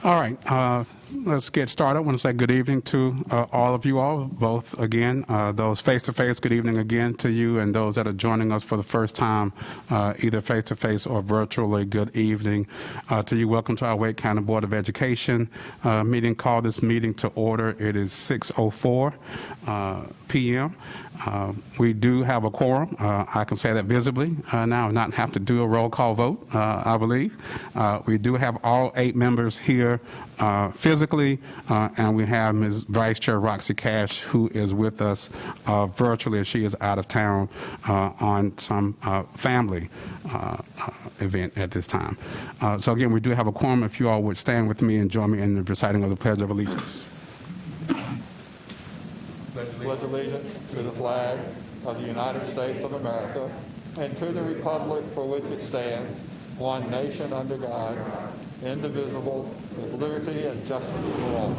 All right, let's get started. I want to say good evening to all of you all, both again, those face-to-face, good evening again to you, and those that are joining us for the first time, either face-to-face or virtually, good evening to you. Welcome to our Wake County Board of Education meeting. Call this meeting to order. It is 6:04 p.m. We do have a quorum. I can say that visibly now, not have to do a roll call vote, I believe. We do have all 8 members here physically, and we have Ms. Vice Chair Roxy Cash, who is with us virtually as she is out of town on some family event at this time. So again, we do have a quorum. If you all would stand with me and join me in the reciting of the Pledge of Allegiance. Pledge allegiance to the flag of the United States of America and to the republic for which it stands, one nation under God, indivisible, with liberty and justice for all.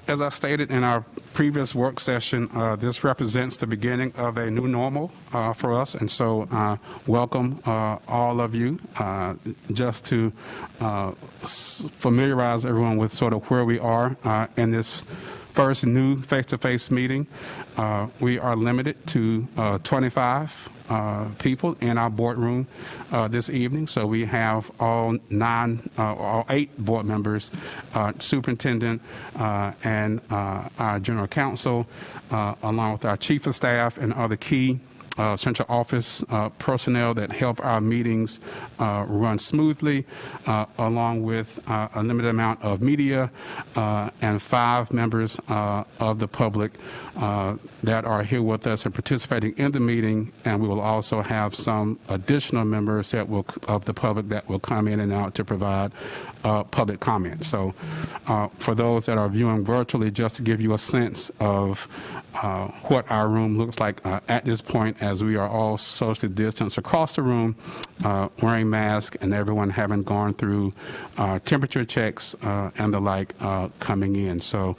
As I stated in our previous work session, this represents the beginning of a new normal for us, and so welcome all of you. Just to familiarize everyone with sort of where we are in this first new face-to-face meeting, we are limited to 25 people in our boardroom this evening. So we have all 8 board members, superintendent and our general counsel, along with our chief of staff and other key central office personnel that help our meetings run smoothly, along with a limited amount of media and 5 members of the public that are here with us and participating in the meeting. And we will also have some additional members of the public that will come in and out to provide public comment. So for those that are viewing virtually, just to give you a sense of what our room looks like at this point, as we are all socially distanced across the room, wearing masks, and everyone having gone through temperature checks and the like coming in. So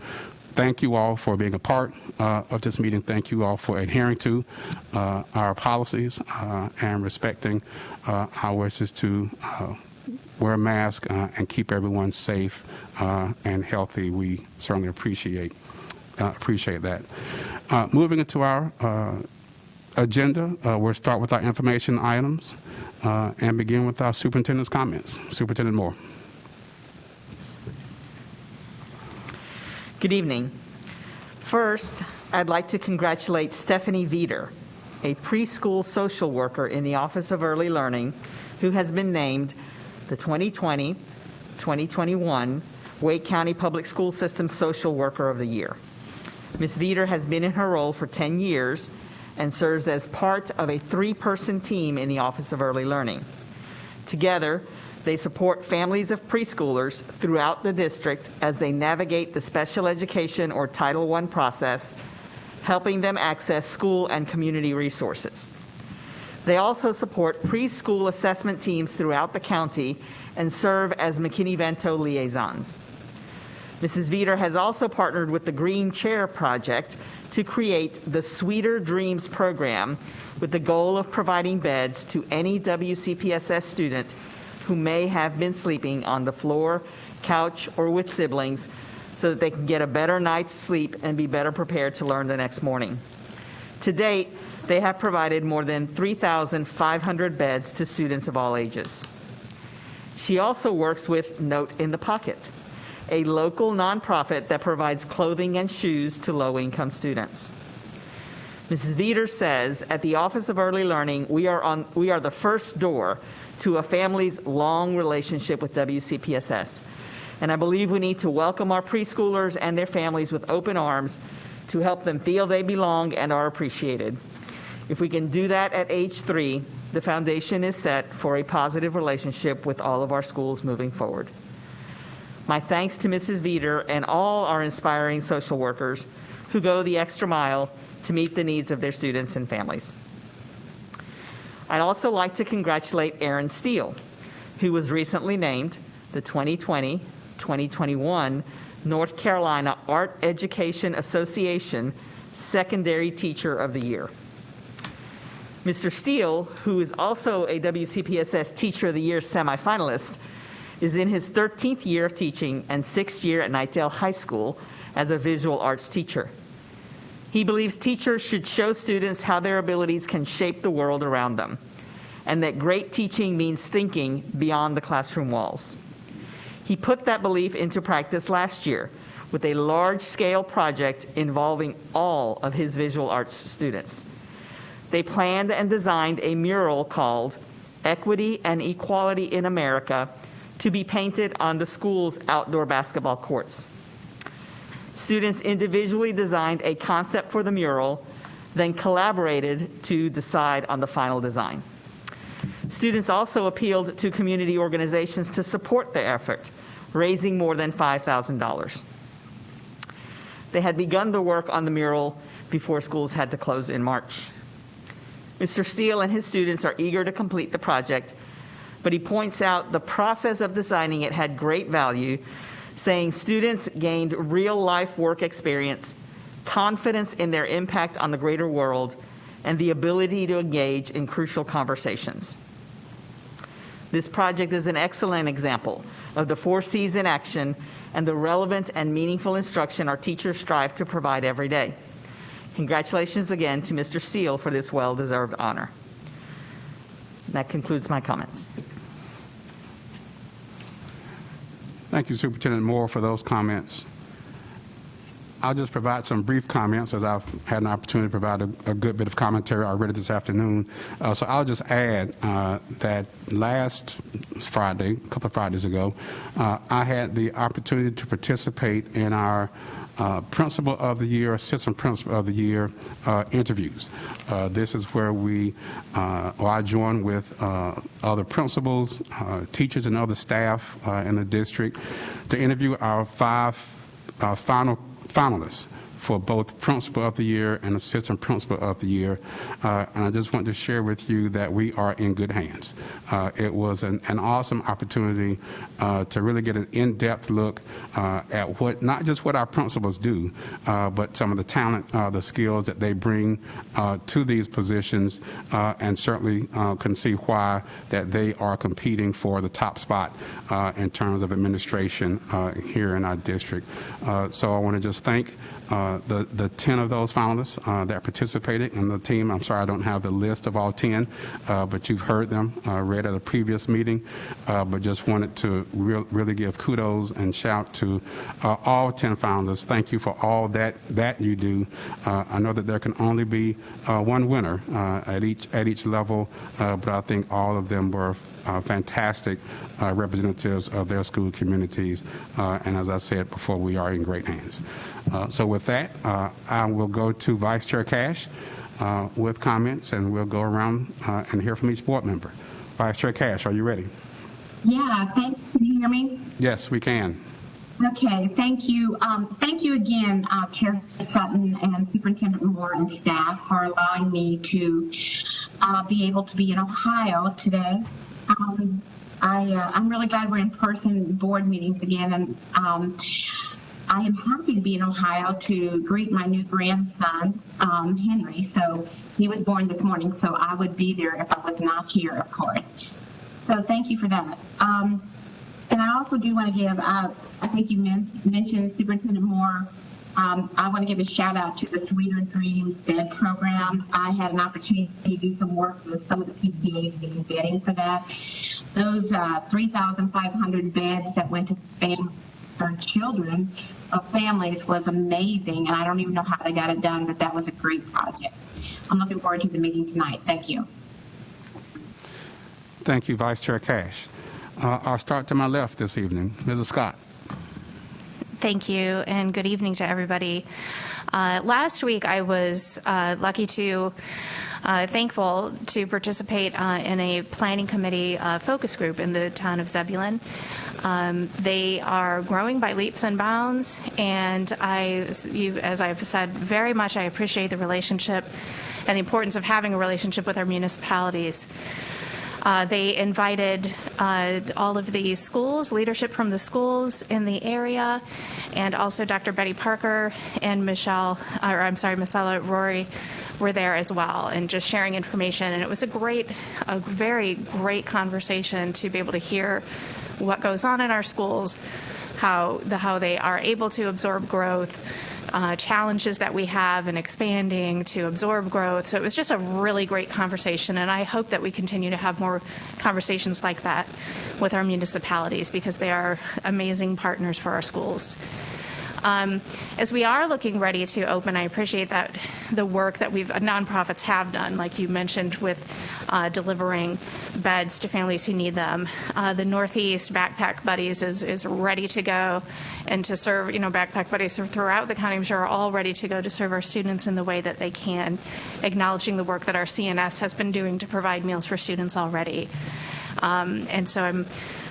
thank you all for being a part of this meeting. Thank you all for adhering to our policies and respecting our wishes to wear a mask and keep everyone safe and healthy. We certainly appreciate that. Moving into our agenda, we'll start with our information items and begin with our superintendent's comments. Superintendent Moore. Good evening. First, I'd like to congratulate Stephanie Veeder, a preschool social worker in the Office of Early Learning, who has been named the 2020-2021 Wake County Public School System Social Worker of the Year. Ms. Veeder has been in her role for 10 years and serves as part of a 3-person team in the Office of Early Learning. Together, they support families of preschoolers throughout the district as they navigate the special education or Title I process, helping them access school and community resources. They also support preschool assessment teams throughout the county and serve as McKinney-Vento liaisons. Mrs. Veeder has also partnered with the Green Chair Project to create the Sweeter Dreams program with the goal of providing beds to any WCPSS student who may have been sleeping on the floor, couch, or with siblings so that they can get a better night's sleep and be better prepared to learn the next morning. To date, they have provided more than 3,500 beds to students of all ages. She also works with Note in the Pocket, a local nonprofit that provides clothing and shoes to low-income students. Mrs. Veeder says, at the Office of Early Learning, we are the first door to a family's long relationship with WCPSS. And I believe we need to welcome our preschoolers and their families with open arms to help them feel they belong and are appreciated. If we can do that at age 3, the foundation is set for a positive relationship with all of our schools moving forward. My thanks to Mrs. Veeder and all our inspiring social workers who go the extra mile to meet the needs of their students and families. I'd also like to congratulate Aaron Steele, who was recently named the 2020-2021 North Carolina Art Education Association Secondary Teacher of the Year. Mr. Steele, who is also a WCPSS Teacher of the Year semifinalist, is in his 13th year of teaching and 6th year at Knightdale High School as a visual arts teacher. He believes teachers should show students how their abilities can shape the world around them, and that great teaching means thinking beyond the classroom walls. He put that belief into practice last year with a large-scale project involving all of his visual arts students. They planned and designed a mural called Equity and Equality in America to be painted on the school's outdoor basketball courts. Students individually designed a concept for the mural, then collaborated to decide on the final design. Students also appealed to community organizations to support the effort, raising more than $5,000. They had begun the work on the mural before schools had to close in March. Mr. Steele and his students are eager to complete the project, but he points out the process of designing it had great value, saying students gained real-life work experience, confidence in their impact on the greater world, and the ability to engage in crucial conversations. This project is an excellent example of the 4 C's in action and the relevant and meaningful instruction our teachers strive to provide every day. Congratulations again to Mr. Steele for this well-deserved honor. That concludes my comments. Thank you, Superintendent Moore, for those comments. I'll just provide some brief comments, as I've had an opportunity to provide a good bit of commentary already this afternoon. So I'll just add that last Friday, a couple of Fridays ago, I had the opportunity to participate in our Principal of the Year, Assistant Principal of the Year interviews. This is where I joined with other principals, teachers, and other staff in the district to interview our 5 finalists for both Principal of the Year and Assistant Principal of the Year. And I just want to share with you that we are in good hands. It was an awesome opportunity to really get an in-depth look at not just what our principals do, but some of the talent, the skills that they bring to these positions, and certainly can see why that they are competing for the top spot in terms of administration here in our district. So I want to just thank the 10 of those finalists that participated in the team. I'm sorry I don't have the list of all 10, but you've heard them read at a previous meeting, but just wanted to really give kudos and shout to all 10 finalists. Thank you for all that you do. I know that there can only be one winner at each level, but I think all of them were fantastic representatives of their school communities, and as I said before, we are in great hands. So with that, I will go to Vice Chair Cash with comments, and we'll go around and hear from each board member. Vice Chair Cash, are you ready? Yeah, thank you. Can you hear me? Yes, we can. Okay, thank you. Thank you again, Chair Sutton and Superintendent Moore and staff for allowing me to be able to be in Ohio today. I'm really glad we're in person board meetings again, and I am happy to be in Ohio to greet my new grandson, Henry. So he was born this morning, so I would be there if I was not here, of course. So thank you for that. And I also do want to give, I think you mentioned Superintendent Moore. I want to give a shout out to the Sweeter Dreams Bed Program. I had an opportunity to do some work with some of the PTAs getting bedding for that. Those 3,500 beds that went to children of families was amazing, and I don't even know how they got it done, but that was a great project. I'm looking forward to the meeting tonight. Thank you. Thank you, Vice Chair Cash. I'll start to my left this evening. Mrs. Scott. Thank you, and good evening to everybody. Last week, I was thankful to participate in a planning committee focus group in the town of Zebulon. They are growing by leaps and bounds, and as I've said, very much I appreciate the relationship and the importance of having a relationship with our municipalities. They invited all of the schools, leadership from the schools in the area, and also Dr. Betty Parker and Marcella Rory were there as well, and just sharing information. And it was a very great conversation to be able to hear what goes on in our schools, how they are able to absorb growth, challenges that we have in expanding to absorb growth. So it was just a really great conversation, and I hope that we continue to have more conversations like that with our municipalities, because they are amazing partners for our schools. As we are looking ready to open, I appreciate that the work that nonprofits have done, like you mentioned, with delivering beds to families who need them. The Northeast Backpack Buddies is ready to go and to serve, Backpack Buddies throughout the county, I'm sure, are all ready to go to serve our students in the way that they can, acknowledging the work that our CNS has been doing to provide meals for students already. And so I'm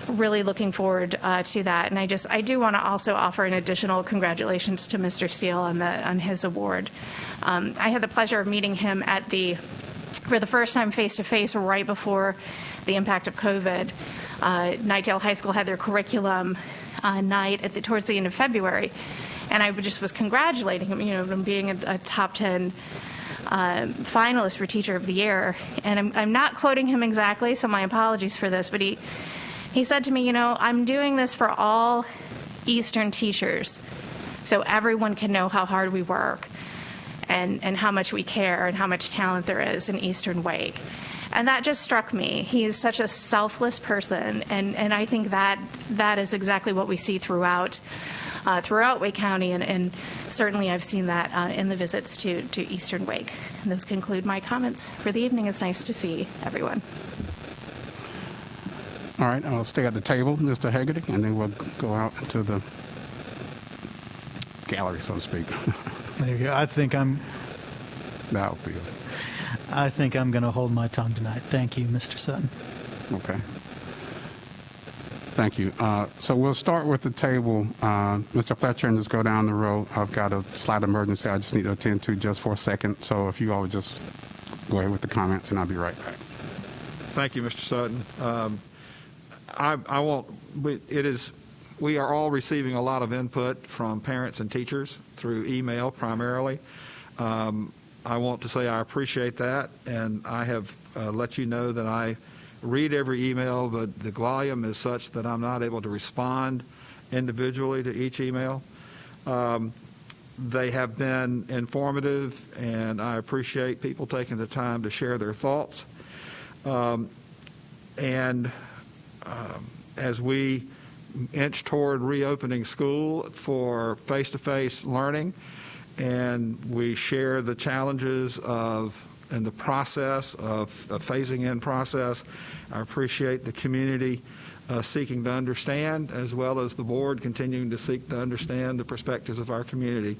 really looking forward to that. And I do want to also offer an additional congratulations to Mr. Steele on his award. I had the pleasure of meeting him for the first time face-to-face right before the impact of COVID. Nightdale High School had their curriculum night towards the end of February, and I just was congratulating him, on being a top 10 finalist for Teacher of the Year. And I'm not quoting him exactly, so my apologies for this, but he said to me, I'm doing this for all Eastern teachers, so everyone can know how hard we work and how much we care and how much talent there is in Eastern Wake. And that just struck me. He is such a selfless person, and I think that is exactly what we see throughout Wake County, and certainly I've seen that in the visits to Eastern Wake. And those conclude my comments for the evening. It's nice to see everyone. All right, I'll stay at the table, Mr. Haggerty, and then we'll go out into the gallery, so to speak. There you go. I think I'm going to hold my tongue tonight. Thank you, Mr. Sutton. Okay. Thank you. So we'll start with the table. Mr. Fletcher, and just go down the row. I've got a slight emergency I just need to attend to just for a second. So if you all would just go ahead with the comments, and I'll be right back. Thank you, Mr. Sutton. We are all receiving a lot of input from parents and teachers through email primarily. I want to say I appreciate that, and I have let you know that I read every email, but the volume is such that I'm not able to respond individually to each email. They have been informative, and I appreciate people taking the time to share their thoughts. As we inch toward reopening school for face-to-face learning, and we share the challenges and the process of phasing in process, I appreciate the community seeking to understand, as well as the board continuing to seek to understand the perspectives of our community.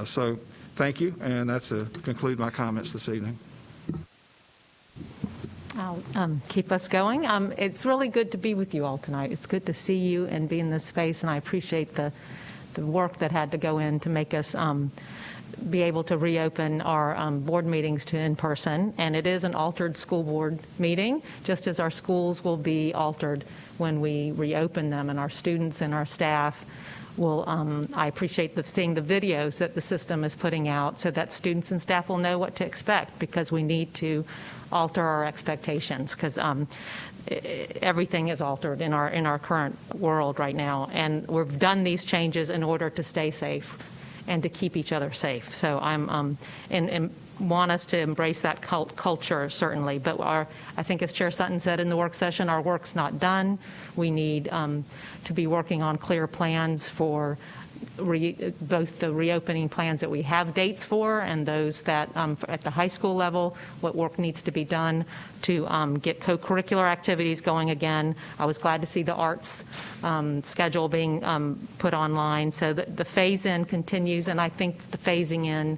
So thank you, and that's to conclude my comments this evening. I'll keep us going. It's really good to be with you all tonight. It's good to see you and be in this space, and I appreciate the work that had to go in to make us be able to reopen our board meetings to in-person. And it is an altered school board meeting, just as our schools will be altered when we reopen them, and our students and our staff will, I appreciate seeing the videos that the system is putting out so that students and staff will know what to expect, because we need to alter our expectations, because everything is altered in our current world right now, and we've done these changes in order to stay safe and to keep each other safe. So I'm and want us to embrace that culture, certainly. But I think, as Chair Sutton said in the work session, our work's not done. We need to be working on clear plans for both the reopening plans that we have dates for, and those that at the high school level, what work needs to be done to get co-curricular activities going again. I was glad to see the arts schedule being put online, so that the phase-in continues, and I think the phasing in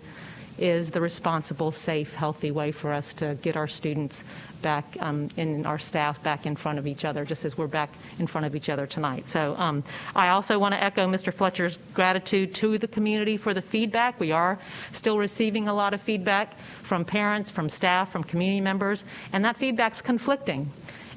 is the responsible, safe, healthy way for us to get our students back and our staff back in front of each other, just as we're back in front of each other tonight. So I also want to echo Mr. Fletcher's gratitude to the community for the feedback. We are still receiving a lot of feedback from parents, from staff, from community members, and that feedback's conflicting.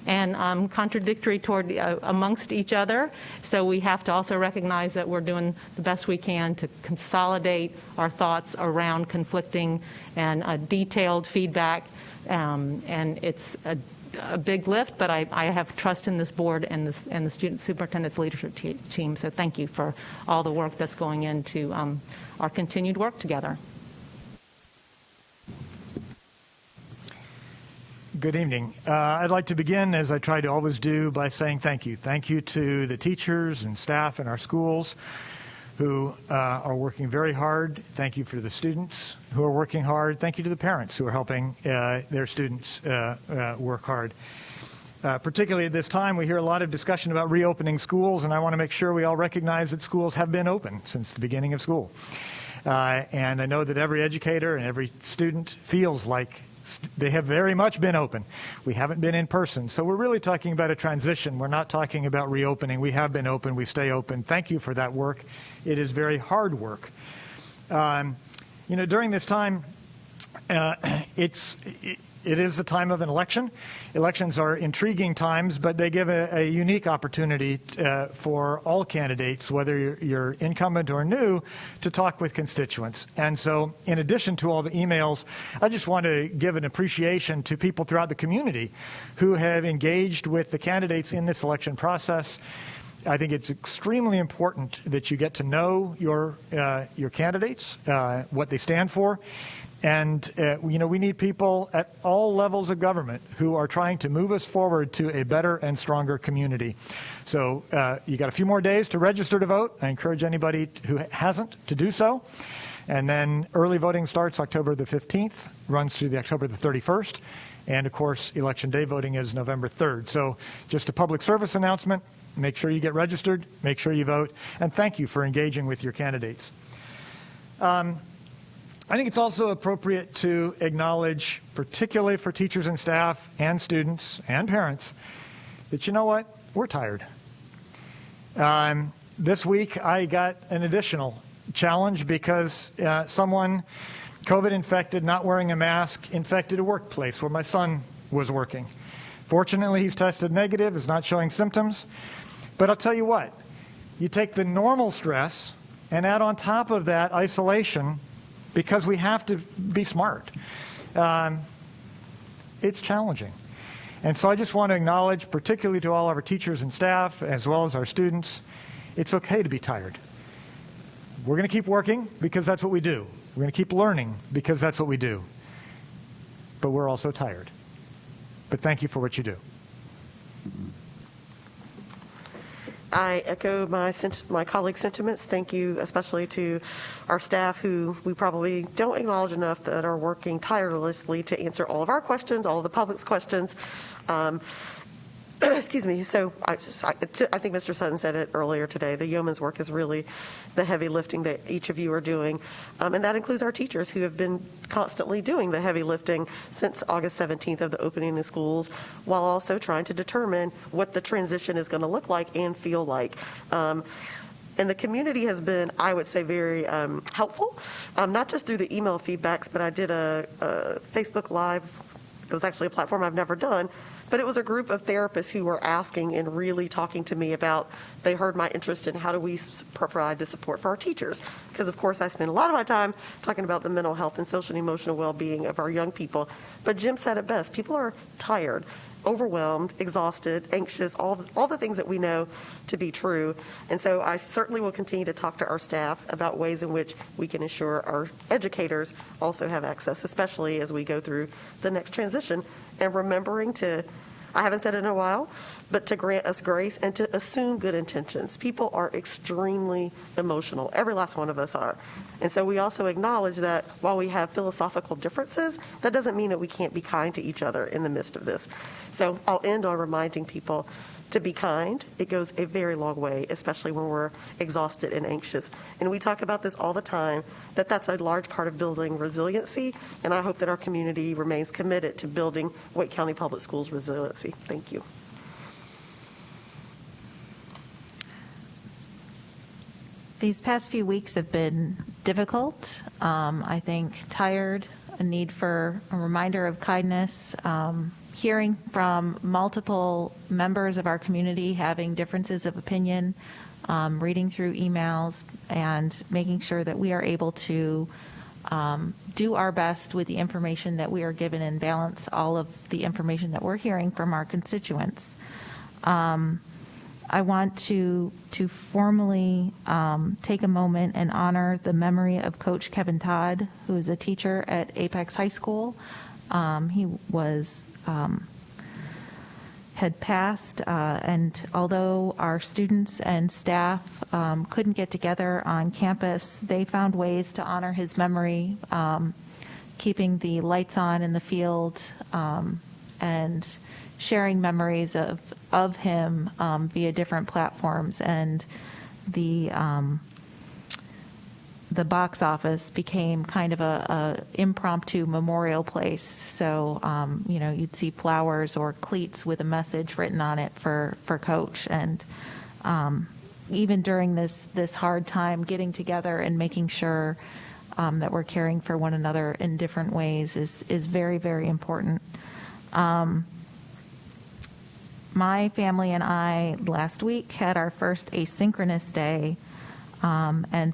and contradictory toward amongst each other. So we have to also recognize that we're doing the best we can to consolidate our thoughts around conflicting and detailed feedback. And it's a big lift, but I have trust in this board and the student superintendent's leadership team. So thank you for all the work that's going into our continued work together. Good evening. I'd like to begin, as I try to always do, by saying thank you. Thank you to the teachers and staff in our schools who are working very hard. Thank you for the students who are working hard. Thank you to the parents who are helping their students work hard. Particularly at this time, we hear a lot of discussion about reopening schools, and I want to make sure we all recognize that schools have been open since the beginning of school. And I know that every educator and every student feels like they have very much been open. We haven't been in person. So we're really talking about a transition. We're not talking about reopening. We have been open. We stay open. Thank you for that work. It is very hard work. During this time, it is the time of an election. Elections are intriguing times, but they give a unique opportunity for all candidates, whether you're incumbent or new, to talk with constituents. And so in addition to all the emails, I just want to give an appreciation to people throughout the community who have engaged with the candidates in this election process. I think it's extremely important that you get to know your candidates, what they stand for. And, we need people at all levels of government who are trying to move us forward to a better and stronger community. So you got a few more days to register to vote. I encourage anybody who hasn't to do so. And then early voting starts October the 15th, runs through the October the 31st. And, of course, Election Day voting is November 3rd. So just a public service announcement. Make sure you get registered. Make sure you vote. And thank you for engaging with your candidates. I think it's also appropriate to acknowledge, particularly for teachers and staff and students and parents, that you know what? We're tired. This week I got an additional challenge because someone COVID infected, not wearing a mask, infected a workplace where my son was working. Fortunately, he's tested negative, is not showing symptoms. But I'll tell you what, you take the normal stress and add on top of that isolation, because we have to be smart. It's challenging. And so I just want to acknowledge, particularly to all of our teachers and staff, as well as our students, it's okay to be tired. We're going to keep working because that's what we do. We're going to keep learning because that's what we do. But we're also tired. But thank you for what you do. I echo my colleagues' sentiments. Thank you especially to our staff who we probably don't acknowledge enough that are working tirelessly to answer all of our questions, all of the public's questions. Excuse me. So I think Mr. Sutton said it earlier today. The yeoman's work is really the heavy lifting that each of you are doing. And that includes our teachers who have been constantly doing the heavy lifting since August 17th of the opening of schools, while also trying to determine what the transition is going to look like and feel like. And the community has been, I would say, very helpful, not just through the email feedbacks, but I did a Facebook Live. It was actually a platform I've never done. But it was a group of therapists who were asking and really talking to me about, they heard my interest in how do we provide the support for our teachers. Because, of course, I spend a lot of my time talking about the mental health and social and emotional well-being of our young people. But Jim said it best. People are tired, overwhelmed, exhausted, anxious, all the things that we know to be true. And so I certainly will continue to talk to our staff about ways in which we can ensure our educators also have access, especially as we go through the next transition. And remembering to, I haven't said it in a while, but to grant us grace and to assume good intentions. People are extremely emotional. Every last one of us are. And so we also acknowledge that while we have philosophical differences, that doesn't mean that we can't be kind to each other in the midst of this. So I'll end on reminding people to be kind. It goes a very long way, especially when we're exhausted and anxious. And we talk about this all the time, that that's a large part of building resiliency, and I hope that our community remains committed to building Wake County Public Schools resiliency. Thank you. These past few weeks have been difficult, I think tired, a need for a reminder of kindness, hearing from multiple members of our community having differences of opinion, reading through emails, and making sure that we are able to do our best with the information that we are given and balance all of the information that we're hearing from our constituents. I want to formally take a moment and honor the memory of Coach Kevin Todd, who is a teacher at Apex High School. He was had passed, and although our students and staff couldn't get together on campus, they found ways to honor his memory, keeping the lights on in the field, and sharing memories of him via different platforms. And the box office became kind of a impromptu memorial place. So, you'd see flowers or cleats with a message written on it for Coach. And even during this hard time, getting together and making sure that we're caring for one another in different ways is very, very important. My family and I last week had our first asynchronous day, and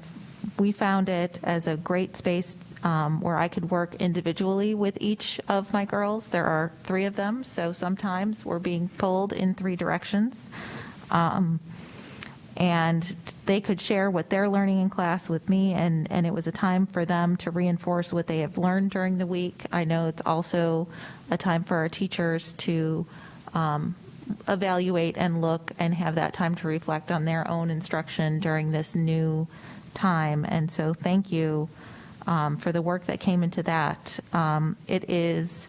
we found it as a great space where I could work individually with each of my girls. There are 3 of them, so sometimes we're being pulled in 3 directions. And they could share what they're learning in class with me, and it was a time for them to reinforce what they have learned during the week. I know it's also a time for our teachers to evaluate and look and have that time to reflect on their own instruction during this new time. And so thank you for the work that came into that. It is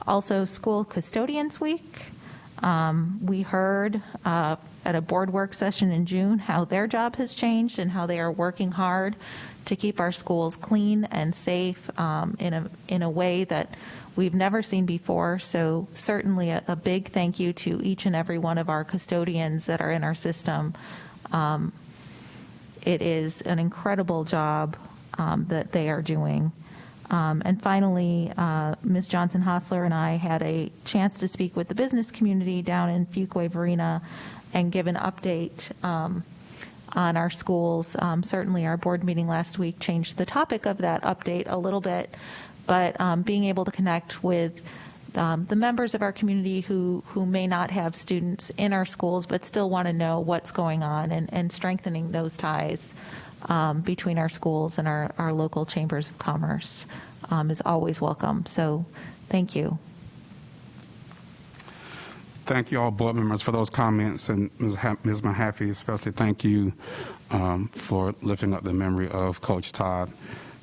also School Custodians Week. We heard at a board work session in June how their job has changed and how they are working hard to keep our schools clean and safe in a way that we've never seen before. So certainly a big thank you to each and every one of our custodians that are in our system. It is an incredible job that they are doing. And finally, Ms. Johnson-Hostler and I had a chance to speak with the business community down in Fuquay-Varina and give an update on our schools. Certainly our board meeting last week changed the topic of that update a little bit, but being able to connect with the members of our community who may not have students in our schools but still want to know what's going on, and strengthening those ties between our schools and our local chambers of commerce is always welcome. So thank you. Thank you all board members for those comments, and Ms. Mahaffey, especially thank you for lifting up the memory of Coach Todd.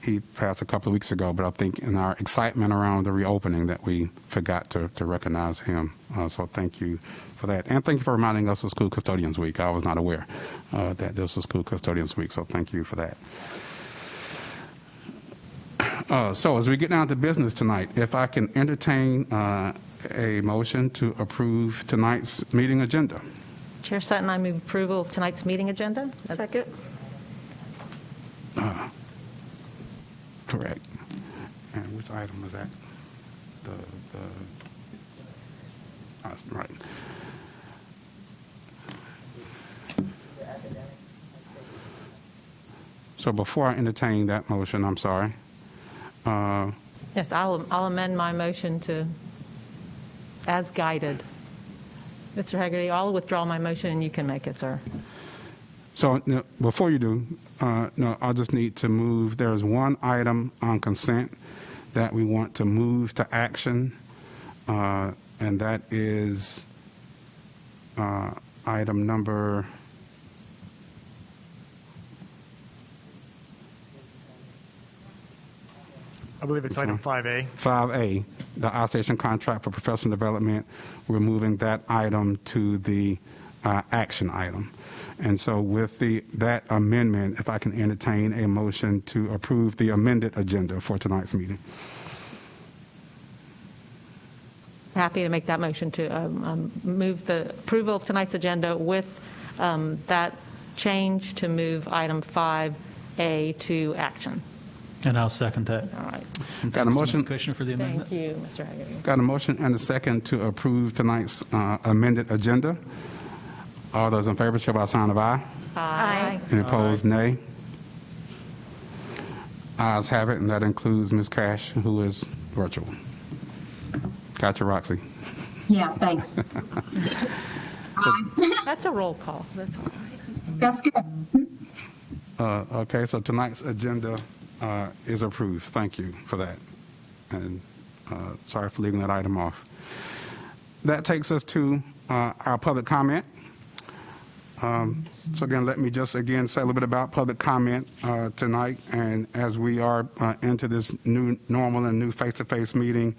He passed a couple of weeks ago, but I think in our excitement around the reopening that we forgot to recognize him. So thank you for that. And thank you for reminding us of School Custodians Week. I was not aware that this was School Custodians Week, so thank you for that. So as we get down to business tonight, if I can entertain a motion to approve tonight's meeting agenda. Chair Sutton, I move approval of tonight's meeting agenda. Second. Correct. And which item was that? Right. So before I entertain that motion, I'm sorry. Yes, I'll amend my motion to as guided. Mr. Hegarty, I'll withdraw my motion and you can make it, sir. So before you do, no, I'll just need to move. There's one item on consent that we want to move to action, and that is item number I believe it's item 5A. 5A, the Istation contract for professional development. We're moving that item to the action item. And so with that amendment, if I can entertain a motion to approve the amended agenda for tonight's meeting. Happy to make that motion to move the approval of tonight's agenda with that change to move item 5A to action. And I'll second that. All right. And Got a thanks to motion? Ms. Kushner for the amendment. Thank you, Mr. Hagerty. Got a motion and a second to approve tonight's amended agenda. All those in favor, show by a sign of aye. Aye. Any opposed, nay. Ayes have it, and that includes Ms. Cash, who is virtual. Gotcha, Roxy. Yeah, thanks. That's a roll call. That's all right. That's good. Okay, so tonight's agenda is approved. Thank you for that. And sorry for leaving that item off. That takes us to our public comment. So again, let me just again say a little bit about public comment tonight. And as we are into this new normal and new face-to-face meeting,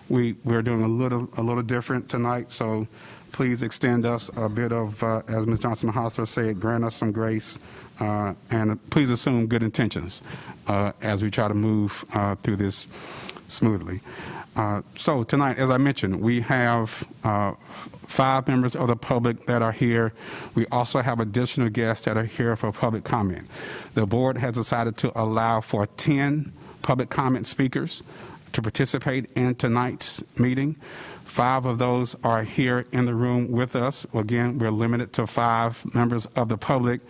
we're doing a little different tonight. So please extend us a bit of, as Ms. Johnson-Hostler said, grant us some grace, and please assume good intentions as we try to move through this smoothly. So tonight, as I mentioned, we have 5 members of the public that are here. We also have additional guests that are here for public comment. The board has decided to allow for 10 public comment speakers to participate in tonight's meeting. 5 of those are here in the room with us. Again, we're limited to 5 members of the public.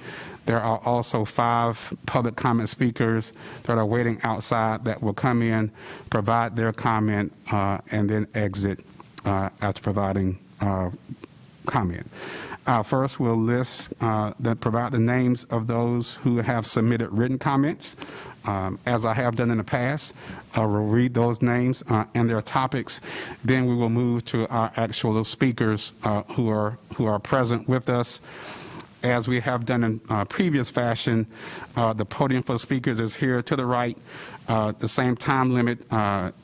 There are also 5 public comment speakers that are waiting outside that will come in, provide their comment, and then exit after providing comment. First, we'll list provide the names of those who have submitted written comments. As I have done in the past, we'll read those names and their topics. Then we will move to our actual speakers who are present with us. As we have done in previous fashion, the podium for speakers is here to the right. The same time limit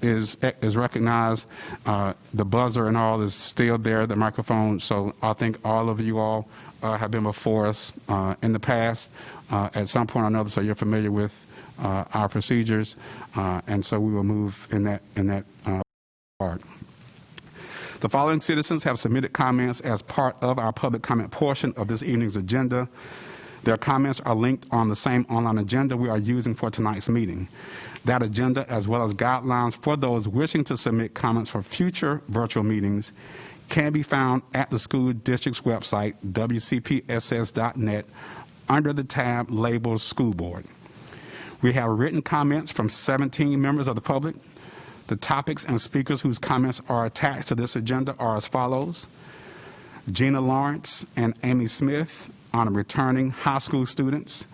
is recognized. The buzzer and all is still there, the microphone. So I think all of you all have been before us in the past at some point or another, so you're familiar with our procedures. And so we will move in that part. The following citizens have submitted comments as part of our public comment portion of this evening's agenda. Their comments are linked on the same online agenda we are using for tonight's meeting. That agenda, as well as guidelines for those wishing to submit comments for future virtual meetings, can be found at the school district's website, wcpss.net, under the tab labeled School Board. We have written comments from 17 members of the public. The topics and speakers whose comments are attached to this agenda are as follows: Gina Lawrence and Amy Smith on returning high school students,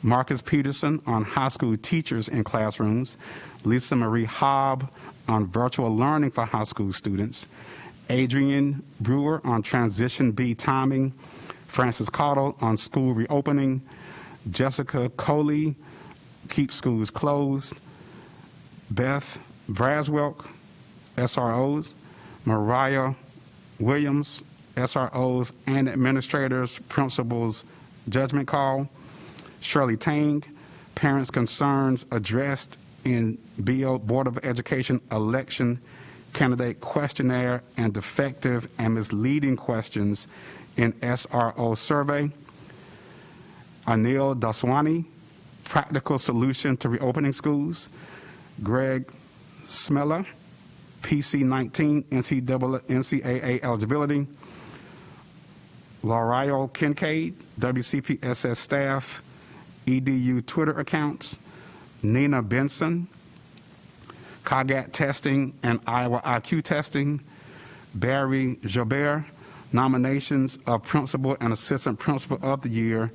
Marcus Peterson on high school teachers in classrooms, Lisa Marie Hobb on virtual learning for high school students, Adrian Brewer on transition B timing, Francis Cottle on school reopening, Jessica Coley, keep schools closed, Beth Braswell, SROs, Mariah Williams, SROs and administrators, principals, judgment call, Shirley Tang, parents' concerns addressed in BO Board of Education election candidate questionnaire and defective and misleading questions in SRO survey, Anil Daswani, practical solution to reopening schools, Greg Smeller, PC-19 NCAA eligibility, L'Oreal Kincaid, WCPSS staff, EDU Twitter accounts, Nina Benson, COGAT testing and Iowa IQ testing, Barry Jobert, nominations of Principal and Assistant Principal of the Year,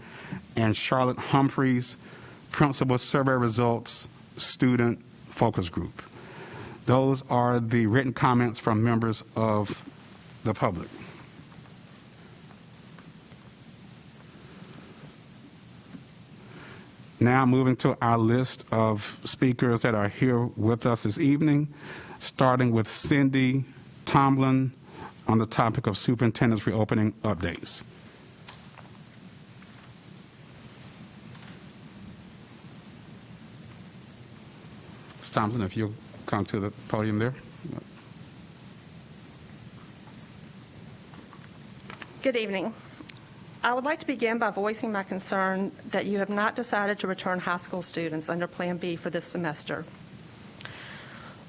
and Charlotte Humphreys, Principal Survey Results, Student Focus Group. Those are the written comments from members of the public. Now moving to our list of speakers that are here with us this evening, starting with Cindy Tomlin on the topic of superintendent's reopening updates. Ms. Thompson, if you'll come to the podium there. Good evening. I would like to begin by voicing my concern that you have not decided to return high school students under Plan B for this semester.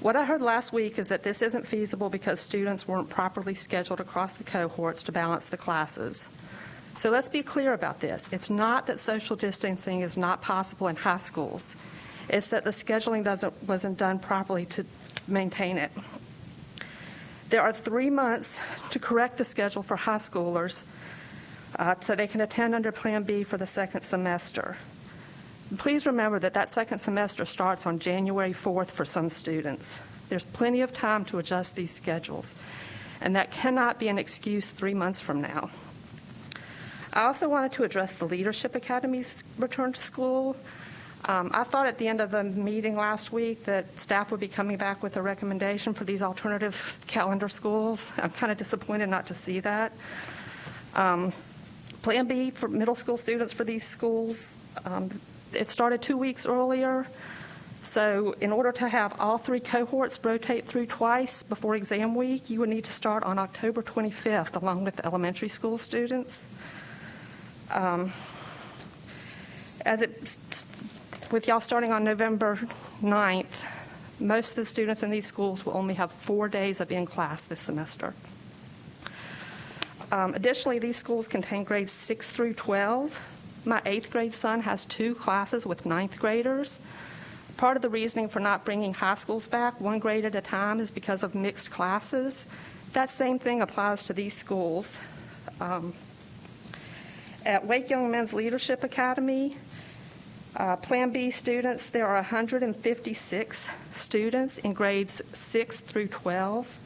What I heard last week is that this isn't feasible because students weren't properly scheduled across the cohorts to balance the classes. So let's be clear about this. It's not that social distancing is not possible in high schools. It's that the scheduling wasn't done properly to maintain it. There are 3 months to correct the schedule for high schoolers so they can attend under Plan B for the second semester. Please remember that that second semester starts on January 4th for some students. There's plenty of time to adjust these schedules, and that cannot be an excuse 3 months from now. I also wanted to address the Leadership Academy's return to school. I thought at the end of the meeting last week that staff would be coming back with a recommendation for these alternative calendar schools. I'm kind of disappointed not to see that. Plan B for middle school students for these schools, it started 2 weeks earlier. So in order to have all 3 cohorts rotate through twice before exam week, you would need to start on October 25th along with the elementary school students. With y'all starting on November 9th, most of the students in these schools will only have 4 days of in-class this semester. Additionally, these schools contain grades 6 through 12. My 8th grade son has 2 classes with 9th graders. Part of the reasoning for not bringing high schools back 1 grade at a time is because of mixed classes. That same thing applies to these schools. At Wake Young Men's Leadership Academy, Plan B students, there are 156 students in grades 6 through 12.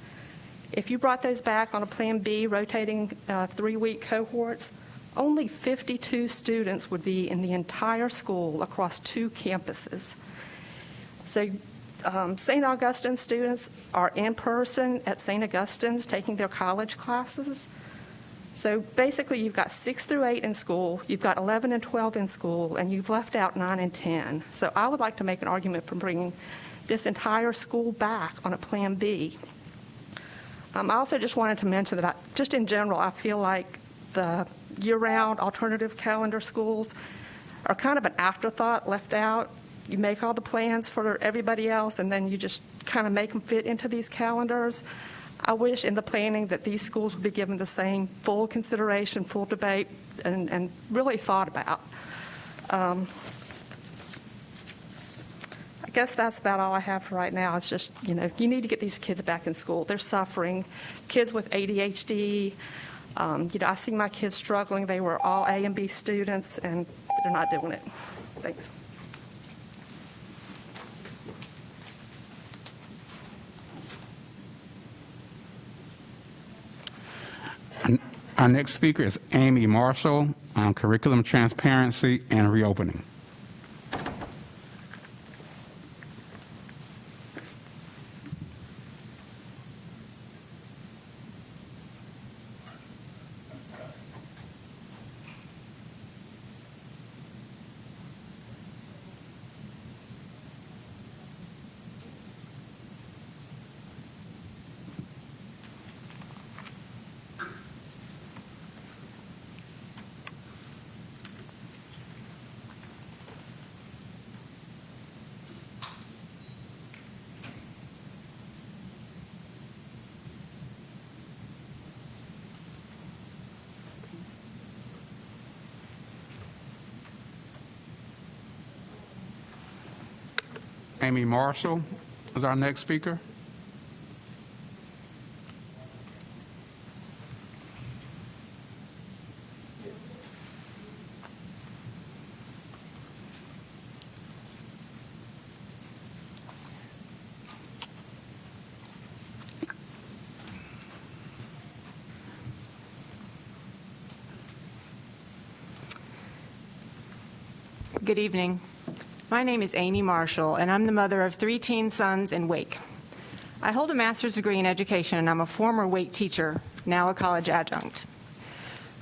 If you brought those back on a Plan B, rotating 3-week cohorts, only 52 students would be in the entire school across 2 campuses. So St. Augustine students are in person at St. Augustine's taking their college classes. So basically, you've got 6 through 8 in school, you've got 11 and 12 in school, and you've left out 9 and 10. So I would like to make an argument for bringing this entire school back on a Plan B. I also just wanted to mention that just in general, I feel like the year-round alternative calendar schools are kind of an afterthought left out. You make all the plans for everybody else, and then you just kind of make them fit into these calendars. I wish in the planning that these schools would be given the same full consideration, full debate, and really thought about. I guess that's about all I have for right now. It's just, you need to get these kids back in school. They're suffering. Kids with ADHD, I see my kids struggling. They were all A and B students, and they're not doing it. Thanks. Our next speaker is Amy Marshall on curriculum transparency and reopening. Amy Marshall is our next speaker. Good evening. My name is Amy Marshall, and I'm the mother of 3 teen sons in Wake. I hold a master's degree in education, and I'm a former Wake teacher, now a college adjunct.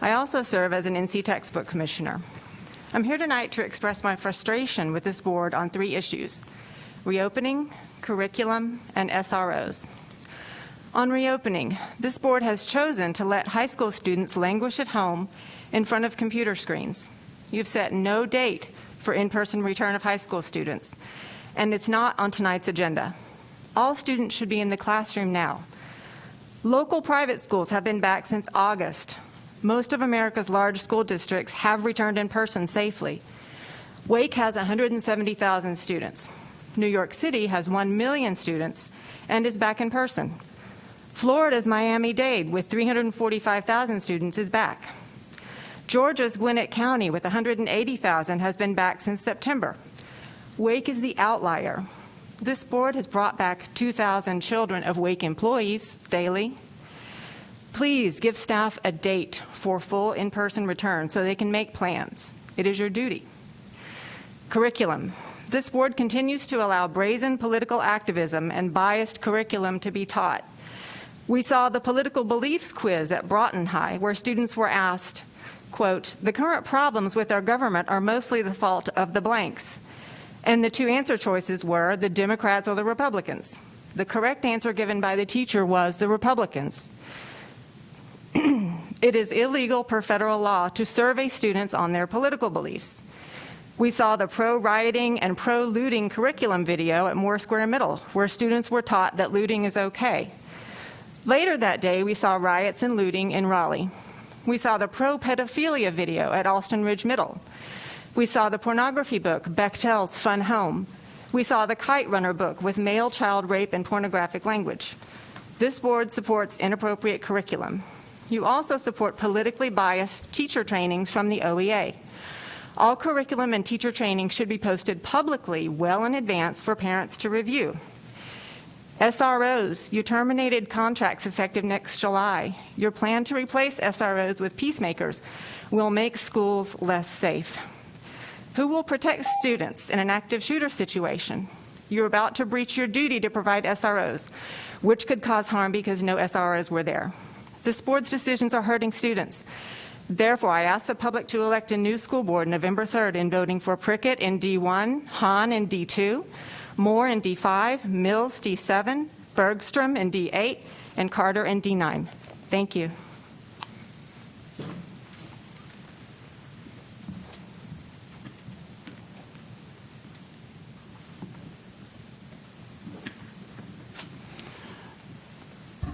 I also serve as an NC textbook commissioner. I'm here tonight to express my frustration with this board on 3 issues: reopening, curriculum, and SROs. On reopening, this board has chosen to let high school students languish at home in front of computer screens. You've set no date for in-person return of high school students, and it's not on tonight's agenda. All students should be in the classroom now. Local private schools have been back since August. Most of America's large school districts have returned in person safely. Wake has 170,000 students. New York City has 1 million students and is back in person. Florida's Miami-Dade, with 345,000 students, is back. Georgia's Gwinnett County, with 180,000, has been back since September. Wake is the outlier. This board has brought back 2,000 children of Wake employees daily. Please give staff a date for full in-person return so they can make plans. It is your duty. Curriculum. This board continues to allow brazen political activism and biased curriculum to be taught. We saw the political beliefs quiz at Broughton High, where students were asked, quote, "The current problems with our government are mostly the fault of the blanks." And the two answer choices were the Democrats or the Republicans. The correct answer given by the teacher was the Republicans. It is illegal per federal law to survey students on their political beliefs. We saw the pro-rioting and pro-looting curriculum video at Moore Square Middle, where students were taught that looting is okay. Later that day, we saw riots and looting in Raleigh. We saw the pro-pedophilia video at Alston Ridge Middle. We saw the pornography book, Bechtel's Fun Home. We saw the Kite Runner book with male child rape and pornographic language. This board supports inappropriate curriculum. You also support politically biased teacher trainings from the OEA. All curriculum and teacher training should be posted publicly well in advance for parents to review. SROs, you terminated contracts effective next July. Your plan to replace SROs with peacemakers will make schools less safe. Who will protect students in an active shooter situation? You're about to breach your duty to provide SROs, which could cause harm because no SROs were there. This board's decisions are hurting students. Therefore, I ask the public to elect a new school board November 3rd in voting for Prickett in D1, Hahn in D2, Moore in D5, Mills D7, Bergstrom in D8, and Carter in D9. Thank you.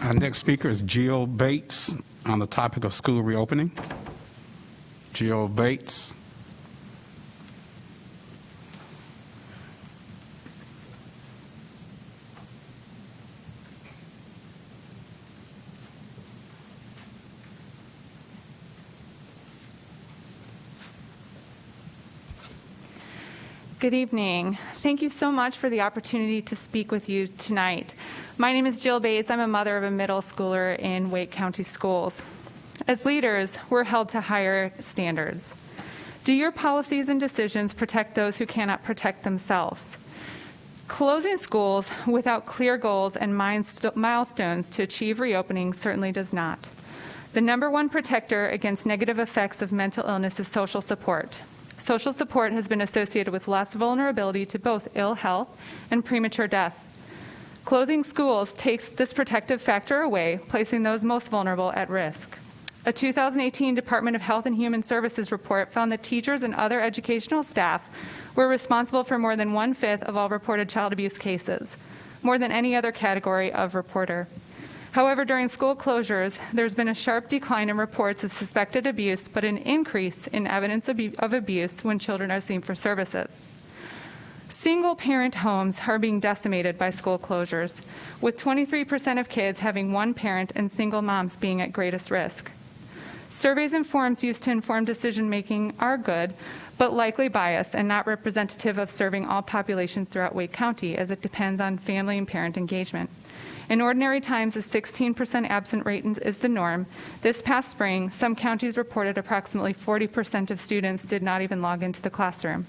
Our next speaker is Jill Bates on the topic of school reopening. Jill Bates. Good evening. Thank you so much for the opportunity to speak with you tonight. My name is Jill Bates. I'm a mother of a middle schooler in Wake County Schools. As leaders, we're held to higher standards. Do your policies and decisions protect those who cannot protect themselves? Closing schools without clear goals and milestones to achieve reopening certainly does not. The number one protector against negative effects of mental illness is social support. Social support has been associated with less vulnerability to both ill health and premature death. Closing schools takes this protective factor away, placing those most vulnerable at risk. A 2018 Department of Health and Human Services report found that teachers and other educational staff were responsible for more than 1/5 of all reported child abuse cases, more than any other category of reporter. However, during school closures, there's been a sharp decline in reports of suspected abuse, but an increase in evidence of abuse when children are seen for services. Single-parent homes are being decimated by school closures, with 23% of kids having one parent and single moms being at greatest risk. Surveys and forms used to inform decision-making are good, but likely biased and not representative of serving all populations throughout Wake County, as it depends on family and parent engagement. In ordinary times, a 16% absent rate is the norm. This past spring, some counties reported approximately 40% of students did not even log into the classroom.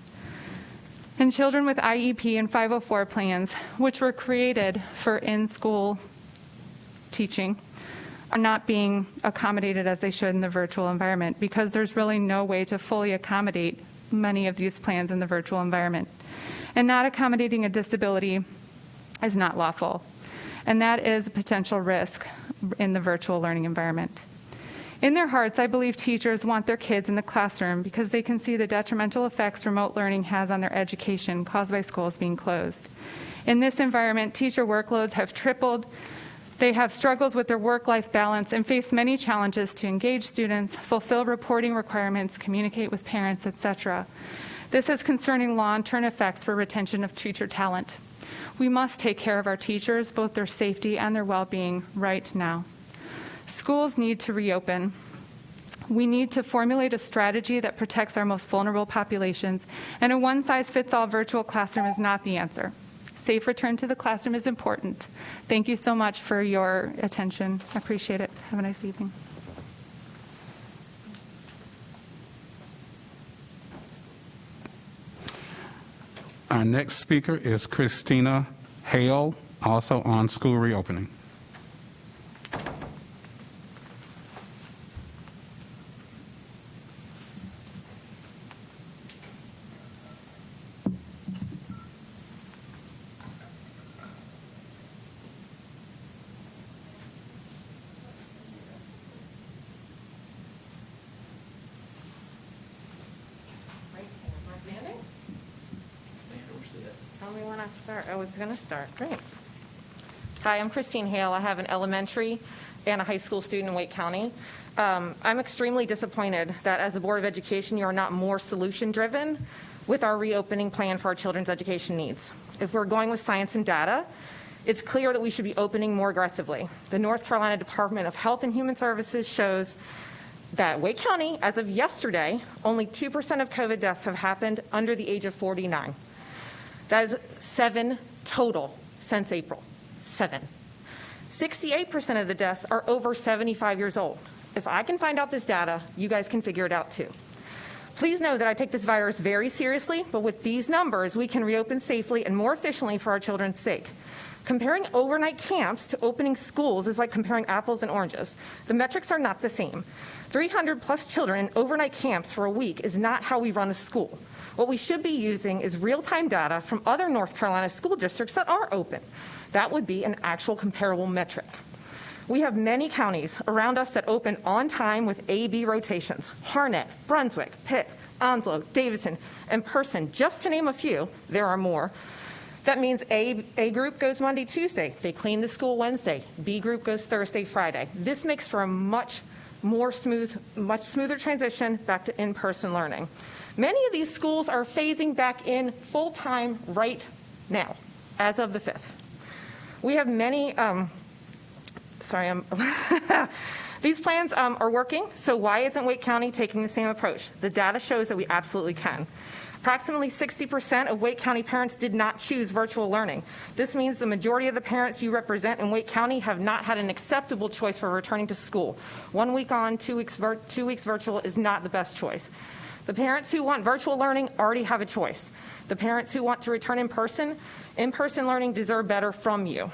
And children with IEP and 504 plans, which were created for in-school teaching, are not being accommodated as they should in the virtual environment, because there's really no way to fully accommodate many of these plans in the virtual environment. And not accommodating a disability is not lawful. and that is a potential risk in the virtual learning environment. In their hearts, I believe teachers want their kids in the classroom because they can see the detrimental effects remote learning has on their education caused by schools being closed. In this environment, teacher workloads have tripled. They have struggles with their work-life balance and face many challenges to engage students, fulfill reporting requirements, communicate with parents, etc. This has concerning long-term effects for retention of teacher talent. We must take care of our teachers, both their safety and their well-being, right now. Schools need to reopen. We need to formulate a strategy that protects our most vulnerable populations, and a one-size-fits-all virtual classroom is not the answer. Safe return to the classroom is important. Thank you so much for your attention. I appreciate it. Have a nice evening. Our next speaker is Christina Hale, also on school reopening. Tell me when I start. I was going to start. Great. Hi, I'm Christine Hale. I have an elementary and a high school student in Wake County. I'm extremely disappointed that as a Board of Education, you are not more solution-driven with our reopening plan for our children's education needs. If we're going with science and data, it's clear that we should be opening more aggressively. The North Carolina Department of Health and Human Services shows that Wake County, as of yesterday, only 2% of COVID deaths have happened under the age of 49. That is 7 total since April. 7. 68% of the deaths are over 75 years old. If I can find out this data, you guys can figure it out too. Please know that I take this virus very seriously, but with these numbers, we can reopen safely and more efficiently for our children's sake. Comparing overnight camps to opening schools is like comparing apples and oranges. The metrics are not the same. 300 plus children in overnight camps for a week is not how we run a school. What we should be using is real-time data from other North Carolina school districts that are open. That would be an actual comparable metric. We have many counties around us that open on time with A-B rotations. Harnett, Brunswick, Pitt, Onslow, Davidson, and Person, just to name a few. There are more. That means A group goes Monday, Tuesday. They clean the school Wednesday. B group goes Thursday, Friday. This makes for a much smoother transition back to in-person learning. Many of these schools are phasing back in full-time right now, as of the 5th. We have many, these plans are working, so why isn't Wake County taking the same approach? The data shows that we absolutely can. Approximately 60% of Wake County parents did not choose virtual learning. This means the majority of the parents you represent in Wake County have not had an acceptable choice for returning to school. 1 week on, 2 weeks virtual is not the best choice. The parents who want virtual learning already have a choice. The parents who want to return in-person learning deserve better from you.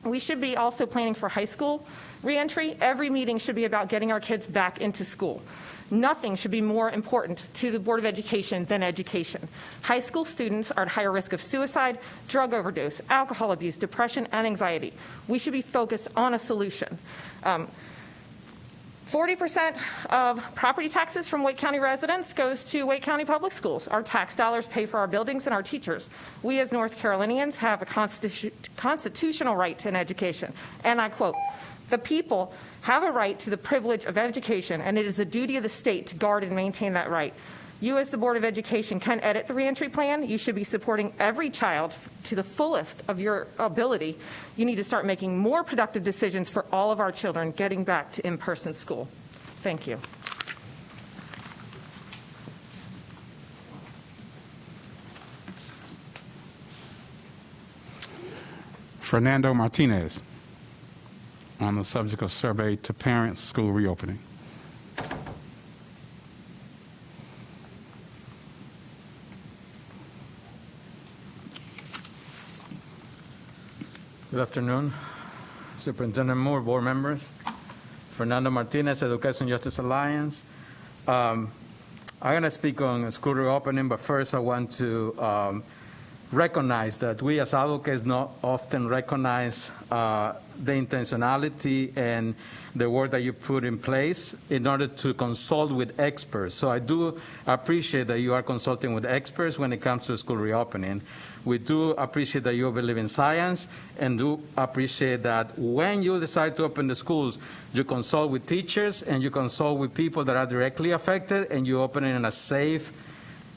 We should be also planning for high school reentry. Every meeting should be about getting our kids back into school. Nothing should be more important to the Board of Education than education. High school students are at higher risk of suicide, drug overdose, alcohol abuse, depression, and anxiety. We should be focused on a solution. 40% of property taxes from Wake County residents goes to Wake County Public Schools. Our tax dollars pay for our buildings and our teachers. We as North Carolinians have a constitutional right to an education. And I quote, "The people have a right to the privilege of education, and it is the duty of the state to guard and maintain that right." You as the Board of Education can edit the reentry plan. You should be supporting every child to the fullest of your ability. You need to start making more productive decisions for all of our children getting back to in-person school. Thank you. Fernando Martinez, on the subject of survey to parents, school reopening. Good afternoon, Superintendent Moore, board members. Fernando Martinez, Education Justice Alliance. I'm going to speak on school reopening, but first I want to recognize that we as advocates not often recognize the intentionality and the work that you put in place in order to consult with experts. So I do appreciate that you are consulting with experts when it comes to school reopening. We do appreciate that you believe in science, and do appreciate that when you decide to open the schools, you consult with teachers and you consult with people that are directly affected, and you open it in a safe,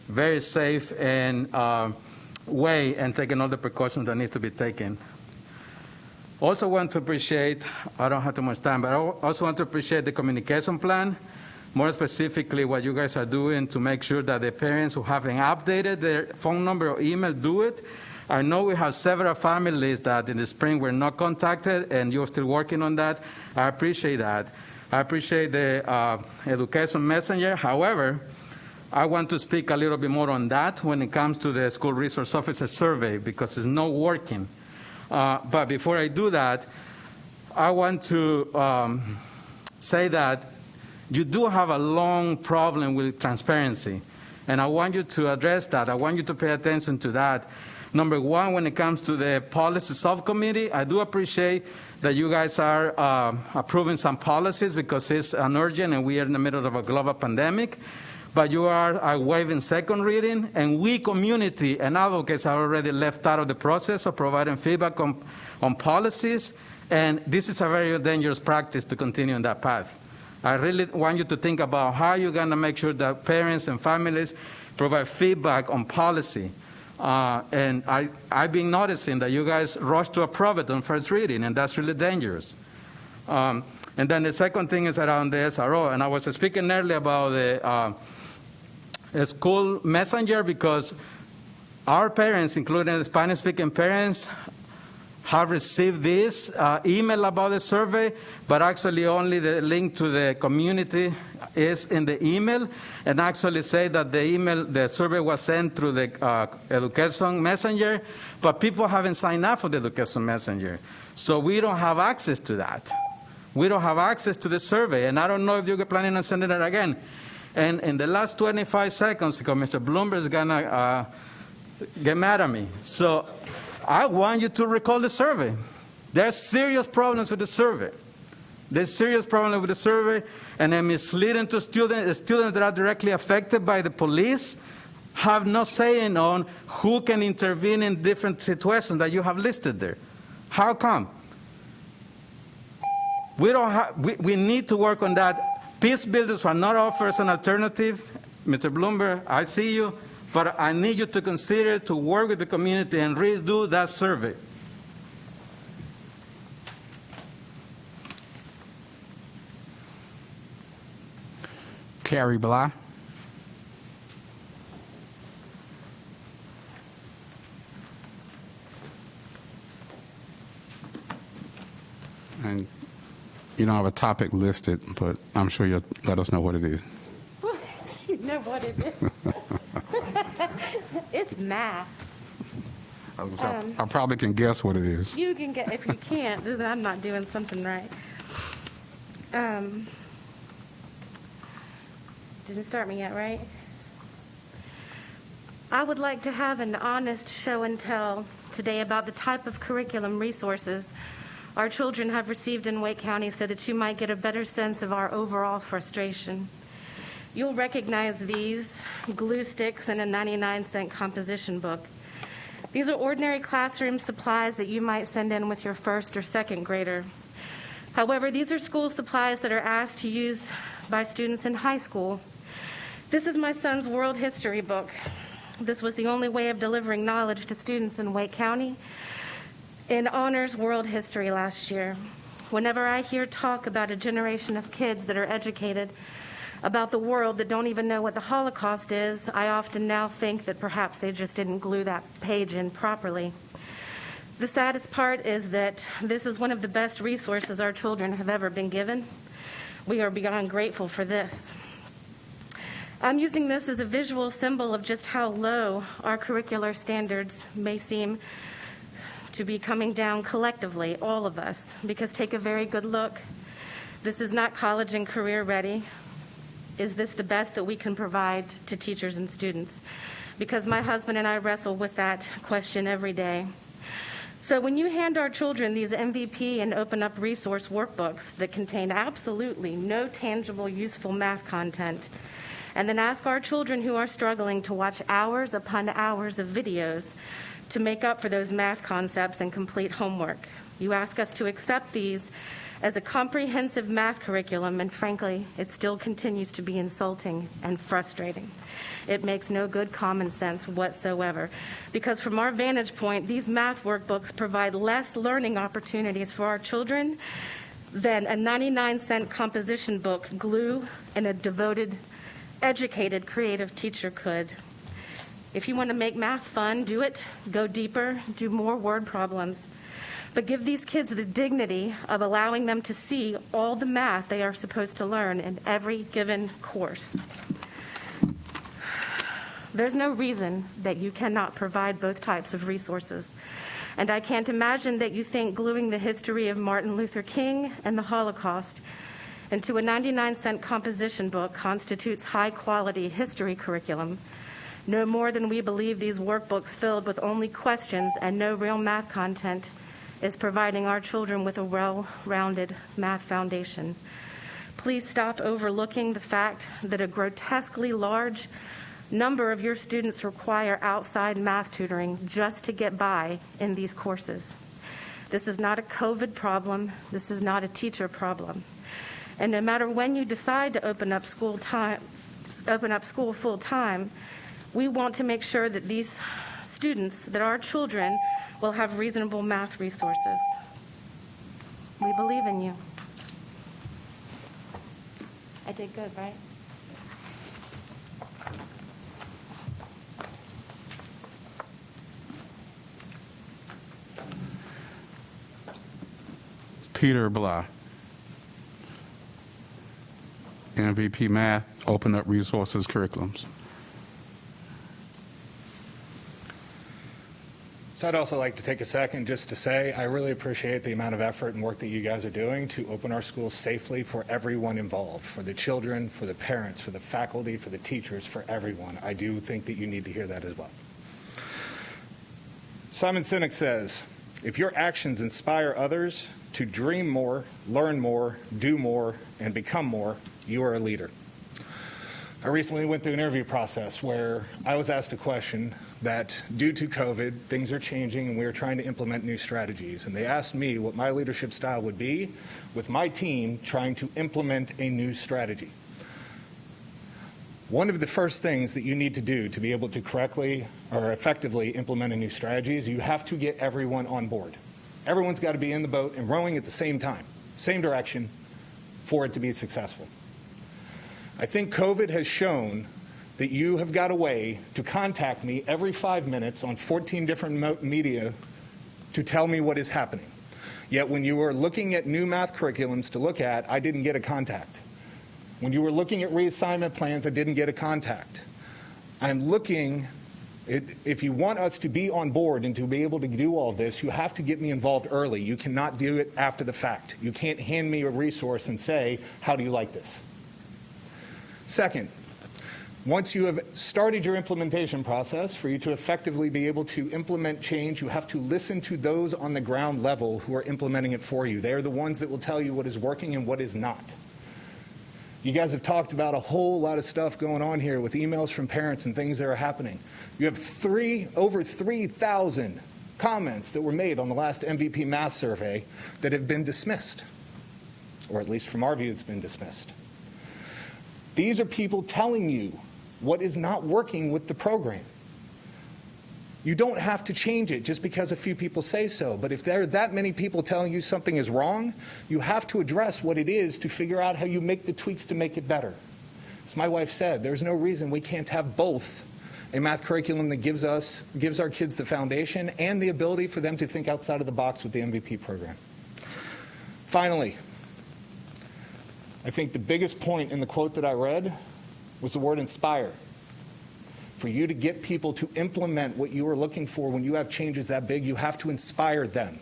very safe and way, and taking all the precautions that needs to be taken. Also want to appreciate, I don't have too much time, but I also want to appreciate the communication plan, more specifically what you guys are doing to make sure that the parents who haven't updated their phone number or email do it. I know we have several families that in the spring were not contacted, and you're still working on that. I appreciate that. I appreciate the education messenger. However, I want to speak a little bit more on that when it comes to the school resource officer survey, because it's not working. But before I do that, I want to say that you do have a long problem with transparency, and I want you to address that. I want you to pay attention to that. Number one, when it comes to the policy subcommittee, I do appreciate that you guys are approving some policies because it's an urgent and we are in the middle of a global pandemic. But you are waiving second reading, and we, community and advocates, are already left out of the process of providing feedback on policies, and this is a very dangerous practice to continue on that path. I really want you to think about how you're going to make sure that parents and families provide feedback on policy. And I've been noticing that you guys rush to approve it on first reading, and that's really dangerous. And then the second thing is around the SRO, and I was speaking earlier about the school messenger, because our parents, including the Spanish-speaking parents, have received this email about the survey, but actually only the link to the community is in the email, and actually say that the survey was sent through the education messenger, but people haven't signed up for the education messenger. So we don't have access to that. We don't have access to the survey, and I don't know if you're planning on sending it again. And in the last 25 seconds, because Mr. Bloomberg is going to get mad at me. So I want you to recall the survey. There's serious problems with the survey. There's serious problems with the survey, and they're misleading to students. The students that are directly affected by the police have no say on who can intervene in different situations that you have listed there. How come? We need to work on that. Peace builders are not offered as an alternative. Mr. Bloomberg, I see you, but I need you to consider to work with the community and redo that survey. Carrie Bly. And you don't have a topic listed, but I'm sure you'll let us know what it is. You know what it is. It's math. I probably can guess what it is. You can get, if you can't, then I'm not doing something right. Didn't start me yet, right? I would like to have an honest show and tell today about the type of curriculum resources our children have received in Wake County so that you might get a better sense of our overall frustration. You'll recognize these glue sticks and a 99-cent composition book. These are ordinary classroom supplies that you might send in with your first or second grader. However, these are school supplies that are asked to use by students in high school. This is my son's world history book. This was the only way of delivering knowledge to students in Wake County in honors world history last year. Whenever I hear talk about a generation of kids that are educated about the world that don't even know what the Holocaust is, I often now think that perhaps they just didn't glue that page in properly. The saddest part is that this is one of the best resources our children have ever been given. We are beyond grateful for this. I'm using this as a visual symbol of just how low our curricular standards may seem to be coming down collectively, all of us, because take a very good look. This is not college and career ready. Is this the best that we can provide to teachers and students? because my husband and I wrestle with that question every day. So when you hand our children these MVP and Open Up resource workbooks that contain absolutely no tangible, useful math content, and then ask our children who are struggling to watch hours upon hours of videos to make up for those math concepts and complete homework, you ask us to accept these as a comprehensive math curriculum, and frankly, it still continues to be insulting and frustrating. It makes no good common sense whatsoever, because from our vantage point, these math workbooks provide less learning opportunities for our children than a 99-cent composition book, glue, and a devoted, educated, creative teacher could. If you want to make math fun, do it, go deeper, do more word problems. But give these kids the dignity of allowing them to see all the math they are supposed to learn in every given course. There's no reason that you cannot provide both types of resources. And I can't imagine that you think gluing the history of Martin Luther King and the Holocaust into a 99-cent composition book constitutes high-quality history curriculum, no more than we believe these workbooks filled with only questions and no real math content is providing our children with a well-rounded math foundation. Please stop overlooking the fact that a grotesquely large number of your students require outside math tutoring just to get by in these courses. This is not a COVID problem. This is not a teacher problem. And no matter when you decide to open up school full time, we want to make sure that these students, that our children, will have reasonable math resources. We believe in you. I did good, right? Peter Blah, MVP Math, Open Up Resources Curriculums. So I'd also like to take a second just to say I really appreciate the amount of effort and work that you guys are doing to open our schools safely for everyone involved, for the children, for the parents, for the faculty, for the teachers, for everyone. I do think that you need to hear that as well. Simon Sinek says, if your actions inspire others to dream more, learn more, do more, and become more, you are a leader. I recently went through an interview process where I was asked a question that due to COVID, things are changing and we are trying to implement new strategies. And they asked me what my leadership style would be with my team trying to implement a new strategy. One of the first things that you need to do to be able to correctly or effectively implement a new strategy is you have to get everyone on board. Everyone's got to be in the boat and rowing at the same time, same direction, for it to be successful. I think COVID has shown that you have got a way to contact me every 5 minutes on 14 different media to tell me what is happening. Yet when you were looking at new math curriculums to look at, I didn't get a contact. When you were looking at reassignment plans, I didn't get a contact. I'm looking, if you want us to be on board and to be able to do all this, you have to get me involved early. You cannot do it after the fact. You can't hand me a resource and say, how do you like this? Second, once you have started your implementation process, for you to effectively be able to implement change, you have to listen to those on the ground level who are implementing it for you. They are the ones that will tell you what is working and what is not. You guys have talked about a whole lot of stuff going on here with emails from parents and things that are happening. You have over 3,000 comments that were made on the last MVP Math survey that have been dismissed, or at least from our view, it's been dismissed. These are people telling you what is not working with the program. You don't have to change it just because a few people say so, but if there are that many people telling you something is wrong, you have to address what it is to figure out how you make the tweaks to make it better. As my wife said, there's no reason we can't have both a math curriculum that gives our kids the foundation and the ability for them to think outside of the box with the MVP program. Finally, I think the biggest point in the quote that I read was the word inspire. For you to get people to implement what you are looking for when you have changes that big, you have to inspire them.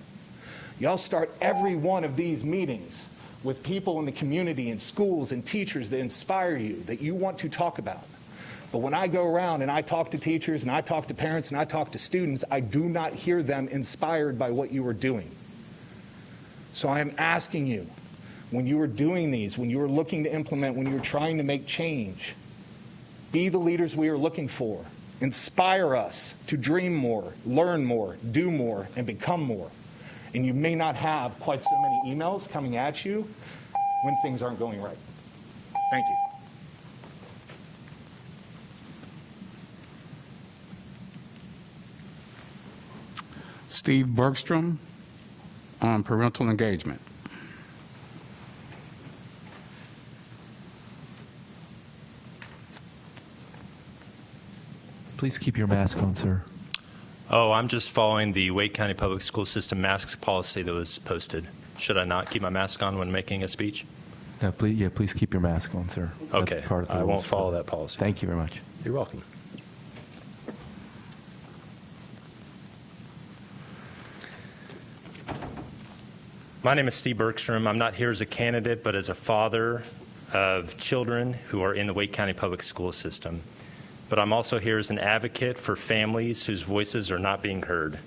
Y'all start every one of these meetings with people in the community and schools and teachers that inspire you, that you want to talk about. But when I go around and I talk to teachers and I talk to parents and I talk to students, I do not hear them inspired by what you are doing. So I am asking you, when you are doing these, when you are looking to implement, when you're trying to make change, be the leaders we are looking for. Inspire us to dream more, learn more, do more, and become more. And you may not have quite so many emails coming at you when things aren't going right. Thank you. Steve Bergstrom on parental engagement. Please keep your mask on, sir. Oh, I'm just following the Wake County Public School System mask policy that was posted. Should I not keep my mask on when making a speech? No, please keep your mask on, sir. Okay, That's part of the I won't rules. follow that policy. Thank you very much. You're welcome. My name is Steve Bergstrom. I'm not here as a candidate, but as a father of children who are in the Wake County Public School System. But I'm also here as an advocate for families whose voices are not being heard.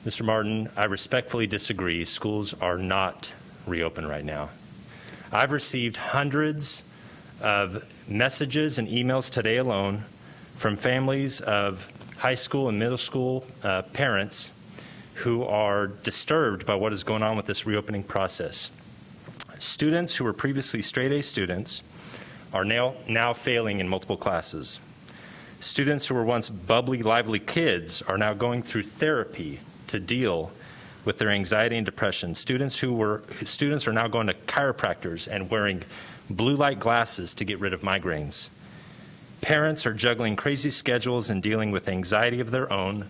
Mr. Martin, I respectfully disagree. Schools are not reopened right now. I've received hundreds of messages and emails today alone from families of high school and middle school parents who are disturbed by what is going on with this reopening process. Students who were previously straight-A students are now failing in multiple classes. Students who were once bubbly, lively kids are now going through therapy to deal with their anxiety and depression. Students are now going to chiropractors and wearing blue light glasses to get rid of migraines. Parents are juggling crazy schedules and dealing with anxiety of their own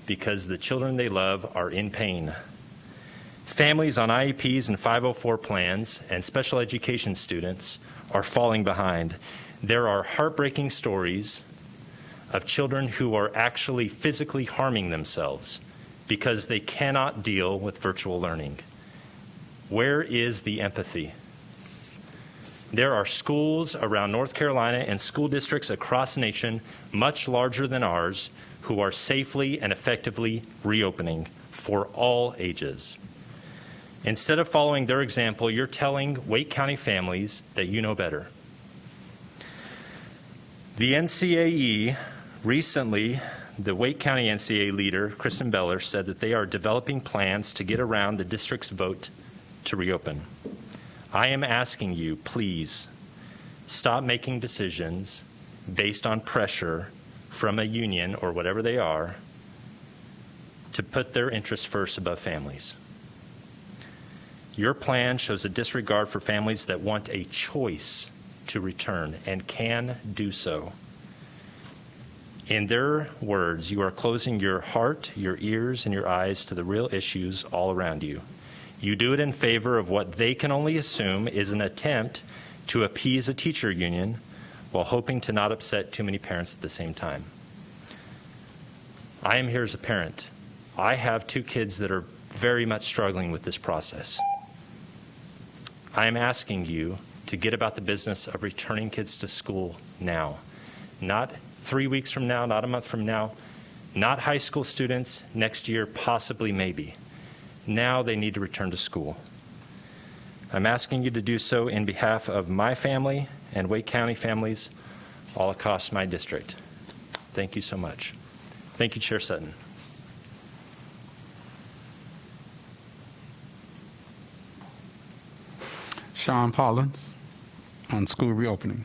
because the children they love are in pain. Families on IEPs and 504 plans and special education students are falling behind. There are heartbreaking stories of children who are actually physically harming themselves because they cannot deal with virtual learning. Where is the empathy? There are schools around North Carolina and school districts across the nation, much larger than ours, who are safely and effectively reopening for all ages. Instead of following their example, you're telling Wake County families that you know better. The NCAE recently, the Wake County NCAA leader, Kristen Beller, said that they are developing plans to get around the district's vote to reopen. I am asking you, please, stop making decisions based on pressure from a union or whatever they are to put their interests first above families. Your plan shows a disregard for families that want a choice to return and can do so. In their words, you are closing your heart, your ears, and your eyes to the real issues all around you. You do it in favor of what they can only assume is an attempt to appease a teacher union while hoping to not upset too many parents at the same time. I am here as a parent. I have 2 kids that are very much struggling with this process. I am asking you to get about the business of returning kids to school now. Not 3 weeks from now, not a month from now, not high school students next year, possibly, maybe. Now they need to return to school. I'm asking you to do so in behalf of my family and Wake County families all across my district. Thank you so much. Thank you, Chair Sutton. Sean Pollins on school reopening.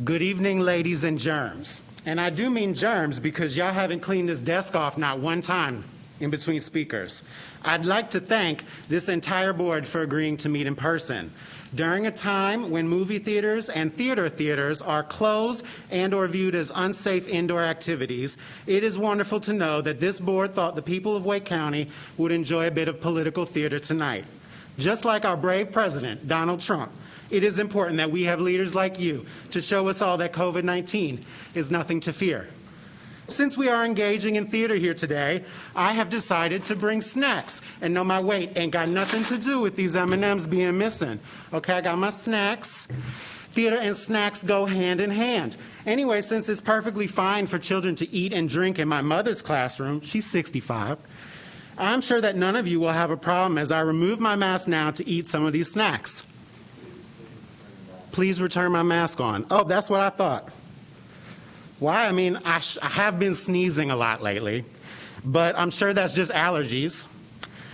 Good evening, ladies and germs. And I do mean germs because y'all haven't cleaned this desk off not one time in between speakers. I'd like to thank this entire board for agreeing to meet in person. During a time when movie theaters and theaters are closed and or viewed as unsafe indoor activities, it is wonderful to know that this board thought the people of Wake County would enjoy a bit of political theater tonight. Just like our brave president, Donald Trump, it is important that we have leaders like you to show us all that COVID-19 is nothing to fear. Since we are engaging in theater here today, I have decided to bring snacks. And no, my weight ain't got nothing to do with these M&Ms being missing. Okay, I got my snacks. Theater and snacks go hand in hand. Anyway, since it's perfectly fine for children to eat and drink in my mother's classroom, she's 65, I'm sure that none of you will have a problem as I remove my mask now to eat some of these snacks. Please return my mask on. Oh, that's what I thought. Why? I mean, I have been sneezing a lot lately, but I'm sure that's just allergies.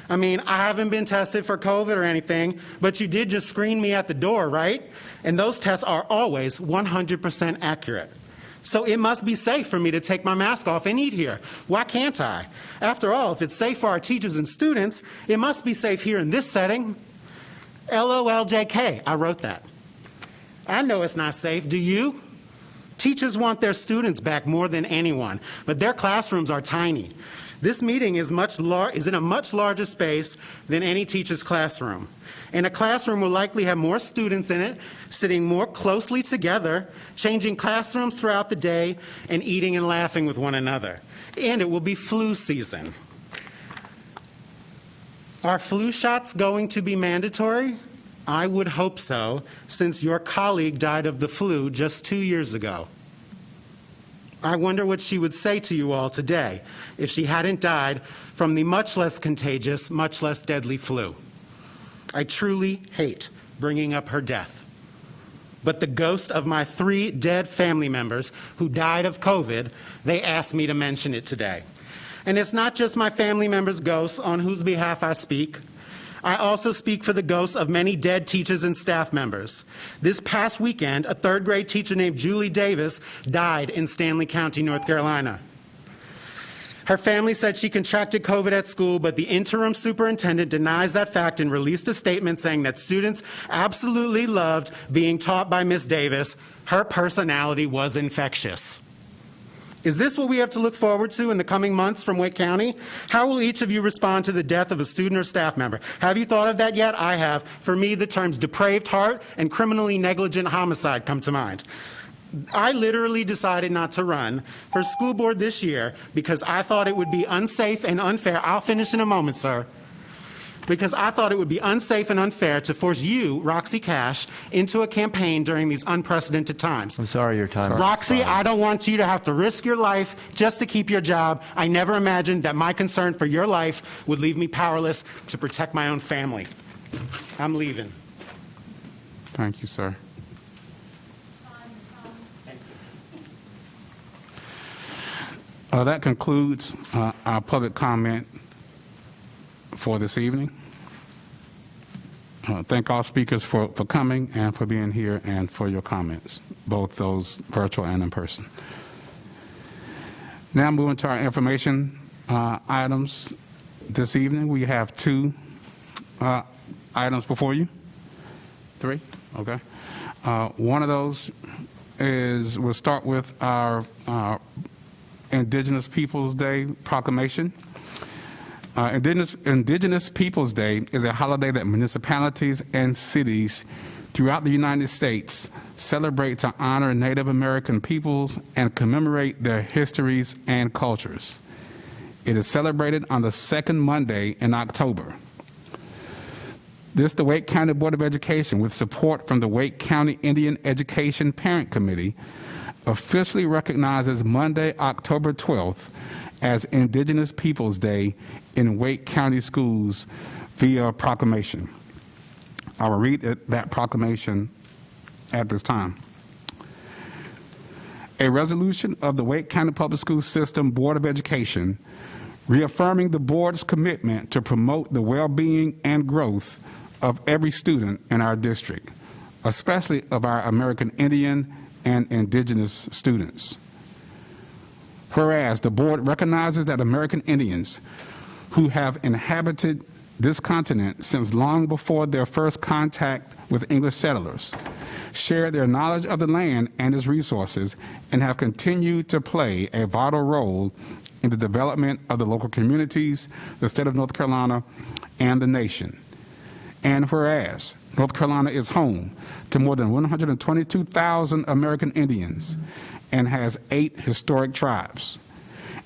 I mean, I haven't been tested for COVID or anything, but you did just screen me at the door, right? And those tests are always 100% accurate. So it must be safe for me to take my mask off and eat here. Why can't I? After all, if it's safe for our teachers and students, it must be safe here in this setting. LOLJK, I wrote that. I know it's not safe, do you? Teachers want their students back more than anyone, but their classrooms are tiny. This meeting is in a much larger space than any teacher's classroom. And a classroom will likely have more students in it, sitting more closely together, changing classrooms throughout the day, and eating and laughing with one another. And it will be flu season. Are flu shots going to be mandatory? I would hope so, since your colleague died of the flu just 2 years ago. I wonder what she would say to you all today if she hadn't died from the much less contagious, much less deadly flu. I truly hate bringing up her death. But the ghost of my 3 dead family members who died of COVID, they asked me to mention it today. And it's not just my family members' ghosts on whose behalf I speak. I also speak for the ghosts of many dead teachers and staff members. This past weekend, a 3rd grade teacher named Julie Davis died in Stanley County, North Carolina. Her family said she contracted COVID at school, but the interim superintendent denies that fact and released a statement saying that students absolutely loved being taught by Miss Davis. Her personality was infectious. Is this what we have to look forward to in the coming months from Wake County? How will each of you respond to the death of a student or staff member? Have you thought of that yet? I have. For me, the terms depraved heart and criminally negligent homicide come to mind. I literally decided not to run for school board this year because I thought it would be unsafe and unfair. I'll finish in a moment, sir. Because I thought it would be unsafe and unfair to force you, Roxy Cash, into a campaign during these unprecedented times. I'm sorry, your time. Roxy, I don't want you to have to risk your life just to keep your job. I never imagined that my concern for your life would leave me powerless to protect my own family. I'm leaving. Thank you, sir. That concludes our public comment for this evening. Thank all speakers for coming and for being here and for your comments, both those virtual and in person. Now moving to our information items this evening. We have 2 items before you. 3? Okay. One of those we'll start with our Indigenous Peoples Day proclamation. Indigenous Peoples Day is a holiday that municipalities and cities throughout the United States celebrate to honor Native American peoples and commemorate their histories and cultures. It is celebrated on the 2nd Monday in October. The Wake County Board of Education, with support from the Wake County Indian Education Parent Committee, officially recognizes Monday, October 12th, as Indigenous Peoples Day in Wake County schools via proclamation. I will read that proclamation at this time. A resolution of the Wake County Public School System Board of Education reaffirming the board's commitment to promote the well-being and growth of every student in our district, especially of our American Indian and Indigenous students. Whereas the board recognizes that American Indians who have inhabited this continent since long before their first contact with English settlers shared their knowledge of the land and its resources and have continued to play a vital role in the development of the local communities, the state of North Carolina, and the nation. And whereas North Carolina is home to more than 122,000 American Indians and has 8 historic tribes.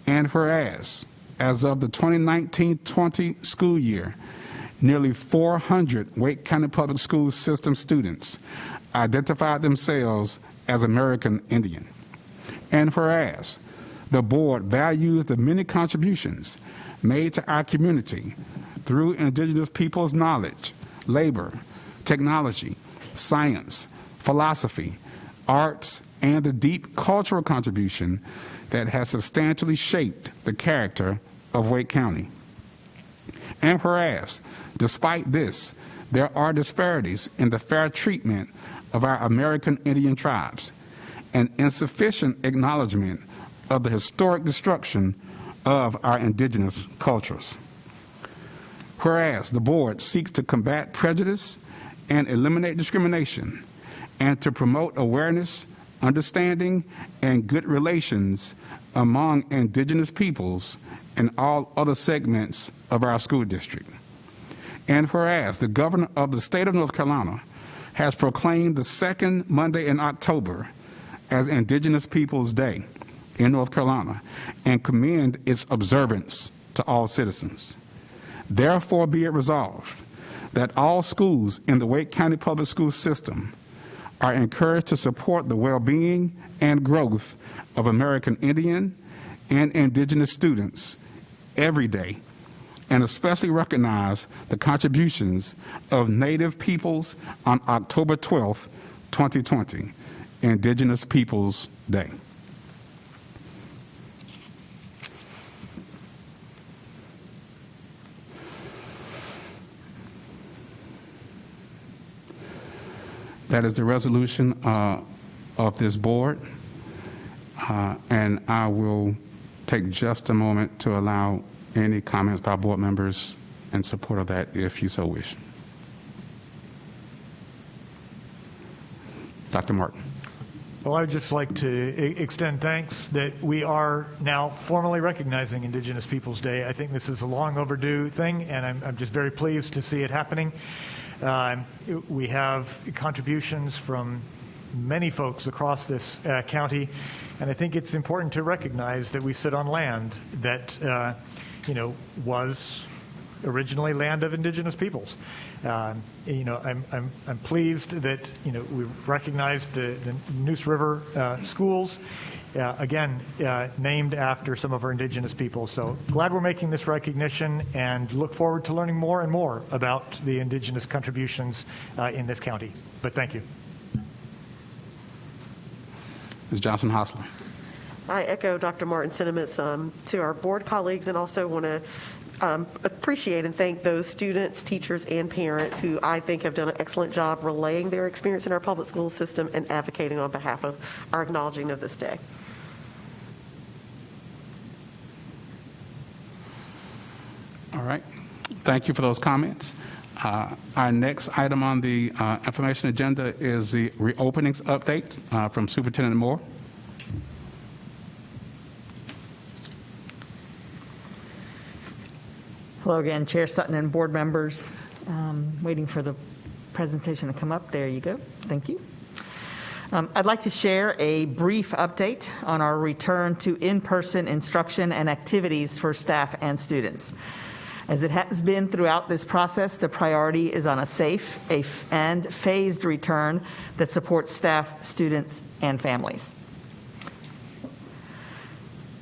And whereas, as of the 2019-20 school year, nearly 400 Wake County Public School System students identified themselves as American Indian. And whereas, the board values the many contributions made to our community through Indigenous peoples' knowledge, labor, technology, science, philosophy, arts, and the deep cultural contribution that has substantially shaped the character of Wake County. And whereas, despite this, there are disparities in the fair treatment of our American Indian tribes and insufficient acknowledgement of the historic destruction of our indigenous cultures. Whereas the board seeks to combat prejudice and eliminate discrimination and to promote awareness, understanding, and good relations among indigenous peoples and all other segments of our school district. And whereas the governor of the state of North Carolina has proclaimed the second Monday in October as Indigenous Peoples Day in North Carolina and commend its observance to all citizens. Therefore be it resolved that all schools in the Wake County Public School System are encouraged to support the well-being and growth of American Indian and Indigenous students every day, and especially recognize the contributions of Native peoples on October 12th, 2020, Indigenous Peoples Day. That is the resolution of this board, and I will take just a moment to allow any comments by board members in support of that if you so wish. Dr. Martin. Well, I would just like to extend thanks that we are now formally recognizing Indigenous Peoples Day. I think this is a long overdue thing, and I'm just very pleased to see it happening. We have contributions from many folks across this county, and I think it's important to recognize that we sit on land that was originally land of Indigenous peoples. I'm pleased that we've recognized the Neuse River schools, again named after some of our Indigenous people. So glad we're making this recognition, and look forward to learning more and more about the Indigenous contributions in this county. But thank you. Ms. Johnson-Hostler. I echo Dr. Martin's sentiments to our board colleagues, and also want to appreciate and thank those students, teachers, and parents who I think have done an excellent job relaying their experience in our public school system and advocating on behalf of our acknowledging of this day. All right. Thank you for those comments. Our next item on the information agenda is the reopenings update from Superintendent Moore. Hello again, Chair Sutton and board members. Waiting for the presentation to come up. There you go. Thank you. I'd like to share a brief update on our return to in-person instruction and activities for staff and students. As it has been throughout this process, the priority is on a safe and phased return that supports staff, students, and families.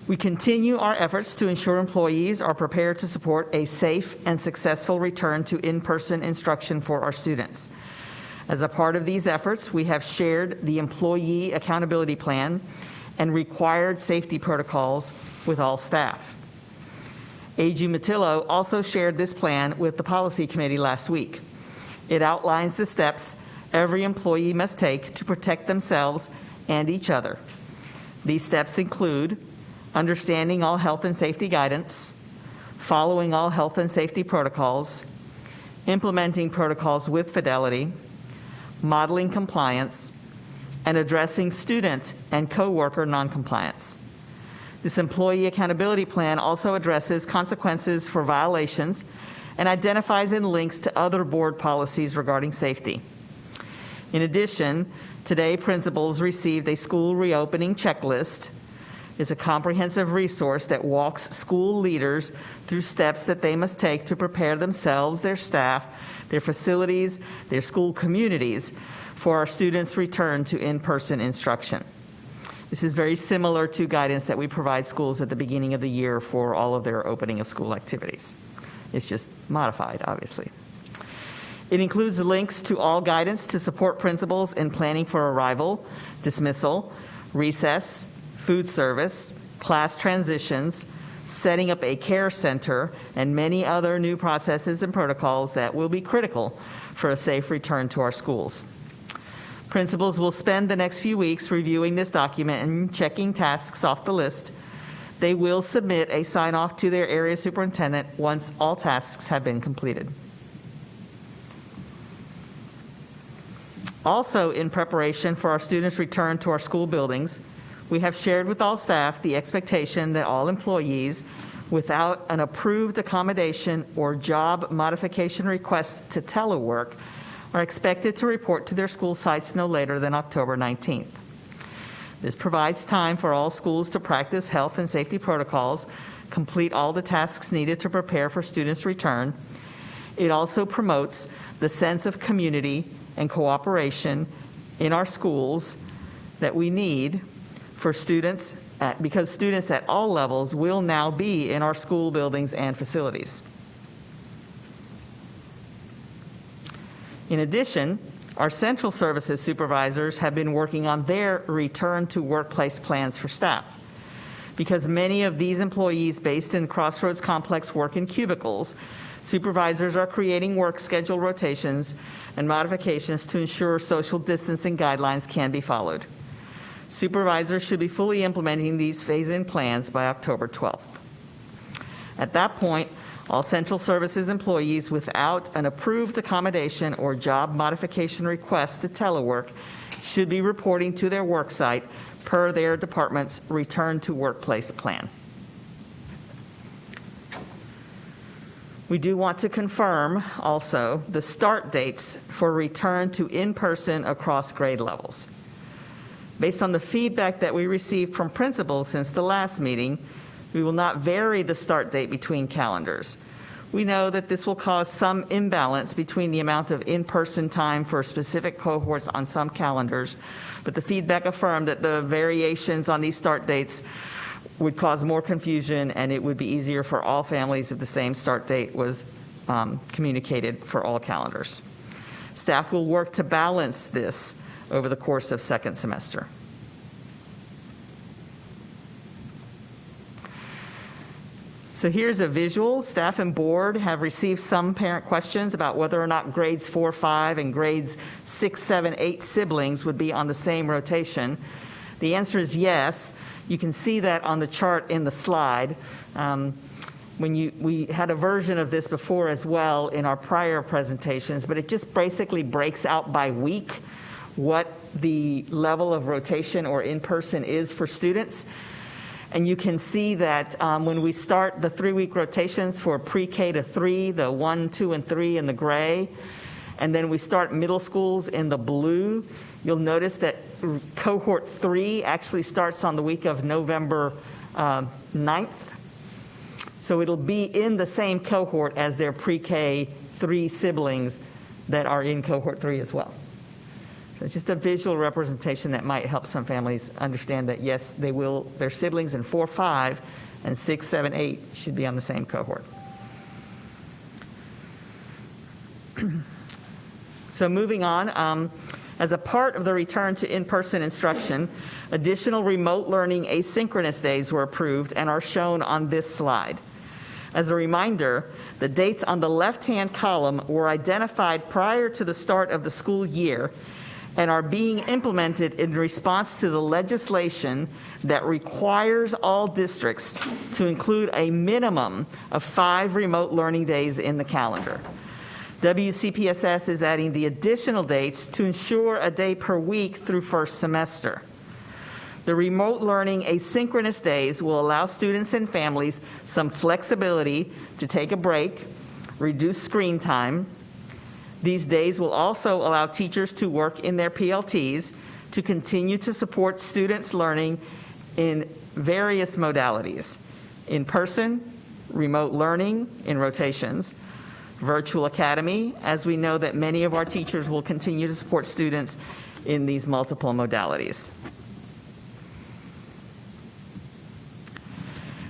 We continue our efforts to ensure employees are prepared to support a safe and successful return to in-person instruction for our students. As a part of these efforts, we have shared the Employee Accountability Plan and required safety protocols with all staff. A.G. Matillo also shared this plan with the Policy Committee last week. It outlines the steps every employee must take to protect themselves and each other. These steps include understanding all health and safety guidance, following all health and safety protocols, implementing protocols with fidelity, modeling compliance, and addressing student and coworker noncompliance. This employee accountability plan also addresses consequences for violations and identifies and links to other board policies regarding safety. In addition, today principals received a school reopening checklist. is a comprehensive resource that walks school leaders through steps that they must take to prepare themselves, their staff, their facilities, their school communities for our students' return to in-person instruction. This is very similar to guidance that we provide schools at the beginning of the year for all of their opening of school activities. It's just modified, obviously. It includes links to all guidance to support principals in planning for arrival, dismissal, recess, food service, class transitions, setting up a care center, and many other new processes and protocols that will be critical for a safe return to our schools. Principals will spend the next few weeks reviewing this document and checking tasks off the list. They will submit a sign-off to their area superintendent once all tasks have been completed. Also, in preparation for our students' return to our school buildings, we have shared with all staff the expectation that all employees without an approved accommodation or job modification request to telework are expected to report to their school sites no later than October 19th. This provides time for all schools to practice health and safety protocols, complete all the tasks needed to prepare for students' return. It also promotes the sense of community and cooperation in our schools that we need for students, because students at all levels will now be in our school buildings and facilities. In addition, our central services supervisors have been working on their return to workplace plans for staff. Because many of these employees based in Crossroads Complex work in cubicles, supervisors are creating work schedule rotations and modifications to ensure social distancing guidelines can be followed. Supervisors should be fully implementing these phase-in plans by October 12th. At that point, all central services employees without an approved accommodation or job modification request to telework should be reporting to their work site per their department's return to workplace plan. We do want to confirm also the start dates for return to in-person across grade levels. Based on the feedback that we received from principals since the last meeting, we will not vary the start date between calendars. We know that this will cause some imbalance between the amount of in-person time for specific cohorts on some calendars, but the feedback affirmed that the variations on these start dates would cause more confusion, and it would be easier for all families if the same start date was communicated for all calendars. Staff will work to balance this over the course of second semester. So here's a visual. Staff and board have received some parent questions about whether or not grades 4, 5, and grades 6, 7, 8 siblings would be on the same rotation. The answer is yes. You can see that on the chart in the slide. We had a version of this before as well in our prior presentations, but it just basically breaks out by week what the level of rotation or in-person is for students. And you can see that when we start the 3-week rotations for pre-K to 3, the 1, 2, and 3 in the gray, and then we start middle schools in the blue, you'll notice that cohort 3 actually starts on the week of November 9th. So it'll be in the same cohort as their pre-K 3 siblings that are in cohort 3 as well. So it's just a visual representation that might help some families understand that, yes, their siblings in 4, 5, and 6, 7, 8 should be on the same cohort. So moving on, as a part of the return to in-person instruction, additional remote learning asynchronous days were approved and are shown on this slide. As a reminder, the dates on the left-hand column were identified prior to the start of the school year and are being implemented in response to the legislation that requires all districts to include a minimum of 5 remote learning days in the calendar. WCPSS is adding the additional dates to ensure a day per week through first semester. The remote learning asynchronous days will allow students and families some flexibility to take a break, reduce screen time. These days will also allow teachers to work in their PLTs to continue to support students' learning in various modalities: in-person, remote learning in rotations, virtual academy, as we know that many of our teachers will continue to support students in these multiple modalities.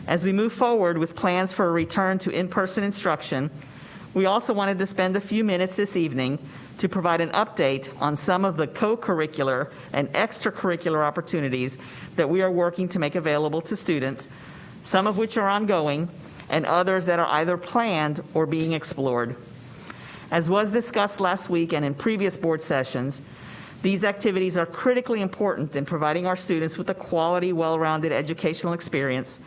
As we move forward with plans for a return to in-person instruction, we also wanted to spend a few minutes this evening to provide an update on some of the co-curricular and extracurricular opportunities that we are working to make available to students, some of which are ongoing, and others that are either planned or being explored. As was discussed last week and in previous board sessions, these activities are critically important in providing our students with a quality, well-rounded educational experience,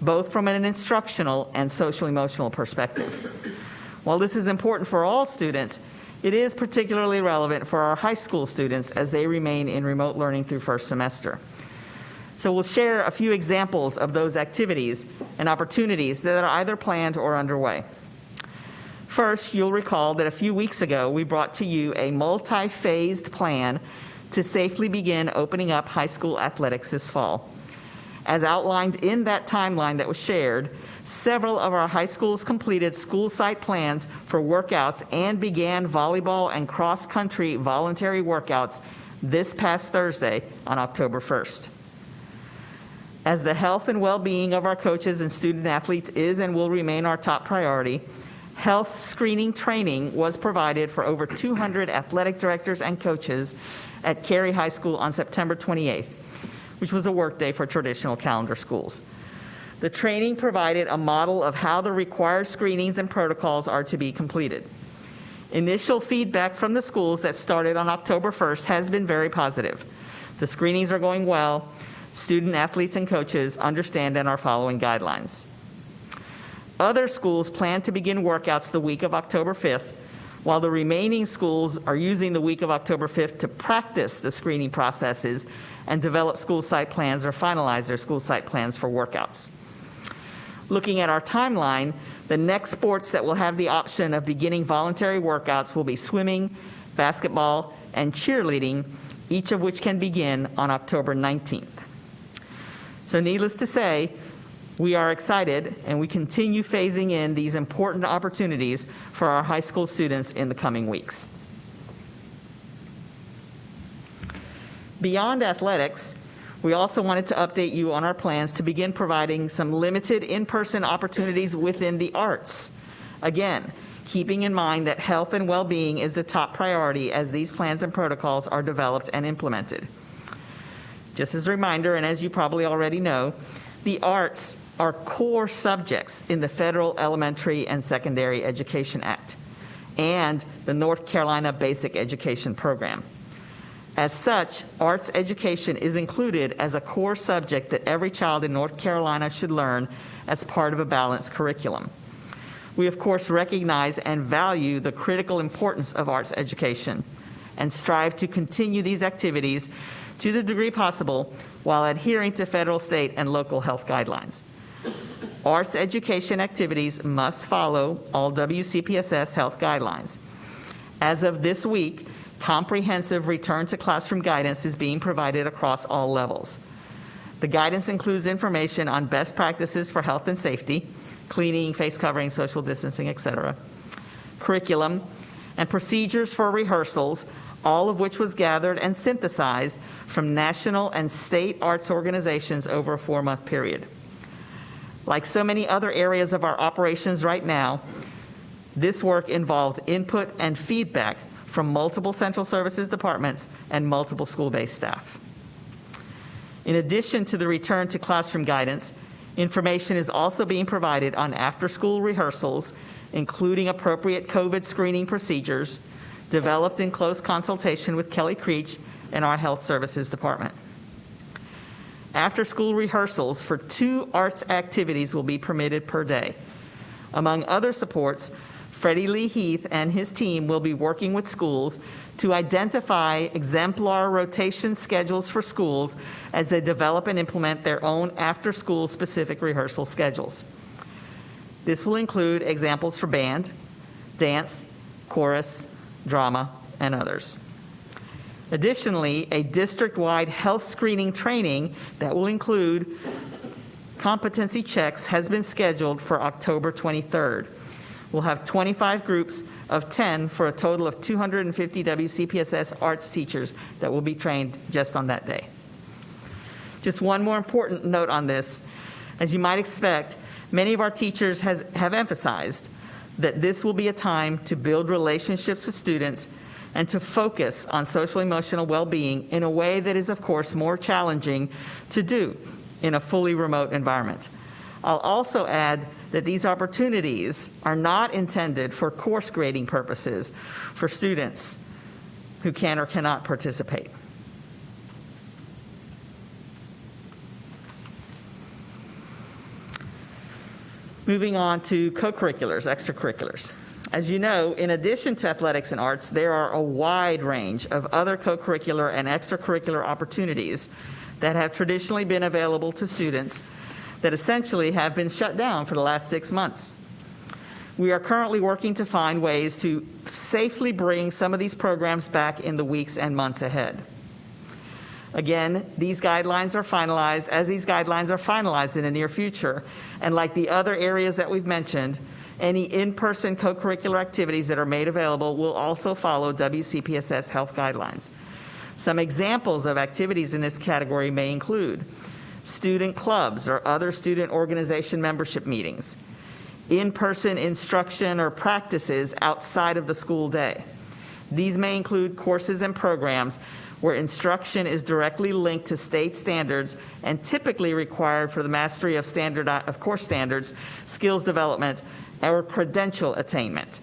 both from an instructional and social-emotional perspective. While this is important for all students, it is particularly relevant for our high school students as they remain in remote learning through first semester. So we'll share a few examples of those activities and opportunities that are either planned or underway. First, you'll recall that a few weeks ago we brought to you a multi-phased plan to safely begin opening up high school athletics this fall. As outlined in that timeline that was shared, several of our high schools completed school site plans for workouts and began volleyball and cross-country voluntary workouts this past Thursday on October 1st. As the health and well-being of our coaches and student athletes is and will remain our top priority, health screening training was provided for over 200 athletic directors and coaches at Cary High School on September 28th, which was a workday for traditional calendar schools. The training provided a model of how the required screenings and protocols are to be completed. Initial feedback from the schools that started on October 1st has been very positive. The screenings are going well. Student athletes and coaches understand and are following guidelines. Other schools plan to begin workouts the week of October 5th, while the remaining schools are using the week of October 5th to practice the screening processes and develop school site plans or finalize their school site plans for workouts. Looking at our timeline, the next sports that will have the option of beginning voluntary workouts will be swimming, basketball, and cheerleading, each of which can begin on October 19th. So needless to say, we are excited and we continue phasing in these important opportunities for our high school students in the coming weeks. Beyond athletics, we also wanted to update you on our plans to begin providing some limited in-person opportunities within the arts. Again, keeping in mind that health and well-being is the top priority as these plans and protocols are developed and implemented. Just as a reminder, and as you probably already know, the arts are core subjects in the Federal Elementary and Secondary Education Act and the North Carolina Basic Education Program. As such, arts education is included as a core subject that every child in North Carolina should learn as part of a balanced curriculum. We, of course, recognize and value the critical importance of arts education and strive to continue these activities to the degree possible while adhering to federal, state, and local health guidelines. Arts education activities must follow all WCPSS health guidelines. As of this week, comprehensive return to classroom guidance is being provided across all levels. The guidance includes information on best practices for health and safety, cleaning, face covering, social distancing, etc., curriculum, and procedures for rehearsals, all of which was gathered and synthesized from national and state arts organizations over a 4-month period. Like so many other areas of our operations right now, this work involved input and feedback from multiple central services departments and multiple school-based staff. In addition to the return to classroom guidance, information is also being provided on after-school rehearsals, including appropriate COVID screening procedures, developed in close consultation with Kelly Creech and our Health Services Department. After-school rehearsals for 2 arts activities will be permitted per day. Among other supports, Freddie Lee Heath and his team will be working with schools to identify exemplar rotation schedules for schools as they develop and implement their own after-school specific rehearsal schedules. This will include examples for band, dance, chorus, drama, and others. Additionally, a district-wide health screening training that will include competency checks has been scheduled for October 23rd. We'll have 25 groups of 10 for a total of 250 WCPSS arts teachers that will be trained just on that day. Just one more important note on this. As you might expect, many of our teachers have emphasized that this will be a time to build relationships with students and to focus on social emotional well-being in a way that is, of course, more challenging to do in a fully remote environment. I'll also add that these opportunities are not intended for course grading purposes for students who can or cannot participate. Moving on to co-curriculars, extracurriculars. As you know, in addition to athletics and arts, there are a wide range of other co-curricular and extracurricular opportunities that have traditionally been available to students that essentially have been shut down for the last 6 months. We are currently working to find ways to safely bring some of these programs back in the weeks and months ahead. Again, these guidelines are finalized in the near future, and like the other areas that we've mentioned, any in-person co-curricular activities that are made available will also follow WCPSS health guidelines. Some examples of activities in this category may include student clubs or other student organization membership meetings, in-person instruction or practices outside of the school day. These may include courses and programs where instruction is directly linked to state standards and typically required for the mastery of course standards, skills development, or credential attainment.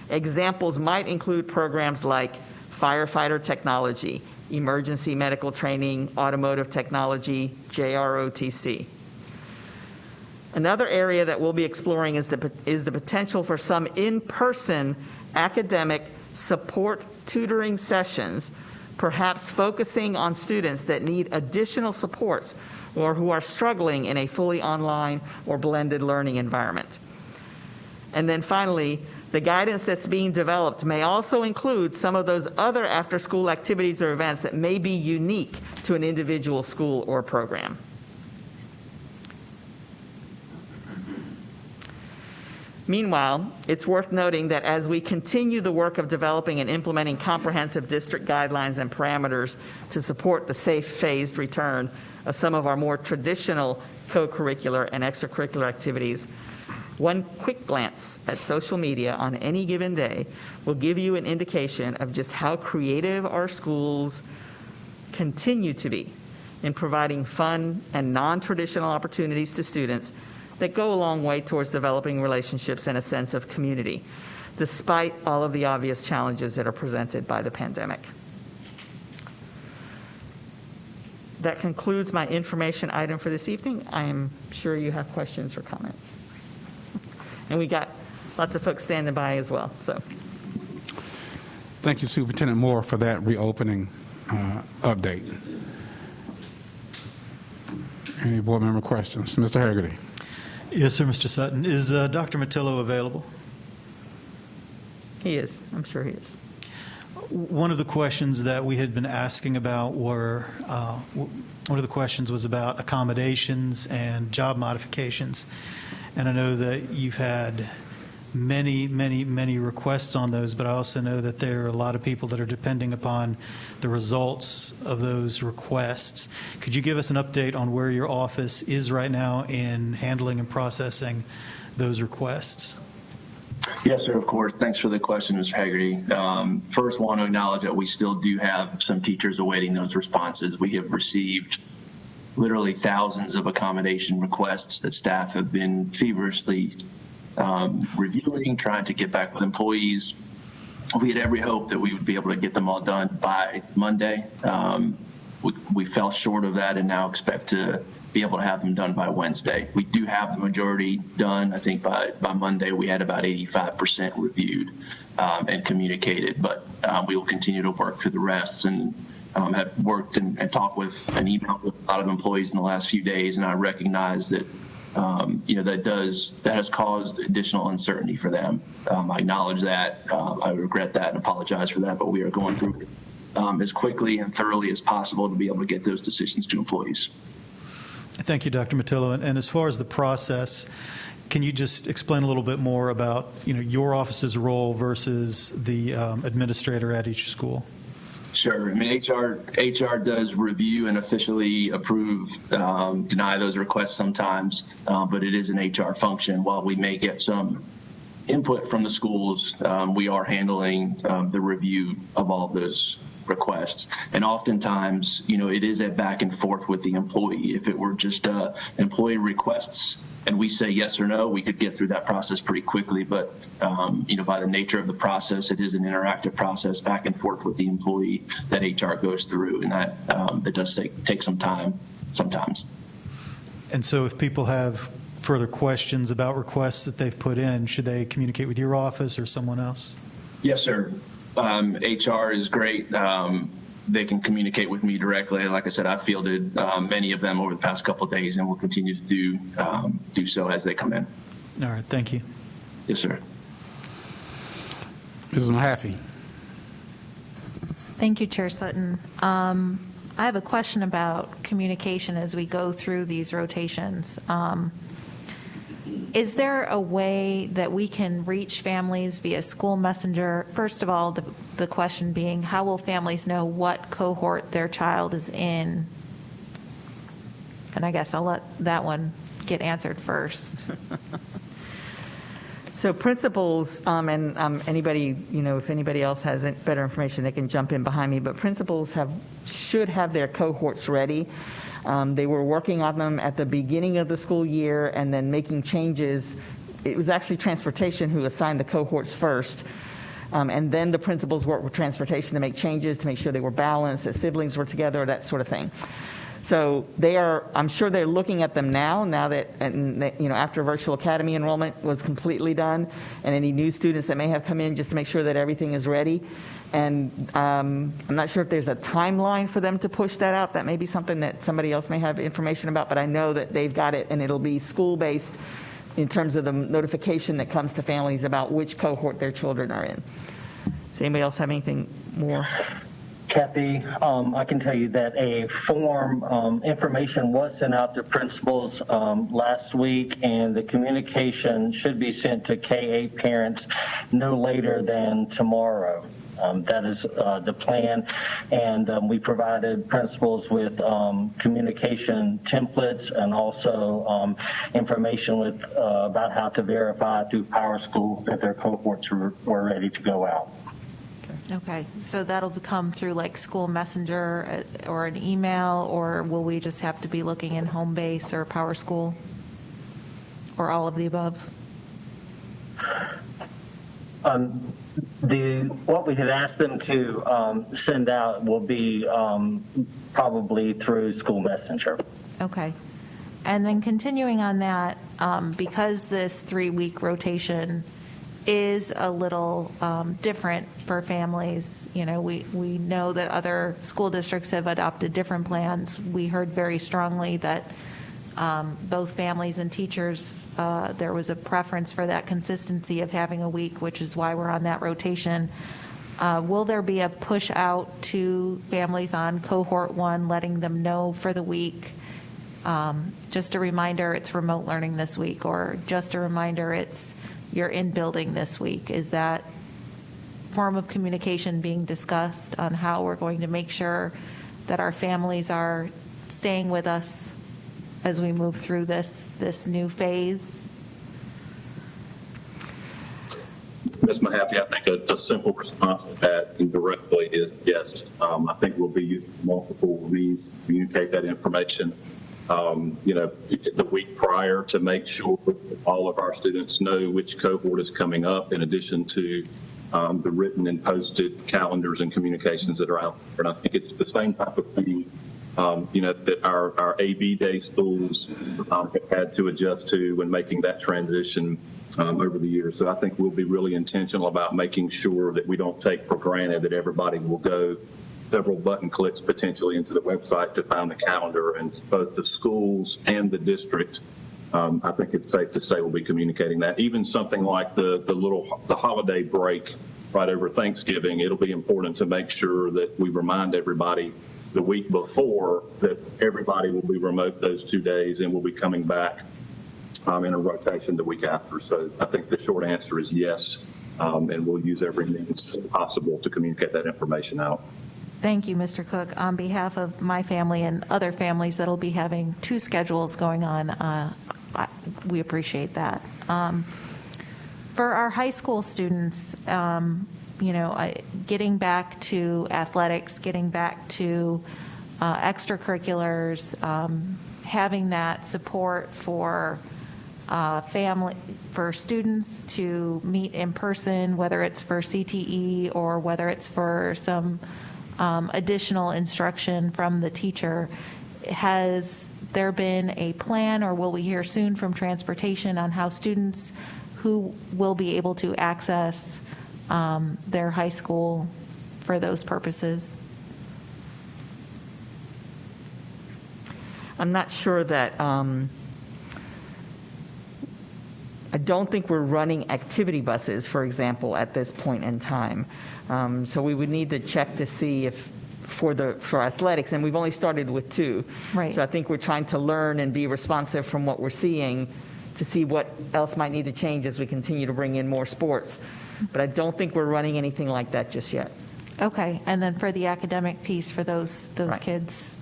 Examples might include programs like firefighter technology, emergency medical training, automotive technology, JROTC. Another area that we'll be exploring is the potential for some in-person academic support tutoring sessions, perhaps focusing on students that need additional supports or who are struggling in a fully online or blended learning environment. And then finally, the guidance that's being developed may also include some of those other after-school activities or events that may be unique to an individual school or program. Meanwhile, it's worth noting that as we continue the work of developing and implementing comprehensive district guidelines and parameters to support the safe phased return of some of our more traditional co-curricular and extracurricular activities, one quick glance at social media on any given day will give you an indication of just how creative our schools continue to be in providing fun and non-traditional opportunities to students that go a long way towards developing relationships and a sense of community, despite all of the obvious challenges that are presented by the pandemic. That concludes my information item for this evening. I am sure you have questions or comments. And we got lots of folks standing by as well. So, thank you, Superintendent Moore, for that reopening update. Any board member questions? Mr. Haggerty. Yes, sir, Mr. Sutton. Is Dr. Matillo available? He is. I'm sure he is. One of the questions that we had been asking about were, one of the questions was about accommodations and job modifications. And I know that you've had many requests on those, but I also know that there are a lot of people that are depending upon the results of those requests. Could you give us an update on where your office is right now in handling and processing those requests? Yes, sir, of course. Thanks for the question, Mr. Haggerty. First, want to acknowledge that we still do have some teachers awaiting those responses. We have received literally thousands of accommodation requests that staff have been feverishly reviewing, trying to get back with employees. We had every hope that we would be able to get them all done by Monday. We fell short of that and now expect to be able to have them done by Wednesday. We do have the majority done. I think by Monday we had about 85% reviewed and communicated, but we will continue to work through the rest and have worked and talked with and emailed with a lot of employees in the last few days, and I recognize that that has caused additional uncertainty for them. I acknowledge that. I regret that and apologize for that, but we are going through it as quickly and thoroughly as possible to be able to get those decisions to employees. Thank you, Dr. Matillo. And as far as the process, can you just explain a little bit more about, your office's role versus the administrator at each school? Sure. I mean, HR does review and officially approve, deny those requests sometimes, but it is an HR function. While we may get some input from the schools, we are handling the review of all of those requests. And oftentimes, it is a back and forth with the employee. If it were just employee requests and we say yes or no, we could get through that process pretty quickly. But, by the nature of the process, it is an interactive process back and forth with the employee that HR goes through. And that does take some time sometimes. And so if people have further questions about requests that they've put in, should they communicate with your office or someone else? Yes, sir. HR is great. They can communicate with me directly. Like I said, I've fielded many of them over the past couple of days, and will continue to do so as they come in. All right. Thank you. Yes, sir. Mrs. Mahaffey. Thank you, Chair Sutton. I have a question about communication as we go through these rotations. Is there a way that we can reach families via school messenger? First of all, the question being, how will families know what cohort their child is in? And I guess I'll let that one get answered first. So principals, and anybody, if anybody else has better information, they can jump in behind me, but principals should have their cohorts ready. They were working on them at the beginning of the school year and then making changes. It was actually transportation who assigned the cohorts first. And then the principals worked with transportation to make changes, to make sure they were balanced, that siblings were together, that sort of thing. So I'm sure they're looking at them now that, after Virtual Academy enrollment was completely done, and any new students that may have come in, just to make sure that everything is ready. And I'm not sure if there's a timeline for them to push that out. That may be something that somebody else may have information about, but I know that they've got it, and it'll be school-based in terms of the notification that comes to families about which cohort their children are in. Does anybody else have anything more? Kathy, I can tell you that a form information was sent out to principals last week, and the communication should be sent to K-8 parents no later than tomorrow. That is the plan, and we provided principals with communication templates and also information about how to verify through PowerSchool that their cohorts were ready to go out. Okay, so that'll come through like school messenger or an email, or will we just have to be looking in home base or PowerSchool, or all of the above? What we had asked them to send out will be probably through school messenger. Okay. And then continuing on that, because this 3-week rotation is a little different for families, we know that other school districts have adopted different plans. We heard very strongly that both families and teachers, there was a preference for that consistency of having a week, which is why we're on that rotation. Will there be a push out to families on cohort 1, letting them know for the week, just a reminder it's remote learning this week, or just a reminder you're in building this week? Is that form of communication being discussed on how we're going to make sure that our families are staying with us as we move through this new phase? Ms. Mahaffey, I think a simple response to that indirectly is yes. I think we'll be using multiple means to communicate that information. The week prior, to make sure all of our students know which cohort is coming up, in addition to the written and posted calendars and communications that are out there. And I think it's the same type of thing, that our AB Day schools have had to adjust to when making that transition over the years. So I think we'll be really intentional about making sure that we don't take for granted that everybody will go several button clicks potentially into the website to find the calendar, and both the schools and the district, I think it's safe to say we'll be communicating that. Even something like the holiday break right over Thanksgiving, it'll be important to make sure that we remind everybody the week before that everybody will be remote those 2 days and will be coming back in a rotation the week after. So I think the short answer is yes, and we'll use every means possible to communicate that information out. Thank you, Mr. Cook. On behalf of my family and other families that will be having 2 schedules going on, we appreciate that. For our high school students, getting back to athletics, getting back to extracurriculars, having that support for for students to meet in person, whether it's for CTE or whether it's for some additional instruction from the teacher. Has there been a plan, or will we hear soon from transportation on how students who will be able to access their high school for those purposes? I'm not sure that, I don't think we're running activity buses, for example, at this point in time. So we would need to check to see if for athletics, and we've only started with 2. Right. So I think we're trying to learn and be responsive from what we're seeing to see what else might need to change as we continue to bring in more sports. But I don't think we're running anything like that just yet. Okay, and then for the academic piece for those Right. kids?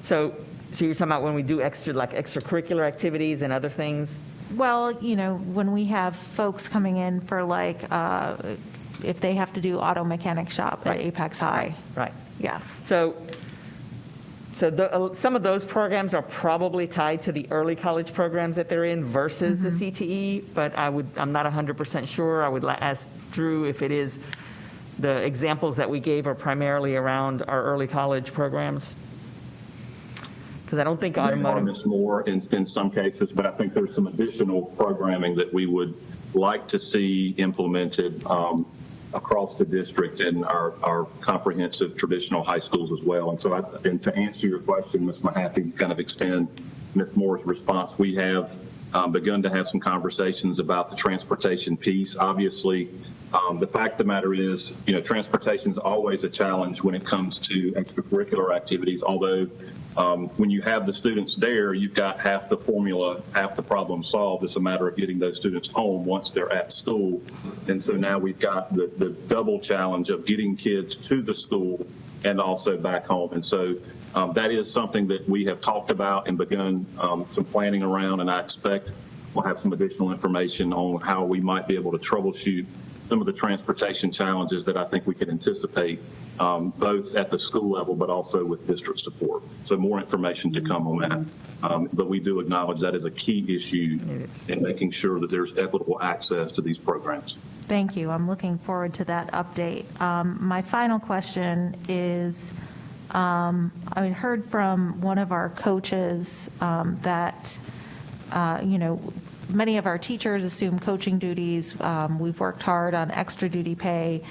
So you're talking about when we do extracurricular activities and other things? Well, when we have folks coming in for if they have to do auto mechanic shop at Apex High. Right. Yeah. So some of those programs are probably tied to the early college programs that they're in versus the CTE, but I'm not 100% sure. I would ask Drew if it is the examples that we gave are primarily around our early college programs. Because I don't think automotive. They are more in some cases, but I think there's some additional programming that we would like to see implemented across the district in our comprehensive traditional high schools as well. And so to answer your question, Ms. Mahaffey, kind of extend Ms. Moore's response, we have begun to have some conversations about the transportation piece. Obviously, the fact of the matter is, transportation is always a challenge when it comes to extracurricular activities, although when you have the students there, you've got half the formula, half the problem solved. It's a matter of getting those students home once they're at school. And so now we've got the double challenge of getting kids to the school and also back home. And so that is something that we have talked about and begun some planning around, and I expect we'll have some additional information on how we might be able to troubleshoot some of the transportation challenges that I think we can anticipate, both at the school level but also with district support. So more information to come on that. But we do acknowledge that is a key issue in making sure that there's equitable access to these programs. Thank you. I'm looking forward to that update. My final question is, I heard from one of our coaches that, many of our teachers assume coaching duties. We've worked hard on extra duty pay.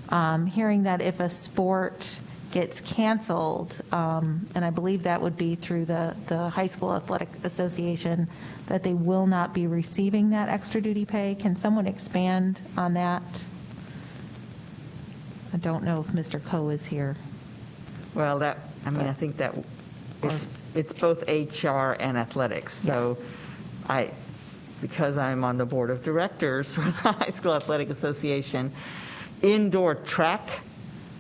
Hearing that if a sport gets canceled, and I believe that would be through the High School Athletic Association, that they will not be receiving that extra duty pay. Can someone expand on that? I don't know if Mr. Coe is here. Well, I think that it's both HR and athletics. So Yes. Because I'm on the board of directors for the High School Athletic Association, indoor track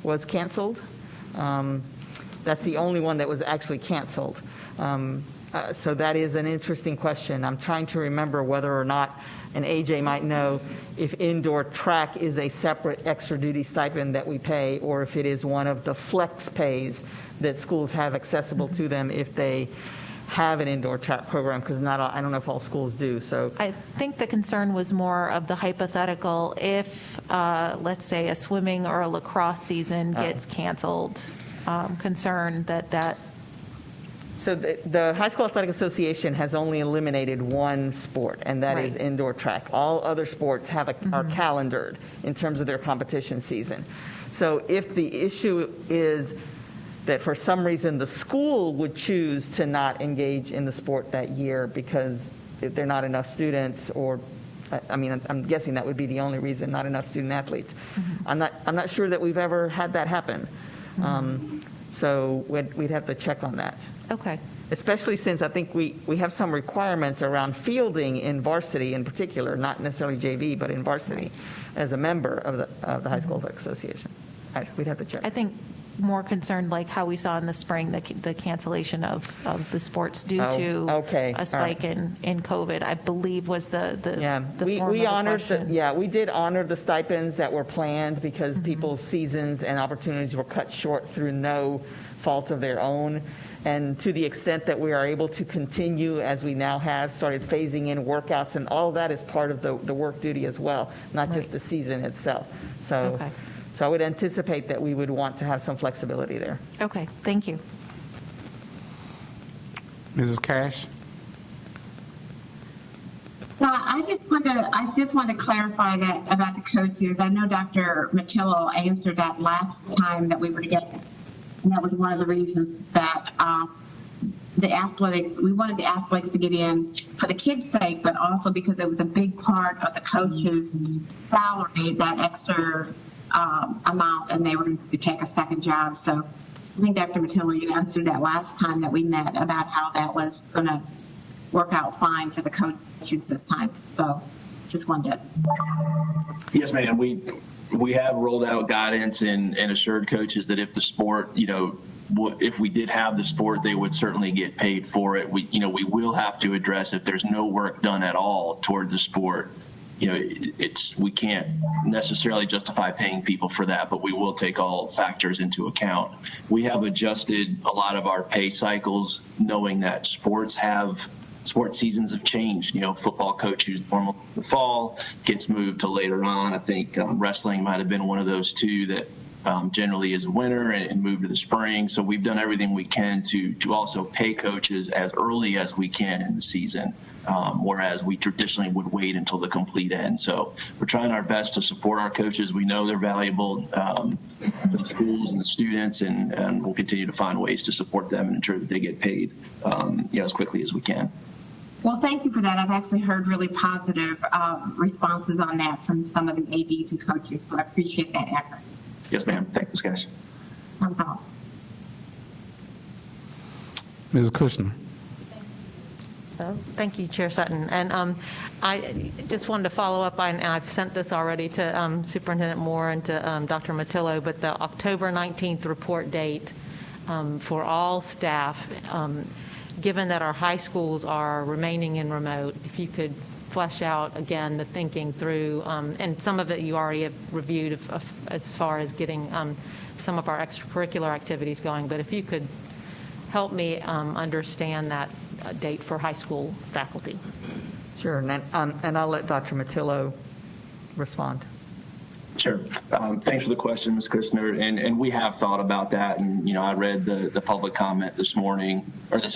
was canceled. That's the only one that was actually canceled. So that is an interesting question. I'm trying to remember whether or not, and AJ might know, if indoor track is a separate extra duty stipend that we pay, or if it is one of the flex pays that schools have accessible to them if they have an indoor track program, because I don't know if all schools do. So I think the concern was more of the hypothetical if, let's say, a swimming or a lacrosse season gets canceled, concern that. So the High School Athletic Association has only eliminated one sport, and that is indoor track. All other sports are calendared in terms of their competition season. So if the issue is that for some reason the school would choose to not engage in the sport that year because there are not enough students or I mean, I'm guessing that would be the only reason, not enough student athletes. I'm not sure that we've ever had that happen. So we'd have to check on that. Okay. Especially since I think we have some requirements around fielding in varsity in particular, not necessarily JV, but in varsity, as a member of the High School Association. We'd have to check. I think more concerned like how we saw in the spring, the cancellation of the sports due to a spike in COVID, I believe was the form we of the honored question. we did honor the stipends that were planned because people's seasons and opportunities were cut short through no fault of their own. And to the extent that we are able to continue, as we now have started phasing in workouts, and all of that is part of the work duty as well, not just the season itself. So, so I would anticipate that we would want to have some flexibility there. Okay, thank you. Mrs. Cash? Well, I just want to clarify that about the coaches. I know Dr. Matillo answered that last time that we were together. And that was one of the reasons that we wanted the athletics to get in for the kids' sake, but also because it was a big part of the coaches' salary, that extra amount, and they were going to take a second job. So I think Dr. Matillo, you answered that last time that we met about how that was going to work out fine for the coaches this time. So just wanted to. Yes, ma'am. We have rolled out guidance and assured coaches that if the sport, if we did have the sport, they would certainly get paid for it. We will have to address if there's no work done at all toward the sport. We can't necessarily justify paying people for that, but we will take all factors into account. We have adjusted a lot of our pay cycles, knowing that sports seasons have changed. Football coach who's normal in the fall gets moved to later on. I think wrestling might have been one of those two that generally is winter and moved to the spring. So we've done everything we can to also pay coaches as early as we can in the season, whereas we traditionally would wait until the complete end. So we're trying our best to support our coaches. We know they're valuable to the schools and the students, and we'll continue to find ways to support them and ensure that they get paid as quickly as we can. Well, thank you for that. I've actually heard really positive responses on that from some of the ADs and coaches, so I appreciate that effort. Yes, ma'am. Thanks, guys. That was all. Mrs. Kushner? Thank you, Chair Sutton. And I just wanted to follow up, and I've sent this already to Superintendent Moore and to Dr. Matillo, but the October 19th report date for all staff, given that our high schools are remaining in remote, if you could flesh out again the thinking through, and some of it you already have reviewed as far as getting some of our extracurricular activities going, but if you could help me understand that date for high school faculty. Sure, and I'll let Dr. Matillo respond. Sure. Thanks for the question, Ms. Kushner. And we have thought about that. And, I read the public comment this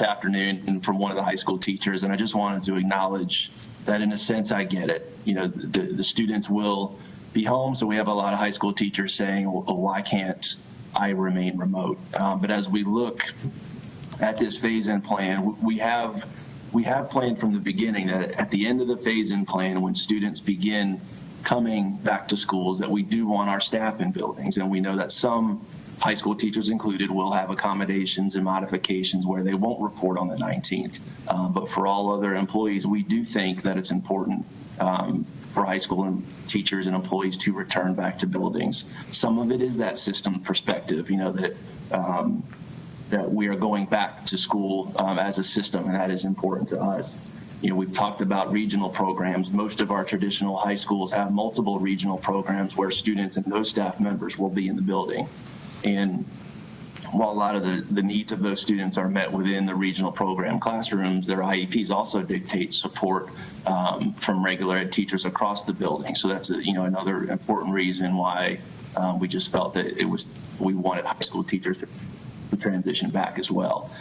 afternoon from one of the high school teachers. And I just wanted to acknowledge that in a sense, I get it. The students will be home. So we have a lot of high school teachers saying, well, why can't I remain remote? But as we look at this phase-in plan, we have planned from the beginning that at the end of the phase-in plan, when students begin coming back to schools, that we do want our staff in buildings. And we know that some high school teachers included will have accommodations and modifications where they won't report on the 19th. But for all other employees, we do think that it's important for high school teachers and employees to return back to buildings. Some of it is that system perspective, that we are going back to school as a system, and that is important to us. We've talked about regional programs. Most of our traditional high schools have multiple regional programs where students and those staff members will be in the building. And while a lot of the needs of those students are met within the regional program classrooms, their IEPs also dictate support from regular ed teachers across the building. So that's another important reason why we just felt that we wanted high school teachers to transition back as well.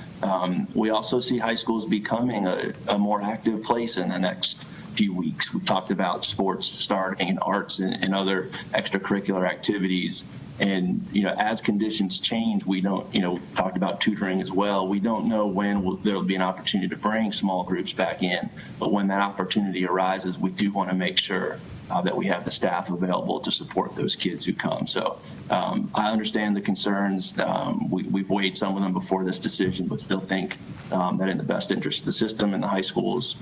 We also see high schools becoming a more active place in the next few weeks. We talked about sports starting and arts and other extracurricular activities. And, as conditions change, we don't, talked about tutoring as well. We don't know when there'll be an opportunity to bring small groups back in. But when that opportunity arises, we do want to make sure that we have the staff available to support those kids who come. So I understand the concerns. We've weighed some of them before this decision, but still think that in the best interest of the system and the high schools,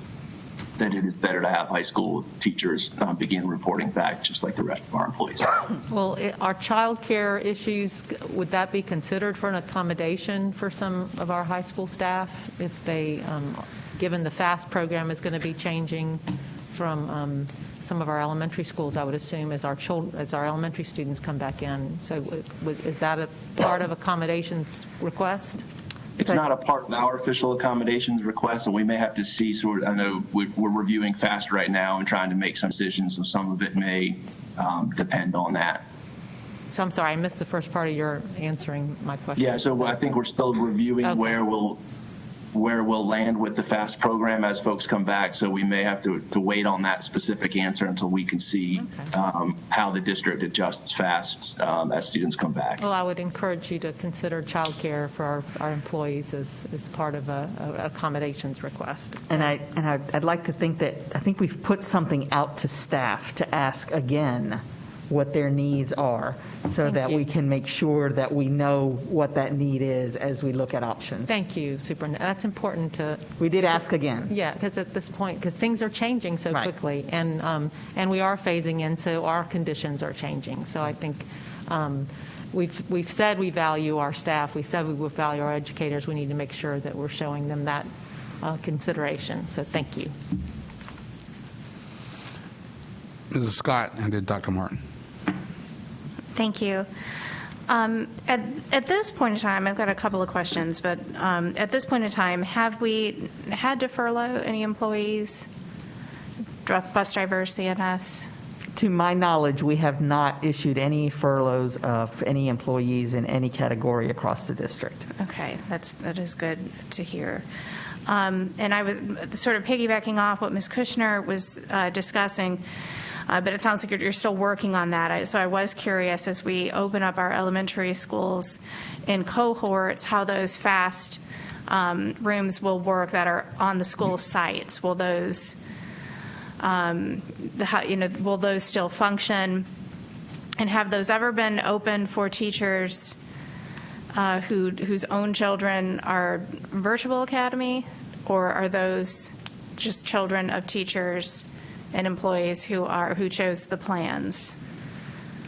that it is better to have high school teachers begin reporting back just like the rest of our employees. Well, our child care issues, would that be considered for an accommodation for some of our high school staff if they, given the FAST program is going to be changing from some of our elementary schools, I would assume, as our elementary students come back in. So is that a part of accommodations request? It's not a part of our official accommodations request, and we may have to see I know we're reviewing FAST right now and trying to make some decisions, so some of it may depend on that. So I'm sorry, I missed the first part of your answering my question. Yeah, so I think we're still reviewing where we'll land with the FAST program as folks come back, so we may have to wait on that specific answer until we can see how the district adjusts FAST as students come back. Well, I would encourage you to consider childcare for our employees as part of an accommodations request. And I'd like to think that, I think we've put something out to staff to ask again what their needs are, so that we can make sure that we know what that need is as we look at options. Thank you, Superintendent. That's important to. We did ask again. Yeah, because at this point, because things are changing so quickly, and we are phasing in, so our conditions are changing. So I think we've said we value our staff. We said we would value our educators. We need to make sure that we're showing them that consideration. So thank you. Mrs. Scott and then Dr. Martin. Thank you. At this point in time, I've got a couple of questions, but at this point in time, have we had to furlough any employees, bus drivers, CNS? To my knowledge, we have not issued any furloughs of any employees in any category across the district. Okay, that is good to hear. And I was sort of piggybacking off what Ms. Kushner was discussing. But it sounds like you're still working on that. So I was curious, as we open up our elementary schools in cohorts, how those FAST rooms will work that are on the school sites. Will those, will those still function? And have those ever been open for teachers whose own children are virtual academy, or are those just children of teachers and employees who chose the plans?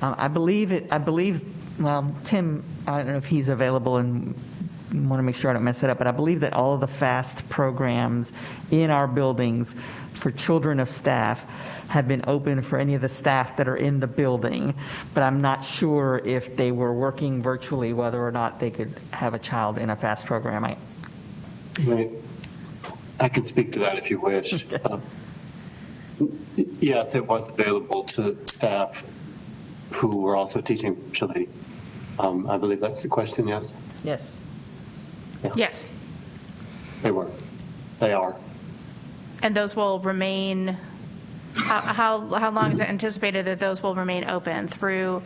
I believe, well, Tim, I don't know if he's available and want to make sure I don't mess it up, but I believe that all of the FAST programs in our buildings for children of staff have been open for any of the staff that are in the building, but I'm not sure if they were working virtually, whether or not they could have a child in a FAST program. I can speak to that if you wish. Yes, it was available to staff who were also teaching virtually. I believe that's the question, yes? Yes. Yeah. Yes. They were. They are. And those will remain, how long is it anticipated that those will remain open through?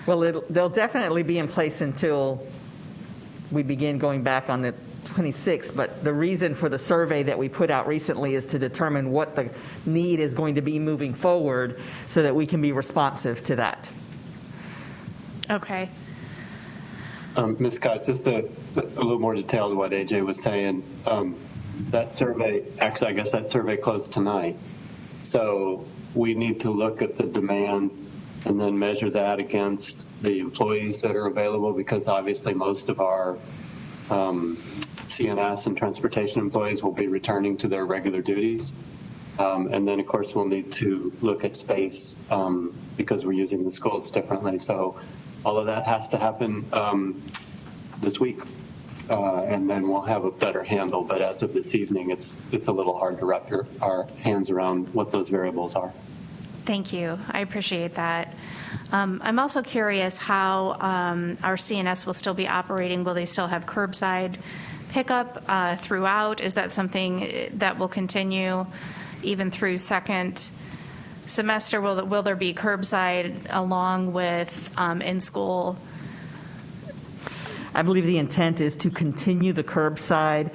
Well, they'll definitely be in place until we begin going back on the 26th, but the reason for the survey that we put out recently is to determine what the need is going to be moving forward so that we can be responsive to that. Okay. Ms. Scott, just a little more detail to what AJ was saying. That survey, actually, I guess that survey closed tonight. So we need to look at the demand and then measure that against the employees that are available, because obviously most of our CNS and transportation employees will be returning to their regular duties. And then, of course, we'll need to look at space because we're using the schools differently. So all of that has to happen this week. And then we'll have a better handle. But as of this evening, it's a little hard to wrap our hands around what those variables are. Thank you. I appreciate that. I'm also curious how our CNS will still be operating. Will they still have curbside pickup throughout? Is that something that will continue even through second semester? Will there be curbside along with in-school? I believe the intent is to continue the curbside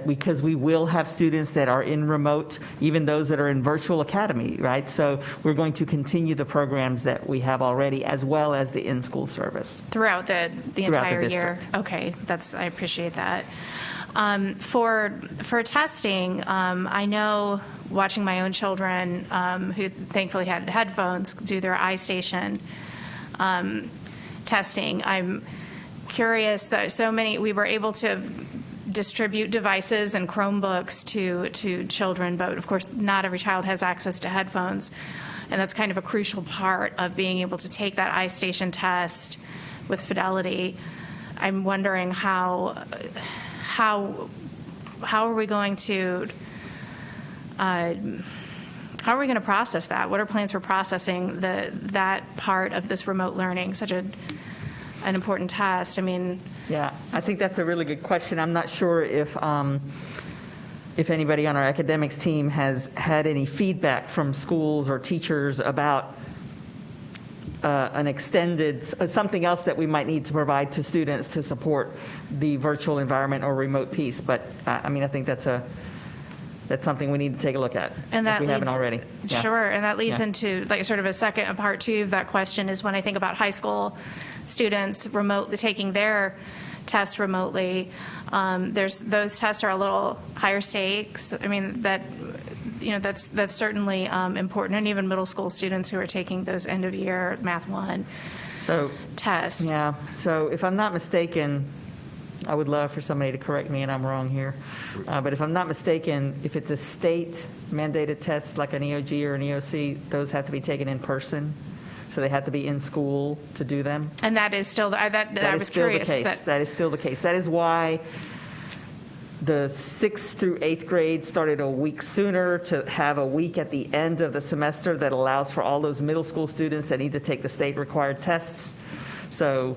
because we will have students that are in remote, even those that are in virtual academy, right? So we're going to continue the programs that we have already, as well as the in-school service. Throughout the entire year? district. Okay, I appreciate that. For testing, I know watching my own children who thankfully had headphones do their Istation testing. I'm curious that we were able to distribute devices and Chromebooks to children, but of course not every child has access to headphones, and that's kind of a crucial part of being able to take that Istation test with fidelity. I'm wondering how are we going to process that? What are plans for processing that part of this remote learning, such an important test? I mean, Yeah, I think that's a really good question. I'm not sure if anybody on our academics team has had any feedback from schools or teachers about an extended, something else that we might need to provide to students to support the virtual environment or remote piece. But I mean, I think that's something we need to take a look at if we haven't already. Yeah. Sure, and that leads Yeah. into like sort of a part two of that question is when I think about high school students taking their tests remotely, those tests are a little higher stakes. I mean, that's certainly important, and even middle school students who are taking those end of year Math 1 tests. Yeah, so if I'm not mistaken, I would love for somebody to correct me and I'm wrong here, but if I'm not mistaken, if it's a state mandated test like an EOG or an EOC, those have to be taken in person. So they have to be in school to do them. And that is still, I was curious. That is still the case. That is why the 6th through 8th grade started a week sooner to have a week at the end of the semester that allows for all those middle school students that need to take the state required tests. So,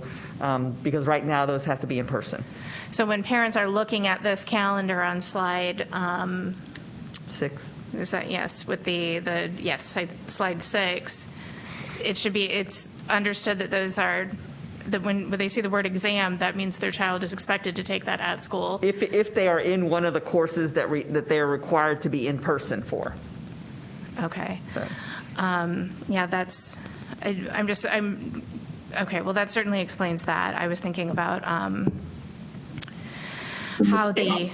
because right now those have to be in person. So when parents are looking at this calendar on slide 6. Is that, yes, with slide 6, it's understood that those are, that when they see the word exam, that means their child is expected to take that at school. If they are in one of the courses that they are required to be in person for. Okay. So. Okay, well, that certainly explains that. I was thinking about how the...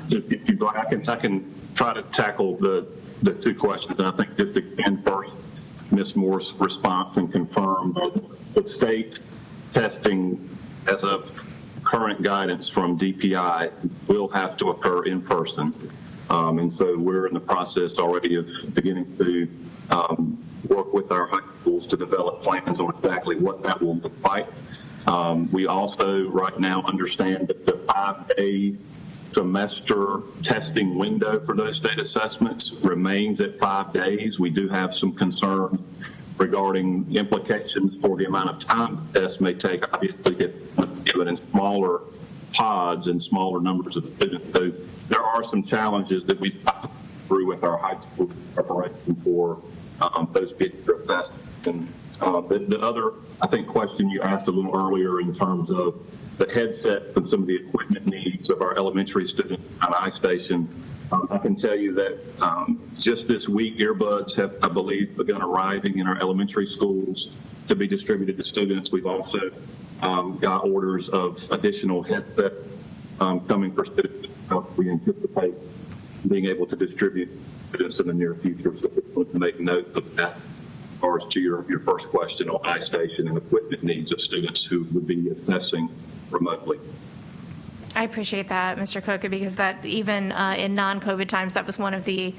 If you'd like, I can try to tackle the two questions. And I think just again first, Ms. Moore's response and confirm the state testing as of current guidance from DPI will have to occur in person. And so we're in the process already of beginning to work with our high schools to develop plans on exactly what that will look like. We also right now understand that the 5-day semester testing window for those state assessments remains at 5 days. We do have some concern regarding implications for the amount of time the test may take, obviously, if given in smaller pods and smaller numbers of students. So there are some challenges that we've got through with our high school preparation for those future assessments. And the other, I think, question you asked a little earlier in terms of the headsets and some of the equipment needs of our elementary students at Istation. I can tell you that just this week, earbuds have, I believe, begun arriving in our elementary schools to be distributed to students. We've also got orders of additional headsets coming for students. We anticipate being able to distribute students in the near future. So we want to make note of that as far as to your first question on Istation and equipment needs of students who would be assessing remotely. I appreciate that, Mr. Cook, because that even in non-COVID times, that was one of the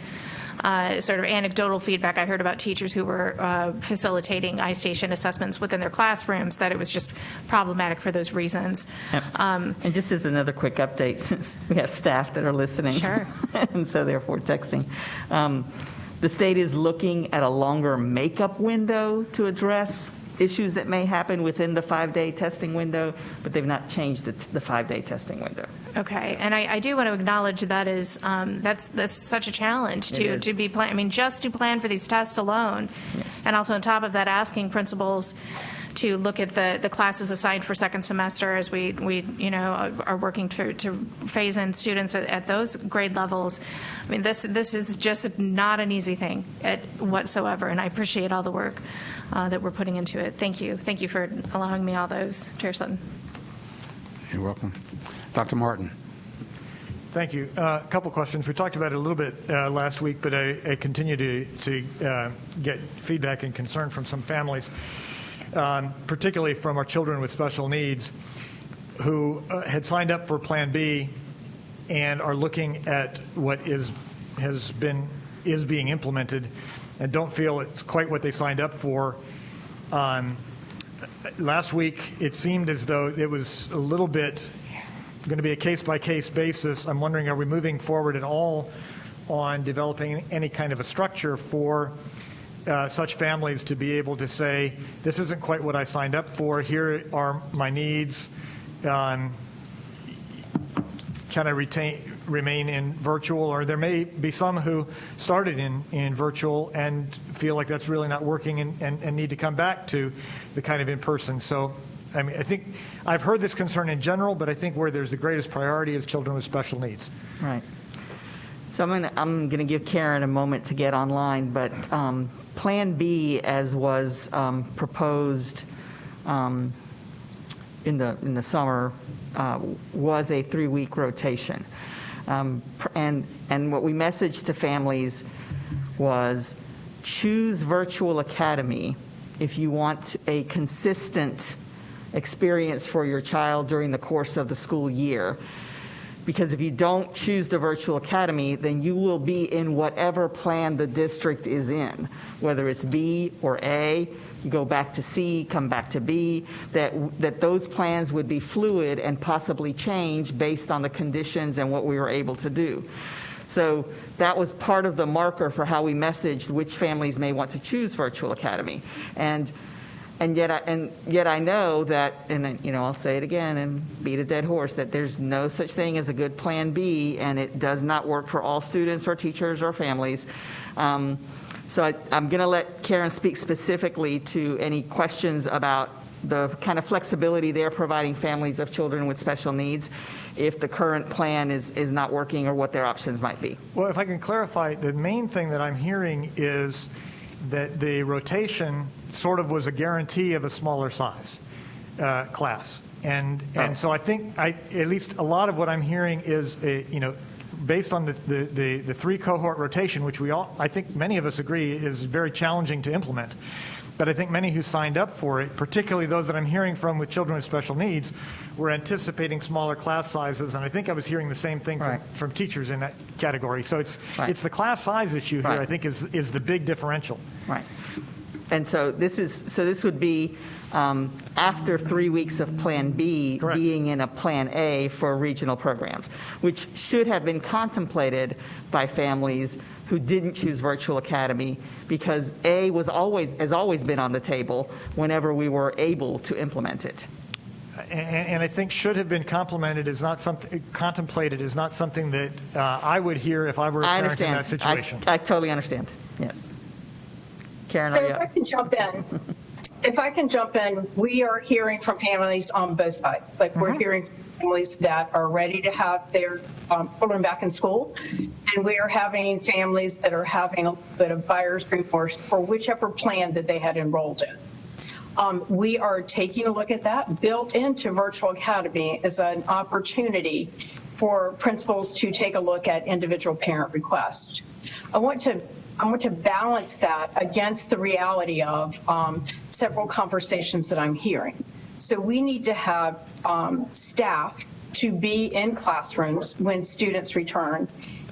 sort of anecdotal feedback I heard about teachers who were facilitating Istation assessments within their classrooms, that it was just problematic for those reasons. Yep. And just as another quick update, since we have staff that are listening, sure, and so therefore texting, the state is looking at a longer makeup window to address issues that may happen within the 5-day testing window, but they've not changed the 5-day testing window. Okay, and I do want to acknowledge that is, that's such a challenge to be plan. I mean, just to plan for these tests alone, and also on top of that, asking principals to look at the classes assigned for second semester as we are working to phase in students at those grade levels. I mean, this is just not an easy thing whatsoever, and I appreciate all the work that we're putting into it. Thank you for allowing me all those, Chair Sutton. You're welcome. Dr. Martin. Thank you. A couple questions. We talked about it a little bit last week, but I continue to get feedback and concern from some families, particularly from our children with special needs who had signed up for Plan B and are looking at what is being implemented and don't feel it's quite what they signed up for. Last week, it seemed as though it was a little bit going to be a case-by-case basis. I'm wondering, are we moving forward at all on developing any kind of a structure for such families to be able to say, this isn't quite what I signed up for, here are my needs, can I remain in virtual? Or there may be some who started in virtual and feel like that's really not working and need to come back to the kind of in-person. So I mean, I think I've heard this concern in general, but I think where there's the greatest priority is children with special needs. Right. So I'm going to give Karen a moment to get online, but Plan B, as was proposed in the summer, was a 3-week rotation, and what we messaged to families was choose Virtual Academy if you want a consistent experience for your child during the course of the school year. Because if you don't choose the Virtual Academy, then you will be in whatever plan the district is in, whether it's B or A, you go back to C, come back to B, that those plans would be fluid and possibly change based on the conditions and what we were able to do. So that was part of the marker for how we messaged which families may want to choose Virtual Academy. And yet I know that, and I'll say it again and beat a dead horse, that there's no such thing as a good Plan B, and it does not work for all students or teachers or families. So I'm going to let Karen speak specifically to any questions about the kind of flexibility they're providing families of children with special needs if the current plan is not working, or what their options might be. Well, if I can clarify, the main thing that I'm hearing is that the rotation sort of was a guarantee of a smaller size class. And so I think at least a lot of what I'm hearing is, based on the 3 cohort rotation, which I think many of us agree is very challenging to implement. But I think many who signed up for it, particularly those that I'm hearing from with children with special needs, were anticipating smaller class sizes. And I think I was hearing the same thing from teachers in that category. So it's the class size issue here, I think, is the big differential. Right. And so this would be after 3 weeks of Plan B being in a Plan A for regional programs, which should have been contemplated by families who didn't choose Virtual Academy, because A has always been on the table whenever we were able to implement it. And I think should have been contemplated is not something that I would hear if I were a parent in that situation. I totally understand. Yes. Karen, so if I can jump in, we are hearing from families on both sides. Like we're hearing from families that are ready to have their children back in school, and we are having families that are having a bit of buyer's remorse for whichever plan that they had enrolled in. We are taking a look at that. Built into Virtual Academy is an opportunity for principals to take a look at individual parent requests. I want to balance that against the reality of several conversations that I'm hearing. So we need to have staff to be in classrooms when students return.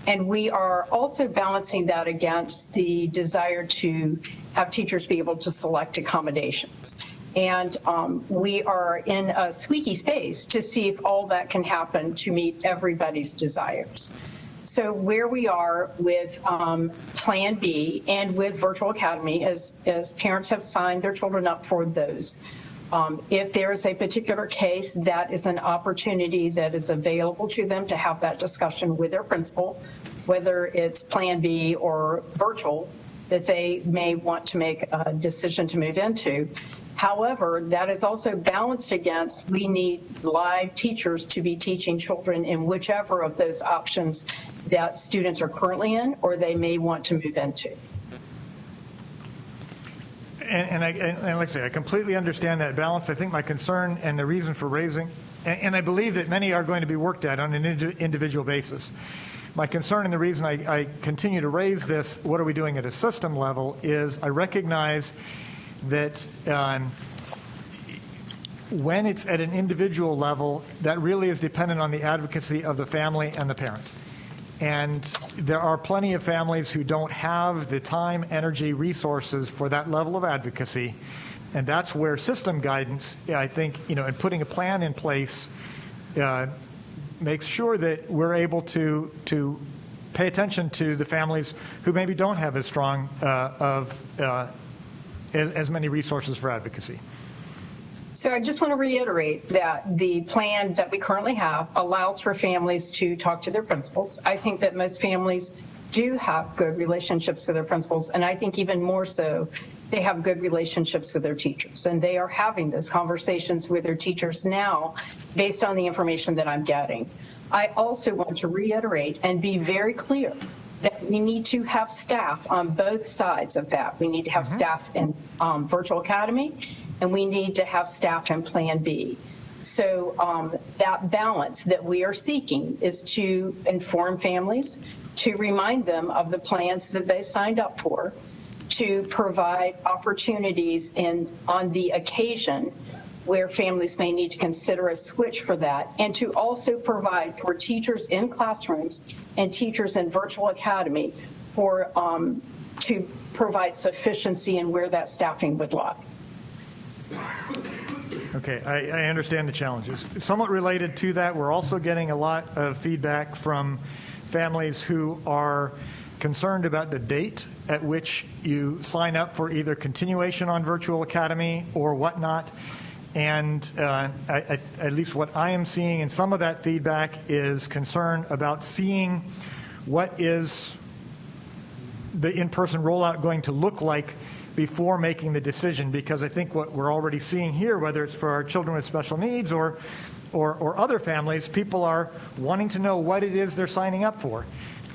And we are also balancing that against the desire to have teachers be able to select accommodations. And we are in a squeaky space to see if all that can happen to meet everybody's desires. So where we are with Plan B and with Virtual Academy, as parents have signed their children up for those, If there is a particular case, that is an opportunity that is available to them to have that discussion with their principal, whether it's Plan B or virtual, that they may want to make a decision to move into. However, that is also balanced against we need live teachers to be teaching children in whichever of those options that students are currently in or they may want to move into. And like I say, I completely understand that balance. I think my concern and the reason for raising, and I believe that many are going to be worked at on an individual basis. My concern and the reason I continue to raise this, what are we doing at a system level, is I recognize that when it's at an individual level, that really is dependent on the advocacy of the family and the parent. And there are plenty of families who don't have the time, energy, resources for that level of advocacy. And that's where system guidance, I think, and putting a plan in place makes sure that we're able to pay attention to the families who maybe don't have as strong as many resources for advocacy. So I just want to reiterate that the plan that we currently have allows for families to talk to their principals. I think that most families do have good relationships with their principals, and I think even more so, they have good relationships with their teachers. And they are having those conversations with their teachers now based on the information that I'm getting. I also want to reiterate and be very clear that we need to have staff on both sides of that. We need to have staff in Virtual Academy, and we need to have staff in Plan B. So that balance that we are seeking is to inform families, to remind them of the plans that they signed up for, to provide opportunities on the occasion where families may need to consider a switch for that, and to also provide for teachers in classrooms and teachers in Virtual Academy to provide sufficiency in where that staffing would lie. Okay, I understand the challenges. Somewhat related to that, we're also getting a lot of feedback from families who are concerned about the date at which you sign up for either continuation on Virtual Academy or whatnot. And at least what I am seeing in some of that feedback is concern about seeing what is the in-person rollout going to look like before making the decision, because I think what we're already seeing here, whether it's for our children with special needs or other families, people are wanting to know what it is they're signing up for.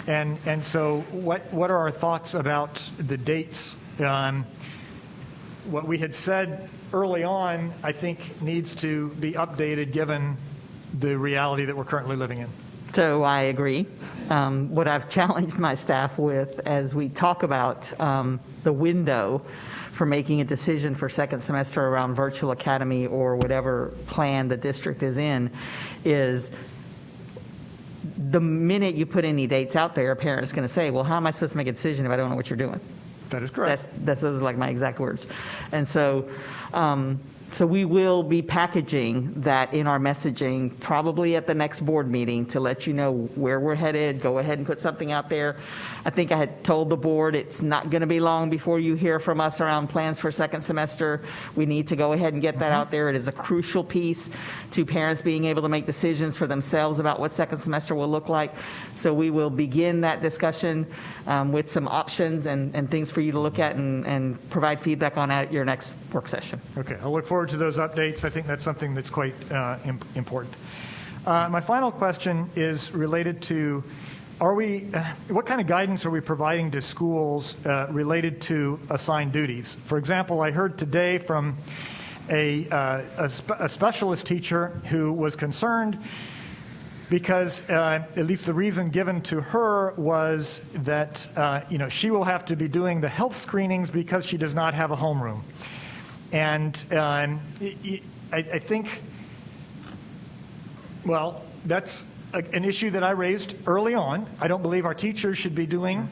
And so what are our thoughts about the dates? What we had said early on, I think, needs to be updated given the reality that we're currently living in. So I agree. What I've challenged my staff with as we talk about the window for making a decision for second semester around Virtual Academy or whatever plan the district is in is the minute you put any dates out there, a parent is going to say, well, how am I supposed to make a decision if I don't know what you're doing? That is correct. Those are like my exact words. And so we will be packaging that in our messaging probably at the next board meeting to let you know where we're headed. Go ahead and put something out there. I think I had told the board it's not going to be long before you hear from us around plans for second semester. We need to go ahead and get that out there. It is a crucial piece to parents being able to make decisions for themselves about what second semester will look like. So we will begin that discussion with some options and things for you to look at and provide feedback on at your next work session. Okay, I'll look forward to those updates. I think that's something that's quite important. My final question is related to, what kind of guidance are we providing to schools related to assigned duties? For example, I heard today from a specialist teacher who was concerned because at least the reason given to her was that she will have to be doing the health screenings because she does not have a homeroom. And I think, well, that's an issue that I raised early on. I don't believe our teachers should be doing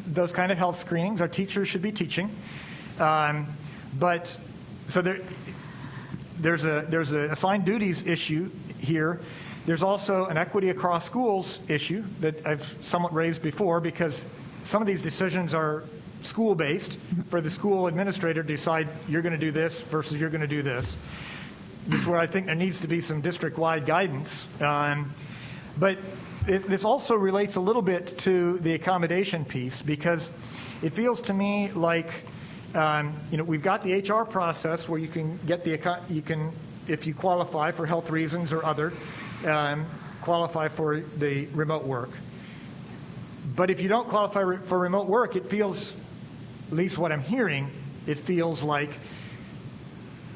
those kind of health screenings. Our teachers should be teaching. But so there's a assigned duties issue here. There's also an equity across schools issue that I've somewhat raised before, because some of these decisions are school-based for the school administrator to decide you're going to do this versus you're going to do this. This is where I think there needs to be some district-wide guidance. But this also relates a little bit to the accommodation piece, because it feels to me like we've got the HR process where you can get if you qualify for health reasons or other, qualify for the remote work. But if you don't qualify for remote work, it feels, at least what I'm hearing, it feels like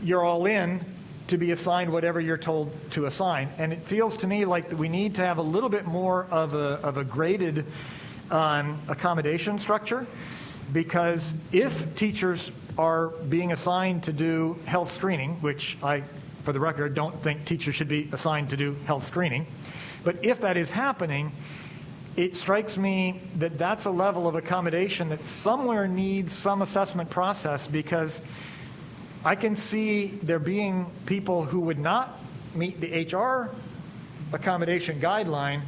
you're all in to be assigned whatever you're told to assign. And it feels to me like we need to have a little bit more of a graded accommodation structure, because if teachers are being assigned to do health screening, which I, for the record, don't think teachers should be assigned to do health screening, but if that is happening, it strikes me that that's a level of accommodation that somewhere needs some assessment process, because I can see there being people who would not meet the HR accommodation guideline,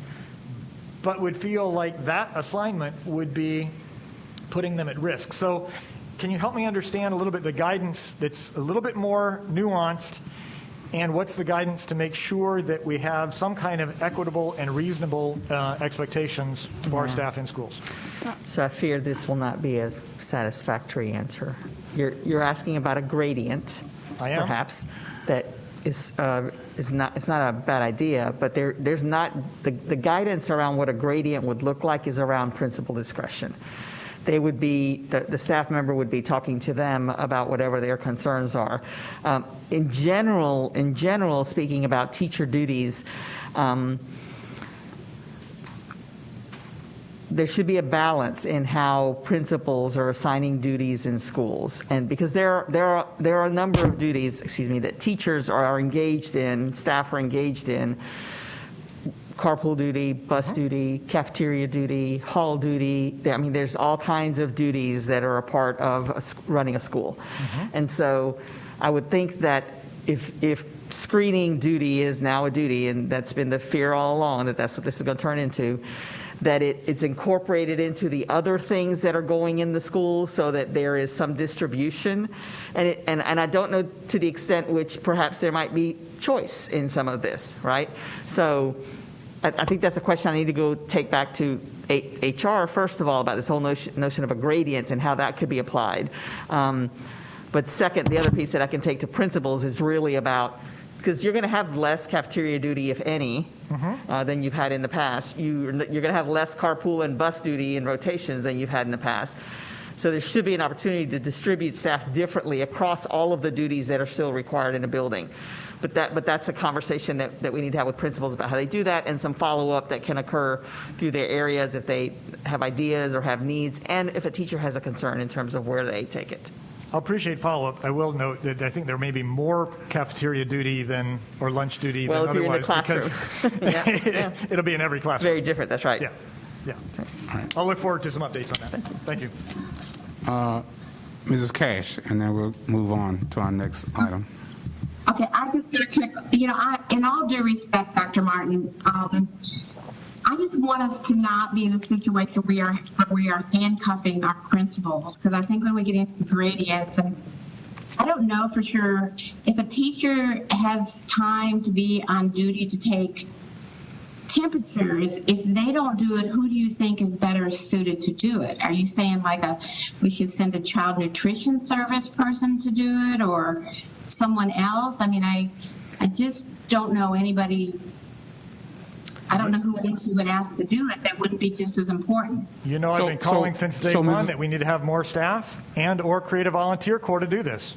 but would feel like that assignment would be putting them at risk. So can you help me understand a little bit the guidance that's a little bit more nuanced, and what's the guidance to make sure that we have some kind of equitable and reasonable expectations for our staff in schools? So I fear this will not be a satisfactory answer. You're asking about a gradient, I am. perhaps, that is not, it's not a bad idea, but there's not, the guidance around what a gradient would look like is around principal discretion. They would be, the staff member would be talking to them about whatever their concerns are. In general, speaking about teacher duties, there should be a balance in how principals are assigning duties in schools, and because there are a number of duties, that teachers are engaged in, staff are engaged in. Carpool duty, bus duty, cafeteria duty, hall duty. I mean, there's all kinds of duties that are a part of running a school. And so I would think that if screening duty is now a duty, and that's been the fear all along, that that's what this is going to turn into, that it's incorporated into the other things that are going in the school, so that there is some distribution. And I don't know to the extent which perhaps there might be choice in some of this, right? So I think that's a question I need to go take back to HR, first of all, about this whole notion of a gradient and how that could be applied. But second, the other piece that I can take to principals is really about, because you're going to have less cafeteria duty, if any, than you've had in the past. You're going to have less carpool and bus duty and rotations than you've had in the past. So there should be an opportunity to distribute staff differently across all of the duties that are still required in a building. But that's a conversation that we need to have with principals about how they do that, and some follow-up that can occur through their areas if they have ideas or have needs, and if a teacher has a concern in terms of where they take it. I'll appreciate follow-up. I will note that I think there may be more cafeteria duty or lunch duty than otherwise. Well, if you're in the classroom. Because it'll be in every classroom. Very different, that's right. Yeah. I'll look forward to some updates on that. Thank you. Mrs. Cash, and then we'll move on to our next item. Okay, I just got a quick, in all due respect, Dr. Martin, I just want us to not be in a situation where we are handcuffing our principals, because I think when we get into gradients, and I don't know for sure if a teacher has time to be on duty to take temperatures. If they don't do it, who do you think is better suited to do it? Are you saying we should send a child nutrition service person to do it, or someone else? I mean, I just don't know anybody. I don't know who else you would ask to do it that wouldn't be just as important. I've been calling since day one that we need to have more staff and/or create a volunteer corps to do this.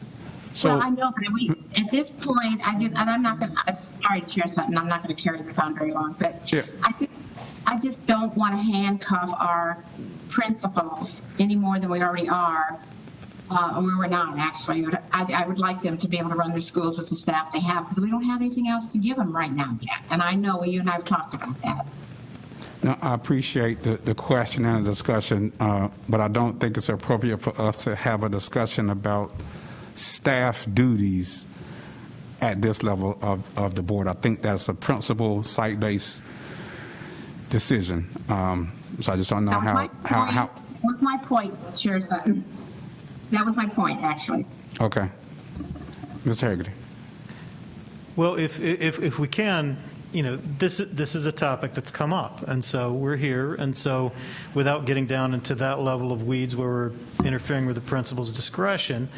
Well, I know, but at this point, I'm not going to. Sorry to share something. I'm not going to carry this on very long, but I just don't want to handcuff our principals any more than we already are. Or we're not, actually. I would like them to be able to run their schools with the staff they have, because we don't have anything else to give them right now yet. And I know you and I have talked about that. Now, I appreciate the question and the discussion, but I don't think it's appropriate for us to have a discussion about staff duties at this level of the board. I think that's a principal site-based decision. So I just don't know how. Was my point, Chair Sutton. That was my point, actually. Okay. Mr. Hagerty. Well, if we can, this is a topic that's come up, and so we're here, and so without getting down into that level of weeds where we're interfering with the principal's discretion,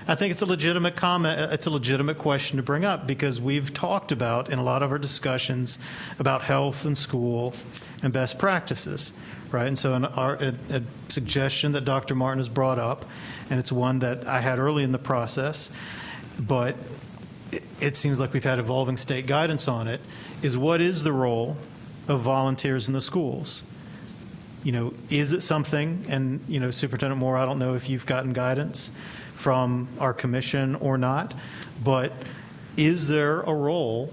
I think it's a legitimate comment. It's a legitimate question to bring up because we've talked about in a lot of our discussions about health and school and best practices, right? And so a suggestion that Dr. Martin has brought up, and it's one that I had early in the process, but it seems like we've had evolving state guidance on it, is what is the role of volunteers in the schools? Is it something, and, Superintendent Moore, I don't know if you've gotten guidance from our commission or not, but is there a role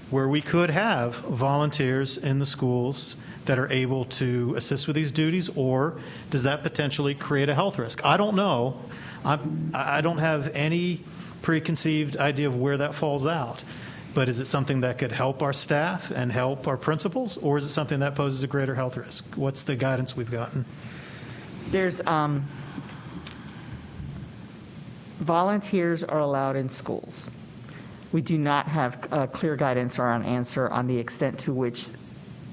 where we could have volunteers in the schools that are able to assist with these duties, or does that potentially create a health risk? I don't know. I don't have any preconceived idea of where that falls out, but is it something that could help our staff and help our principals, or is it something that poses a greater health risk? What's the guidance we've gotten? There's volunteers are allowed in schools. We do not have clear guidance or an answer on the extent to which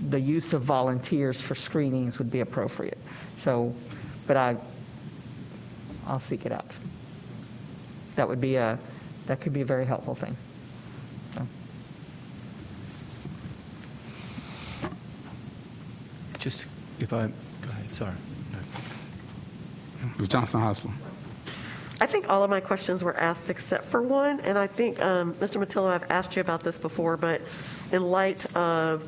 the use of volunteers for screenings would be appropriate. So, but I'll seek it out. That could be a very helpful thing. So. Just if I go ahead, sorry. Ms. Johnson Hospital. I think all of my questions were asked except for one, and I think, Mr. Matillo, I've asked you about this before, but in light of,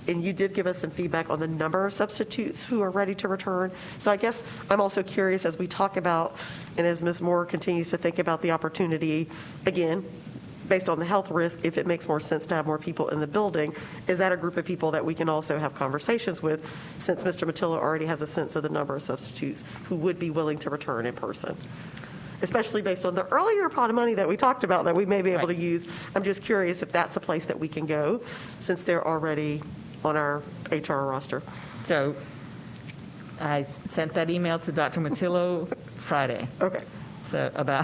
and you did give us some feedback on the number of substitutes who are ready to return. So I guess I'm also curious as we talk about, and as Ms. Moore continues to think about the opportunity, again, based on the health risk, if it makes more sense to have more people in the building, is that a group of people that we can also have conversations with, since Mr. Matillo already has a sense of the number of substitutes who would be willing to return in person? Especially based on the earlier pot of money that we talked about that we may be able to use. I'm just curious if that's a place that we can go, since they're already on our HR roster. So I sent that email to Dr. Matillo Friday. Okay. So about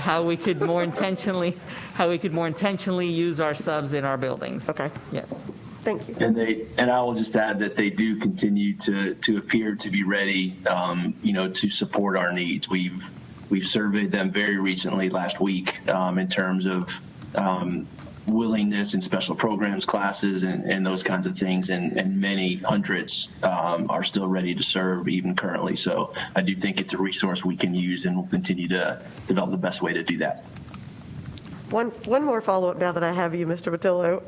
how we could more intentionally use our subs in our buildings. Okay. Yes. Thank you. And I will just add that they do continue to appear to be ready, to support our needs. We've surveyed them very recently last week in terms of willingness in special programs classes and those kinds of things, and many hundreds are still ready to serve even currently. So I do think it's a resource we can use, and we'll continue to develop the best way to do that. One more follow-up now that I have you, Mr. Matillo.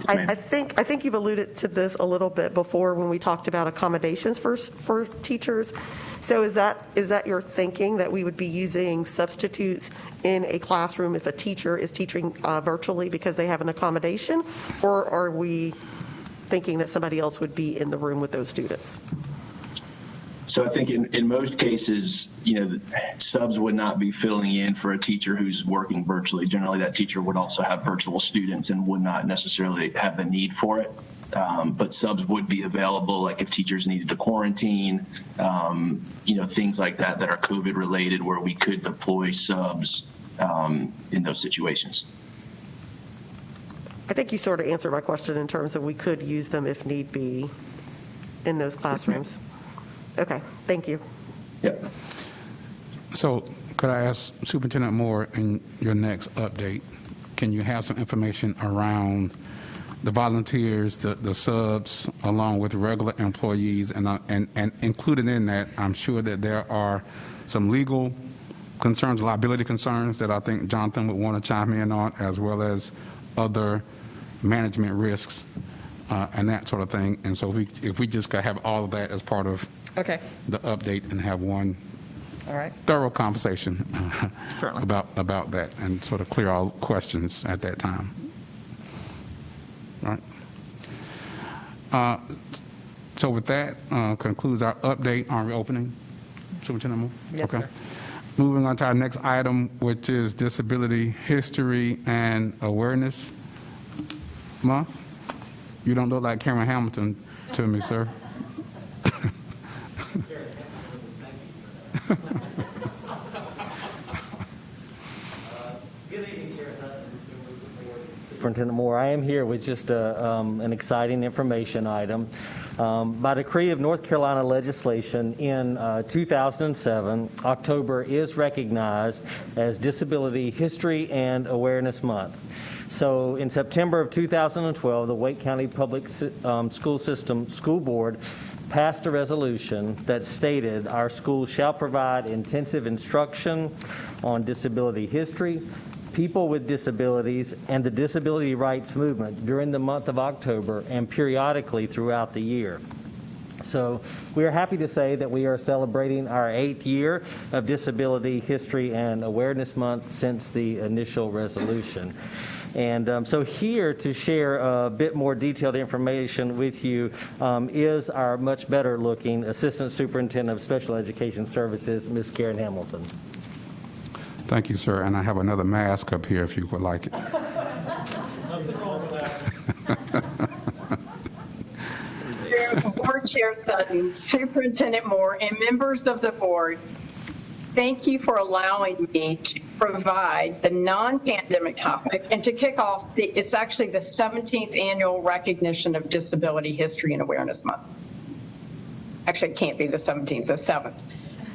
I think you've alluded to this a little bit before when we talked about accommodations for teachers. So is that your thinking, that we would be using substitutes in a classroom if a teacher is teaching virtually because they have an accommodation, or are we thinking that somebody else would be in the room with those students? So I think in most cases, subs would not be filling in for a teacher who's working virtually. Generally, that teacher would also have virtual students and would not necessarily have the need for it. But subs would be available, like if teachers needed to quarantine, things like that are COVID related, where we could deploy subs in those situations. I think you sort of answered my question in terms of we could use them if need be in those classrooms. Okay, thank you. Yep. So could I ask Superintendent Moore, in your next update, can you have some information around the volunteers, the subs, along with regular employees, and included in that, I'm sure that there are some legal concerns, liability concerns that I think Jonathan would want to chime in on, as well as other management risks and that sort of thing. And so if we just could have all of that as part of the update and have one thorough conversation about that, and sort of clear all questions at that time. Right. So with that, concludes our update on reopening. Superintendent Moore? Yes, sir. Moving on to our next item, which is Disability History and Awareness Month. You don't look like Cameron Hamilton to me, sir. Good evening, Chair Superintendent Moore. I am here with just an exciting information item. By decree of North Carolina legislation in 2007, October is recognized as Disability History and Awareness Month. So in September of 2012, the Wake County Public School System School Board passed a resolution that stated our schools shall provide intensive instruction on disability history, people with disabilities, and the disability rights movement during the month of October and periodically throughout the year. So we are happy to say that we are celebrating our 8th year of Disability History and Awareness Month since the initial resolution. And so here to share a bit more detailed information with you is our much better looking Assistant Superintendent of Special Education Services, Ms. Karen Hamilton. Thank you, sir. And I have another mask up here if you would like it. Board Chair Sutton, Superintendent Moore, and members of the board, thank you for allowing me to provide the non-pandemic topic and to kick off it's actually the 17th annual recognition of Disability History and Awareness Month. Actually, it can't be the 17th, the 7th.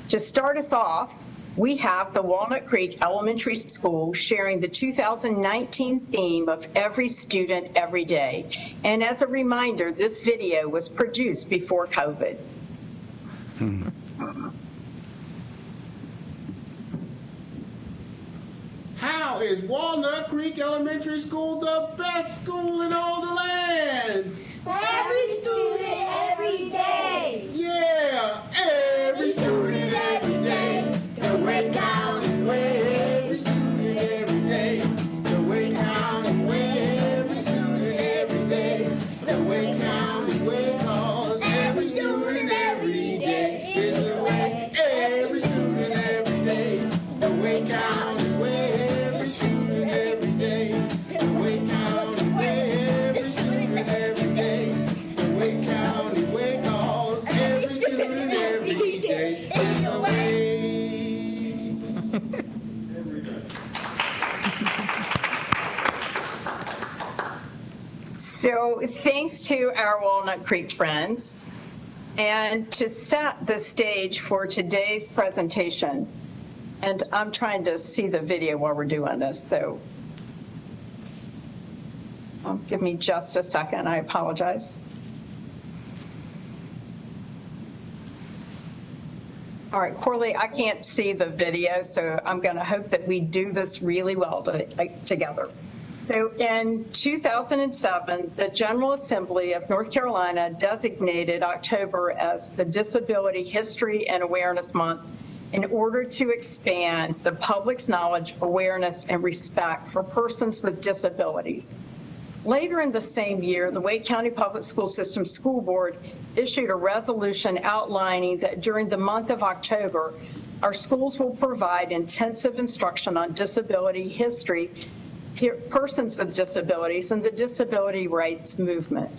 To start us off, we have the Walnut Creek Elementary School sharing the 2019 theme of Every Student, Every Day. And as a reminder, this video was produced before COVID. How is Walnut Creek Elementary School the best school in all the land? Every student, every day. Yeah, every student, every day. The Wake County way. Every student, every day. The Wake County way. Every student, every day. The Wake County way. 'Cause every student, every day is the way. Every student, every day. The Wake County way. Every student, every day. The Wake County way. Every student, every day. The Wake County way. 'Cause every student, every day is the way. So thanks to our Walnut Creek friends, and to set the stage for today's presentation, and I'm trying to see the video while we're doing this, so give me just a second, I apologize. All right, Corley, I can't see the video, so I'm going to hope that we do this really well together. So in 2007, the General Assembly of North Carolina designated October as the Disability History and Awareness Month in order to expand the public's knowledge, awareness, and respect for persons with disabilities. Later in the same year, the Wake County Public School System School Board issued a resolution outlining that during the month of October, our schools will provide intensive instruction on disability history, persons with disabilities, and the disability rights movement.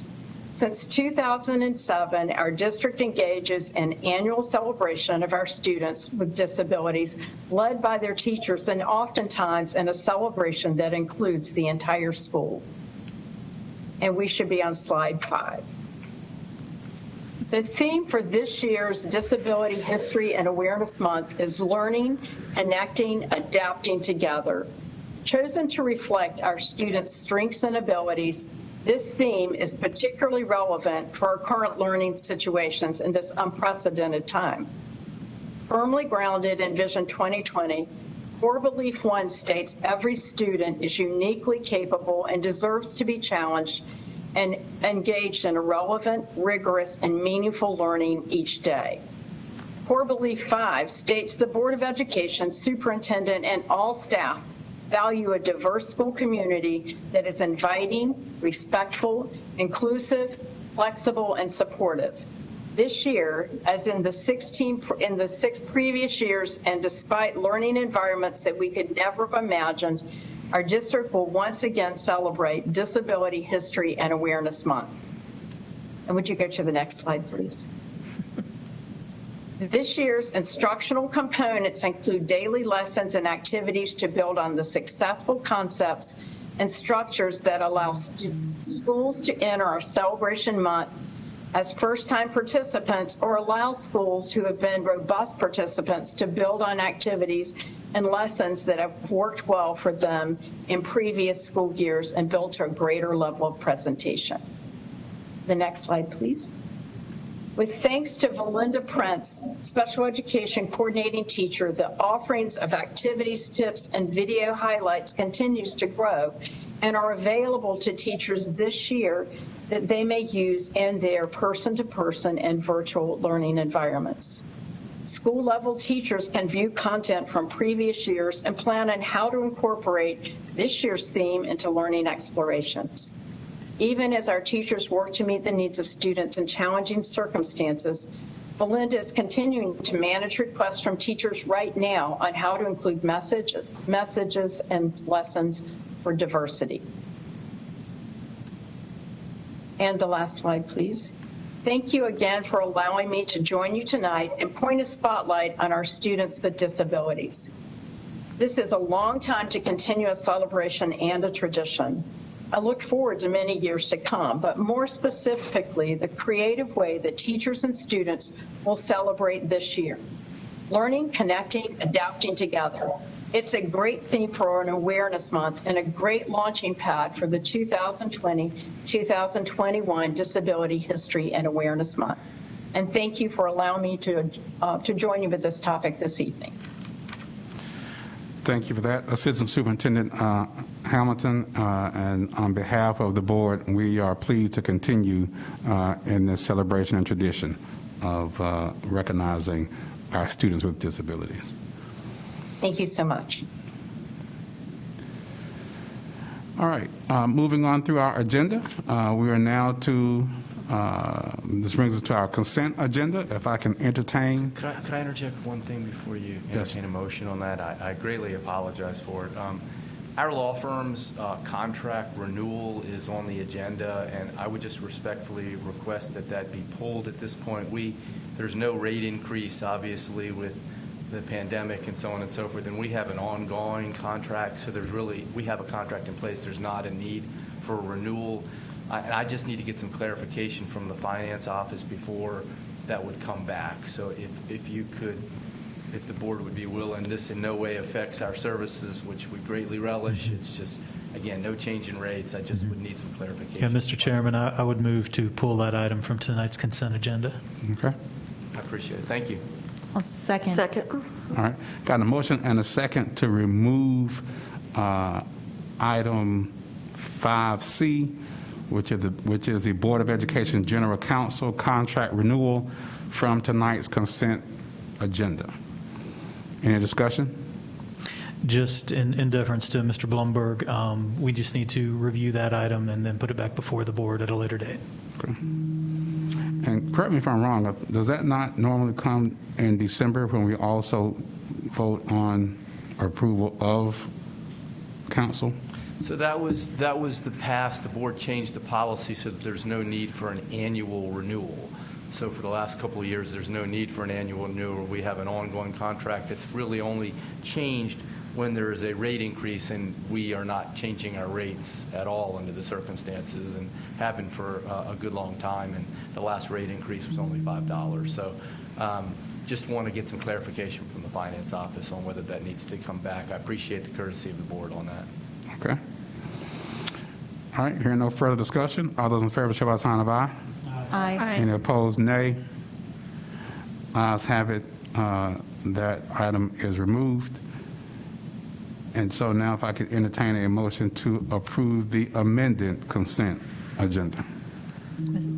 Since 2007, our district engages in annual celebration of our students with disabilities, led by their teachers, and oftentimes in a celebration that includes the entire school. And we should be on slide 5. The theme for this year's Disability History and Awareness Month is learning, connecting, adapting together. Chosen to reflect our students' strengths and abilities, this theme is particularly relevant for our current learning situations in this unprecedented time. Firmly grounded in Vision 2020, Core Belief 1 states every student is uniquely capable and deserves to be challenged and engaged in a relevant, rigorous, and meaningful learning each day. Core Belief 5 states the Board of Education, Superintendent, and all staff value a diverse school community that is inviting, respectful, inclusive, flexible, and supportive. This year, as in the 6 previous years, and despite learning environments that we could never have imagined, our district will once again celebrate Disability History and Awareness Month. And would you go to the next slide, please? This year's instructional components include daily lessons and activities to build on the successful concepts and structures that allow schools to enter our celebration month as first-time participants, or allow schools who have been robust participants to build on activities and lessons that have worked well for them in previous school years and build to a greater level of presentation. The next slide, please. With thanks to Valinda Prince, special education coordinating teacher, the offerings of activities, tips, and video highlights continues to grow and are available to teachers this year that they may use in their person-to-person and virtual learning environments. School-level teachers can view content from previous years and plan on how to incorporate this year's theme into learning explorations. Even as our teachers work to meet the needs of students in challenging circumstances, Valinda is continuing to manage requests from teachers right now on how to include messages and lessons for diversity. And the last slide, please. Thank you again for allowing me to join you tonight and point a spotlight on our students with disabilities. This is a long time to continue a celebration and a tradition. I look forward to many years to come, but more specifically, the creative way that teachers and students will celebrate this year. Learning, connecting, adapting together. It's a great theme for an awareness month and a great launching pad for the 2020-2021 Disability History and Awareness Month. And thank you for allowing me to join you with this topic this evening. Thank you for that. Assistant Superintendent Hamilton, and on behalf of the board, we are pleased to continue in this celebration and tradition of recognizing our students with disabilities. Thank you so much. All right, moving on through our agenda, we are now to, this brings us to our consent agenda. If I can entertain. Could I interject one thing before you entertain a motion on that? I greatly apologize for it. Our law firm's contract renewal is on the agenda, and I would just respectfully request that that be pulled at this point. There's no rate increase, obviously, with the pandemic and so on and so forth, and we have an ongoing contract, so we have a contract in place. There's not a need for a renewal. And I just need to get some clarification from the finance office before that would come back. So if you could, if the board would be willing, this in no way affects our services, which we greatly relish. It's just, again, no change in rates. I just would need some clarification. Yeah, Mr. Chairman, I would move to pull that item from tonight's consent agenda. Okay. I appreciate it. Thank you. I'll second. Second. All right, got a motion and a second to remove item 5C, which is the Board of Education General Counsel contract renewal from tonight's consent agenda. Any discussion? Just in deference to Mr. Blumberg, we just need to review that item and then put it back before the board at a later date. Okay. And correct me if I'm wrong, does that not normally come in December when we also vote on approval of council? So that was the past. The board changed the policy so that there's no need for an annual renewal. So for the last couple of years, there's no need for an annual renewal. We have an ongoing contract that's really only changed when there is a rate increase, and we are not changing our rates at all under the circumstances, and have been for a good long time. And the last rate increase was only $5. So just want to get some clarification from the finance office on whether that needs to come back. I appreciate the courtesy of the board on that. Okay. All right, hearing no further discussion, all those in favor show by sign of aye. Aye. Any opposed, nay. Ayes have it. That item is removed. And so now if I could entertain a motion to approve the amended consent agenda.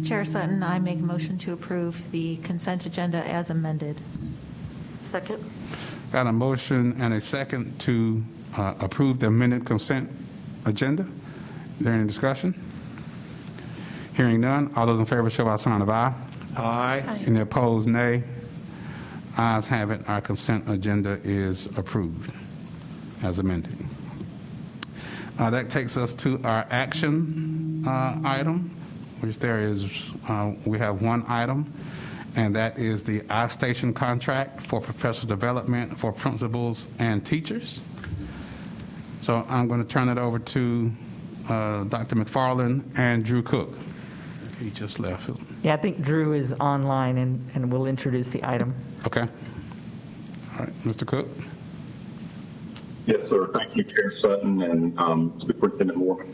Chair Sutton, I make a motion to approve the consent agenda as amended. Second. Got a motion and a second to approve the amended consent agenda. Is there any discussion? Hearing none, all those in favor show by sign of aye. Aye. Any opposed, nay. Ayes have it. Our consent agenda is approved as amended. That takes us to our action item, which there is, we have one item, and that is the Istation contract for professional development for principals and teachers. So I'm going to turn it over to Dr. McFarland and Drew Cook. He just left. Yeah, I think Drew is online and will introduce the item. Okay. All right, Mr. Cook. Yes, sir. Thank you, Chair Sutton and Superintendent Moore.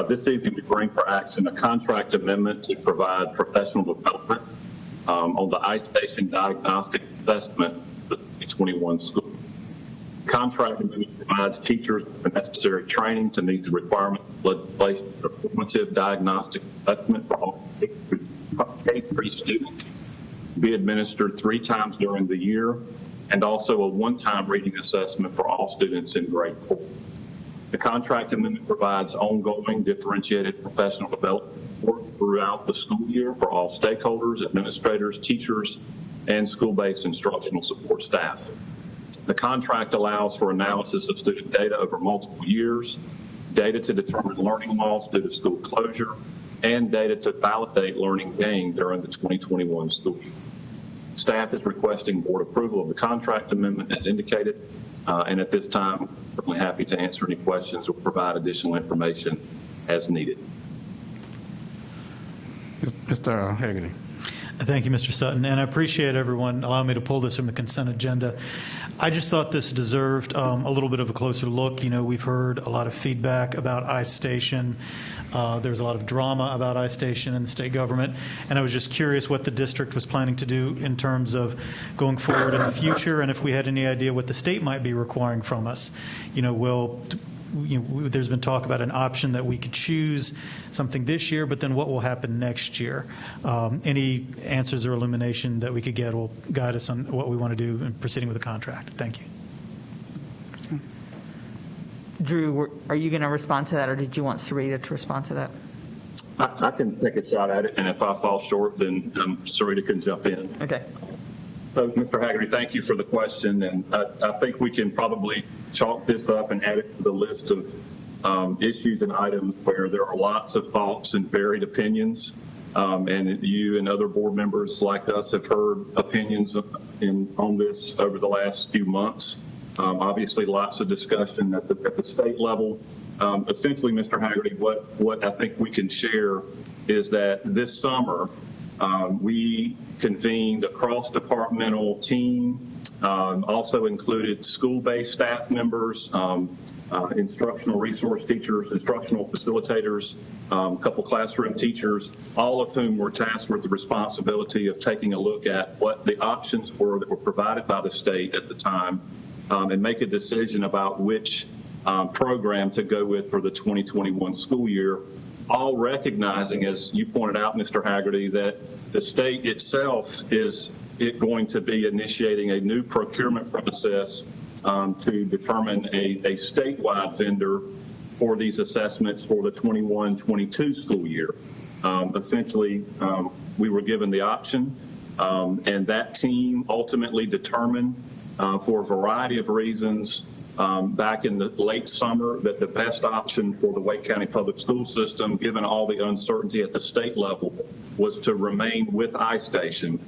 This evening, we bring for action a contract amendment to provide professional development on the Istation diagnostic assessment for the 2021 school. The contract amendment provides teachers with the necessary training to meet the requirements of legislation for formative diagnostic assessment for all K-3 students, be administered 3 times during the year, and also a one-time reading assessment for all students in grade 4. The contract amendment provides ongoing differentiated professional development support throughout the school year for all stakeholders, administrators, teachers, and school-based instructional support staff. The contract allows for analysis of student data over multiple years, data to determine learning loss due to school closure, and data to validate learning gained during the 2021 school year. Staff is requesting board approval of the contract amendment as indicated, and at this time, I'm certainly happy to answer any questions or provide additional information as needed. Mr. Hagerty. Thank you, Mr. Sutton, and I appreciate everyone allowing me to pull this from the consent agenda. I just thought this deserved a little bit of a closer look. You know, we've heard a lot of feedback about Istation. There's a lot of drama about Istation in the state government, and I was just curious what the district was planning to do in terms of going forward in the future, and if we had any idea what the state might be requiring from us. You know, there's been talk about an option that we could choose something this year, but then what will happen next year? Any answers or illumination that we could get will guide us on what we want to do in proceeding with the contract. Thank you. Drew, are you going to respond to that, or did you want Sarita to respond to that? I can take a shot at it, and if I fall short, then Sarita can jump in. Okay. So, Mr. Hagerty, thank you for the question, and I think we can probably chalk this up and add it to the list of issues and items where there are lots of thoughts and varied opinions, and you and other board members like us have heard opinions on this over the last few months. Obviously, lots of discussion at the state level. Essentially, Mr. Hagerty, what I think we can share is that this summer we convened a cross-departmental team, also included school-based staff members, instructional resource teachers, instructional facilitators, a couple classroom teachers, all of whom were tasked with the responsibility of taking a look at what the options were that were provided by the state at the time, and make a decision about which program to go with for the 2021 school year, all recognizing, as you pointed out, Mr. Hagerty, that the state itself is going to be initiating a new procurement process to determine a statewide vendor for these assessments for the 21-22 school year. Essentially, we were given the option, and that team ultimately determined for a variety of reasons back in the late summer that the best option for the Wake County Public School System, given all the uncertainty at the state level, was to remain with Istation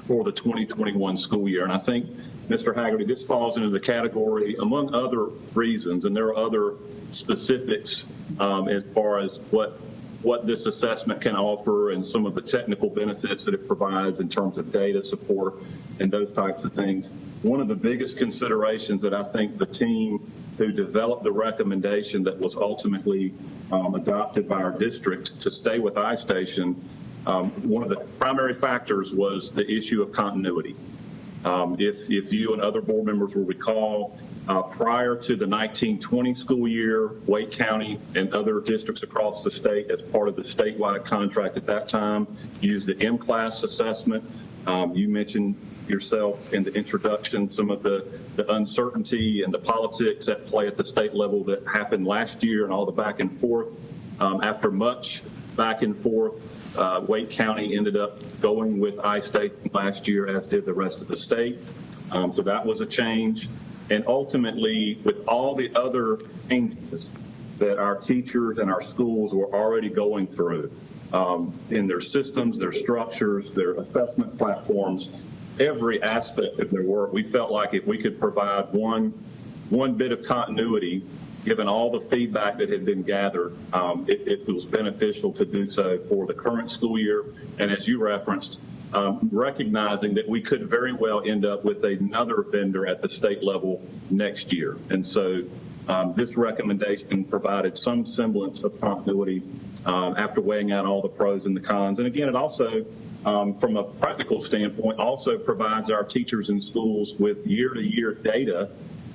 for the 2021 school year. And I think, Mr. Hagerty, this falls into the category, among other reasons, and there are other specifics as far as what this assessment can offer and some of the technical benefits that it provides in terms of data support and those types of things. One of the biggest considerations that I think the team who developed the recommendation that was ultimately adopted by our district to stay with Istation, one of the primary factors was the issue of continuity. If you and other board members will recall, prior to the 1920 school year, Wake County and other districts across the state, as part of the statewide contract at that time, used the M-class assessment. You mentioned yourself in the introduction some of the uncertainty and the politics at play at the state level that happened last year and all the back and forth. After much back and forth, Wake County ended up going with Istation last year, as did the rest of the state. So that was a change. And ultimately, with all the other changes that our teachers and our schools were already going through, in their systems, their structures, their assessment platforms, every aspect of their work. We felt like if we could provide one bit of continuity, given all the feedback that had been gathered, it was beneficial to do so for the current school year. And as you referenced, recognizing that we could very well end up with another vendor at the state level next year. And so this recommendation provided some semblance of continuity after weighing out all the pros and the cons. And again, it also, from a practical standpoint, also provides our teachers in schools with year-to-year data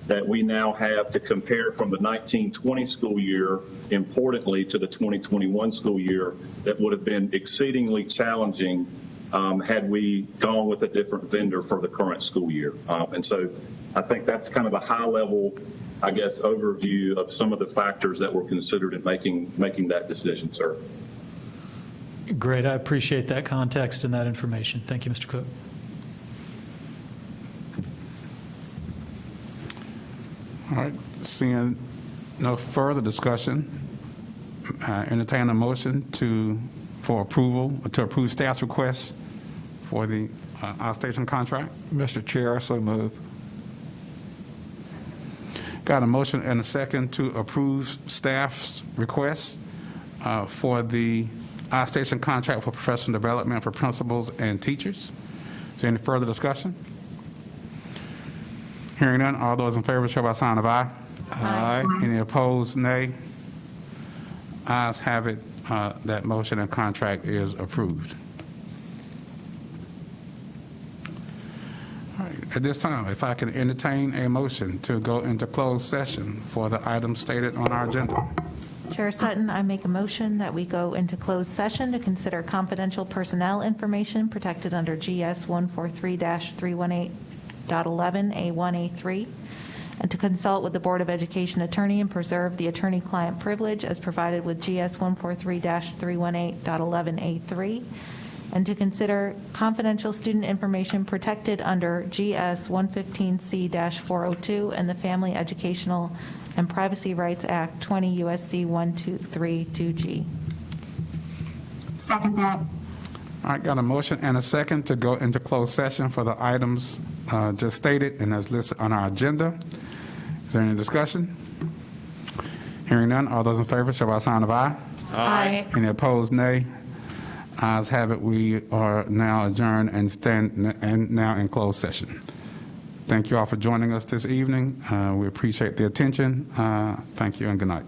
that we now have to compare from the 1920 school year, importantly, to the 2021 school year, that would have been exceedingly challenging had we gone with a different vendor for the current school year. And so I think that's kind of a high-level, I guess, overview of some of the factors that were considered in making that decision, sir. Great. I appreciate that context and that information. Thank you, Mr. Cook. All right, seeing no further discussion, entertain a motion to approve staff's request for the Istation contract. Mr. Chair, I so move. Got a motion and a second to approve staff's request for the Istation contract for professional development for principals and teachers. Is there any further discussion? Hearing none, all those in favor show by sign of aye. Aye. Any opposed, nay. Ayes have it. That motion and contract is approved. All right. At this time, if I can entertain a motion to go into closed session for the items stated on our agenda. Chair Sutton, I make a motion that we go into closed session to consider confidential personnel information protected under GS 143-318.11A1A3, and to consult with the Board of Education attorney and preserve the attorney-client privilege as provided with GS 143-318.11A3, and to consider confidential student information protected under GS 115C-402 and the Family Educational and Privacy Rights Act 20 U.S.C. 1232G. Second that. All right, got a motion and a second to go into closed session for the items just stated and as listed on our agenda. Is there any discussion? Hearing none, all those in favor show by sign of aye. Aye. Any opposed, nay. Ayes have it. We are now adjourned and now in closed session. Thank you all for joining us this evening. We appreciate the attention. Thank you and good night.